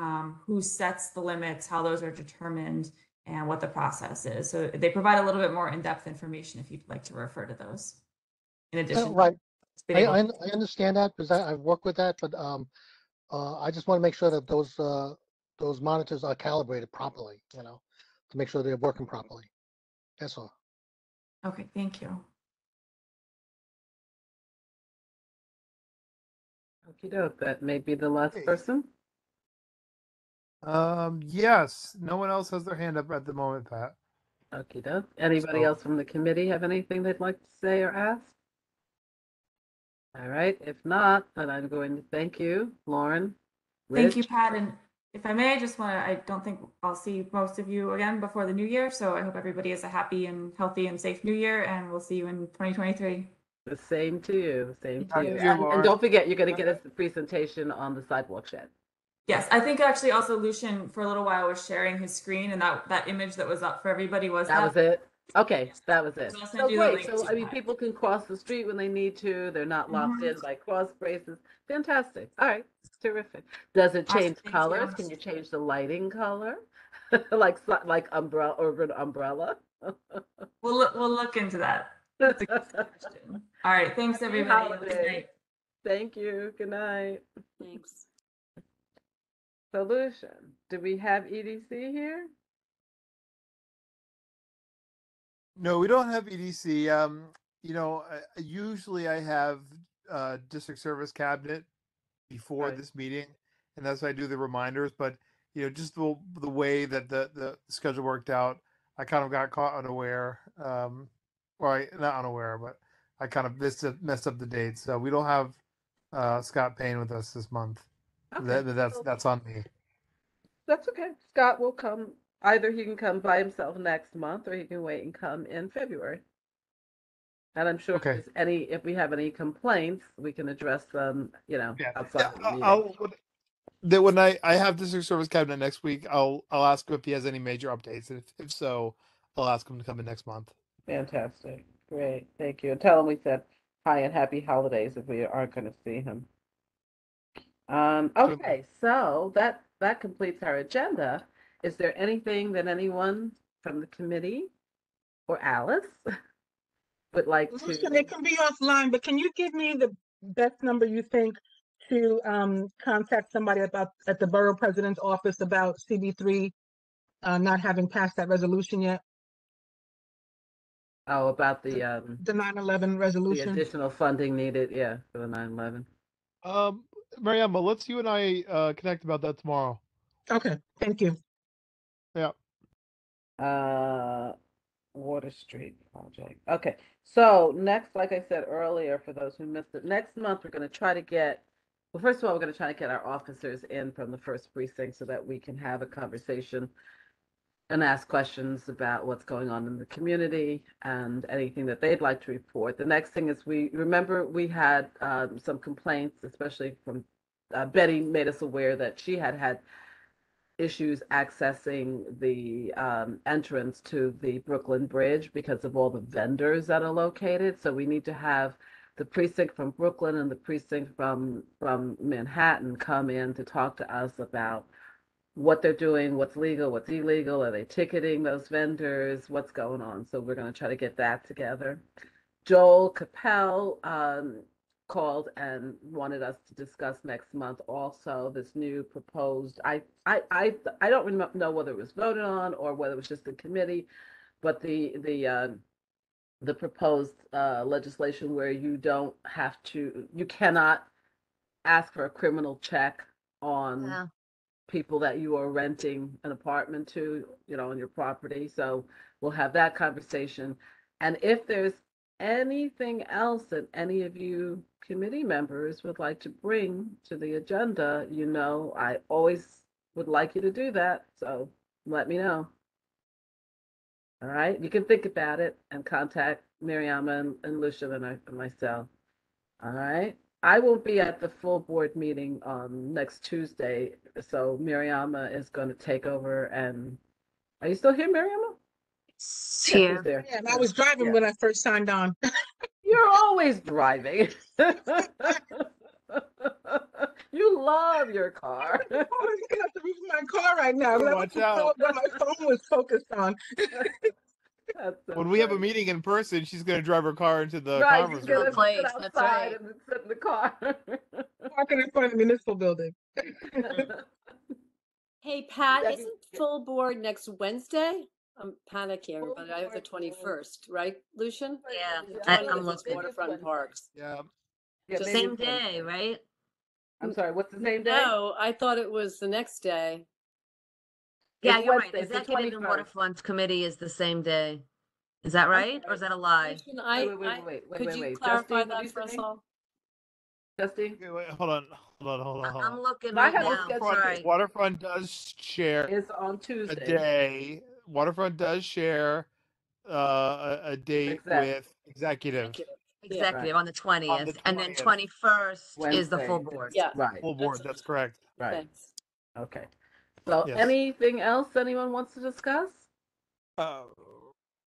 who sets the limits, how those are determined, and what the process is. So they provide a little bit more in-depth information if you'd like to refer to those. In addition, Right. I I understand that because I've worked with that, but I just want to make sure that those monitors are calibrated properly, you know, to make sure they're working properly. That's all. Okay, thank you. Okie doke, that may be the last person. Yes, no one else has their hand up at the moment, Pat. Okie doke. Anybody So- else from the committee have anything they'd like to say or ask? All right, if not, then I'm going to thank you, Lauren. Thank you, Rich. Pat. And if I may, I just want to, I don't think I'll see most of you again before the new year. So I hope everybody has a happy and healthy and safe new year, and we'll see you in 2023. The same to you, the same to Thank you. you, And Lauren. don't forget, you're going to get us the presentation on the sidewalk shed. Yes, I think actually also Lucian for a little while was sharing his screen, and that image that was up for everybody was That was it? Okay, that was it. So I'll So send you the great. link So, to I mean, that. people can cross the street when they need to. They're not locked Mhm. in by cross braces. Fantastic. All right, terrific. Does it Awesome, change thank colors? you. Can you change the lighting color? like umbrella, urban umbrella? We'll look into that. That's a good question. All right, thanks Happy everybody. Have a good holidays. night. Thank you. Good night. Thanks. Solution. Do we have EDC here? No, we don't have EDC. You know, usually I have district service cabinet before Right. this meeting, and that's why I do the reminders. But you know, just the way that the schedule worked out, I kind of got caught unaware. Not unaware, but I kind of messed up the dates. So we don't have Scott Payne with us this month. Okay. That's on me. That's okay. Scott will come. Either he can come by himself next month, or he can wait and come in February. And I'm sure Okay. if we have any complaints, we can address them, you know, outside of the meeting. When I have district service cabinet next week, I'll ask him if he has any major updates. If so, I'll ask him to come in next month. Fantastic. Great. Thank you. And tell him we said hi and happy holidays if we aren't going to see him. Okay, so that completes our agenda. Is there anything that anyone from the committee or Alice would like Listen, to? it can be offline, but can you give me the best number you think to contact somebody about at the borough president's office about CB3 not having passed that resolution yet? Oh, about the 9/11 the resolution. additional funding needed, yeah, for the 9/11. Mariama, let's you and I connect about that tomorrow. Okay, thank you. Yeah. Water Street project. Okay, so next, like I said earlier, for those who missed it, next month we're going to try to get, well, first of all, we're going to try to get our officers in from the first precinct so that we can have a conversation and ask questions about what's going on in the community and anything that they'd like to report. The next thing is we had some complaints, especially from Betty made us aware that she had issues accessing the entrance to the Brooklyn Bridge because of all the vendors that are located. So we need to have the precinct from Brooklyn and the precinct from Manhattan come in to talk to us about what they're doing, what's legal, what's illegal, are they ticketing those vendors, what's going on. So we're going to try to get that together. Joel Capel called and wanted us to discuss next month also this new proposed, I don't know whether it was voted on or whether it was just the committee, but the proposed legislation where you cannot ask for a criminal check on people that you are renting an apartment to, on your property. So we'll have that conversation. And if there's anything else that any of you committee members would like to bring to the agenda, I always would like you to do that. So let me know. All right. You can think about it and contact Mariama and Lucia and myself. All right. I won't be at the full board meeting next Tuesday, so Mariama is going to take over. And are you still here, Mariama? Here. Yeah, and I was driving when I first signed on. You're always driving. You love your car. I'm looking at the roof of my car right now. Oh, That watch was out. what my phone was focused on. When we have a meeting in person, she's going to drive her car into the Right, conference you're room. gonna sit outside and sit in the car. Parking in front of the municipal building. Hey, Pat, isn't full board next Wednesday? I'm panicking, everybody. I have the 21st, right, Lucian? Yeah, The I'm 20th is looking. Waterfront Parks. Yeah. Same day, right? I'm sorry, what's the same day? No, I thought it was the next day. Yeah, It's you're Wednesday, right. it's the Executive and 21st. Waterfront Committee is the same day. Is that right? Or is that a lie? Could you clarify that for us all? Justine? Wait, hold on. I'm looking I right have now. it Sorry. Waterfront does share It's on a Tuesday. day. Waterfront does share a date with executive. Executive on the 20th, On the and then 20th. 21st is the full Wednesday. board. Yeah. Right. Full board, that's correct. Right. Thanks. Okay. So Yes. anything else anyone wants to discuss?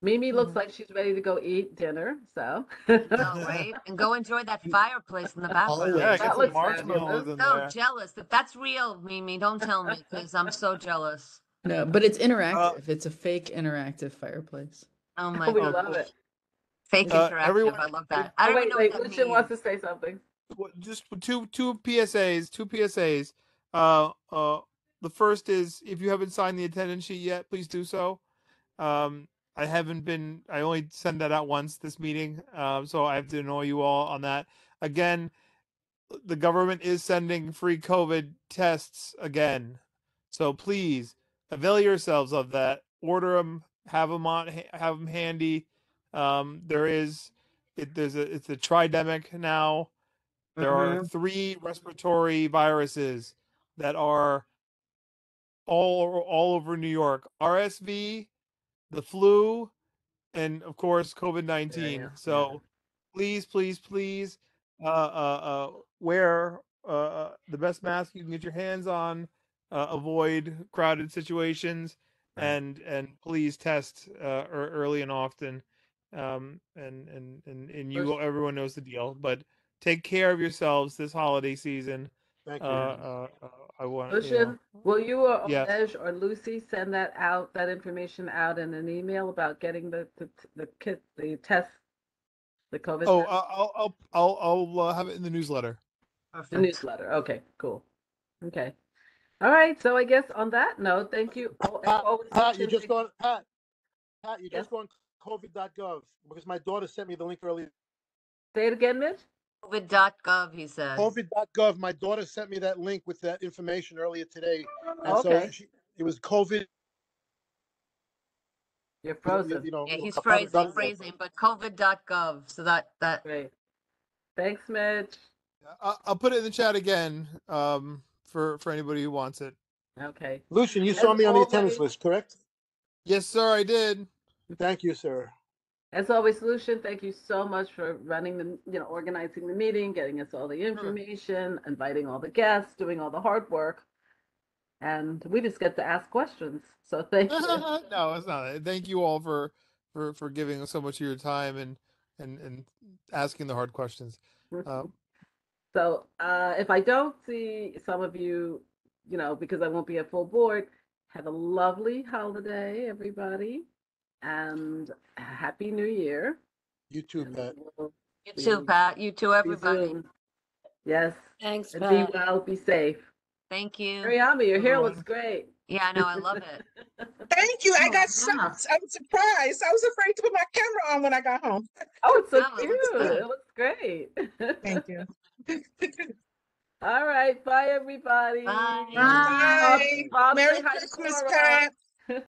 Mimi looks like she's ready to go eat dinner, so. Oh, right? And go enjoy that fireplace in the background. Yeah, get That some looks marshmallows fabulous. in So there. jealous. If that's real, Mimi, don't tell me because I'm so jealous. No, but it's interactive. It's a fake interactive fireplace. Oh my We God. love it. Fake interactive. everyone- I love that. I don't even know what that Lucian means. wants to say something. Just two PSAs. The first is if you haven't signed the attendance sheet yet, please do so. I only send that out once this meeting, so I have to annoy you all on that. Again, the government is sending free COVID tests again, so please avail yourselves of that. Order them, have them handy. It's a tridemic now. There are 3 respiratory viruses that are all over New York: RSV, the flu, and of course COVID-19. Yeah. So please wear the best mask you can get your hands on. Avoid crowded situations, and please test early and often. Everyone knows the deal, but take care of yourselves this holiday season. Thank you. I want Lucian, will you or Yes.Nej or Lucy send that information out in an email about getting the kit, the test, the COVID Oh, test? I'll have it in the newsletter. The newsletter. Okay, cool. Okay. All right. So I guess on that note, thank you. Pat, you just go on COVID.gov because my daughter sent me the link earlier. Say it again, Mitch. COVID.gov, he says. COVID.gov. My daughter sent me that link with that information earlier today. And Okay. so it was COVID. You're frozen. Yeah, he's Capano's done phrasing, but COVID.gov. So that. Great. Thanks, Mitch. I'll put it in the chat again for anybody who wants it. Okay. Lucian, you saw As me on the always- attendance list, correct? Yes, sir, I did. Thank you, sir. As always, Lucian, thank you so much for running the, organizing the meeting, getting us all the information, inviting all the guests, doing all the hard work. And we just get to ask questions. So thank you. No, it's not. Thank you all for giving us so much of your time and asking the hard questions. So if I don't see some of you, because I won't be at full board, have a lovely holiday, everybody, and Happy New Year. You too, Pat. You too, Pat. You too, everybody. Zoom. Yes. Thanks, And Pat. be well, be safe. Thank you. Mariama, your hair Everyone. looks great. Yeah, I know. I love it. Thank you. I Oh, got wow. shocked. I was surprised. I was afraid to put my camera on when I got home. Oh, it's so No, it cute. looks good. It looks great. Thank you. All right. Bye, everybody. Bye. Bye. Bob, Merry say hi to Christmas, Cora. Pat.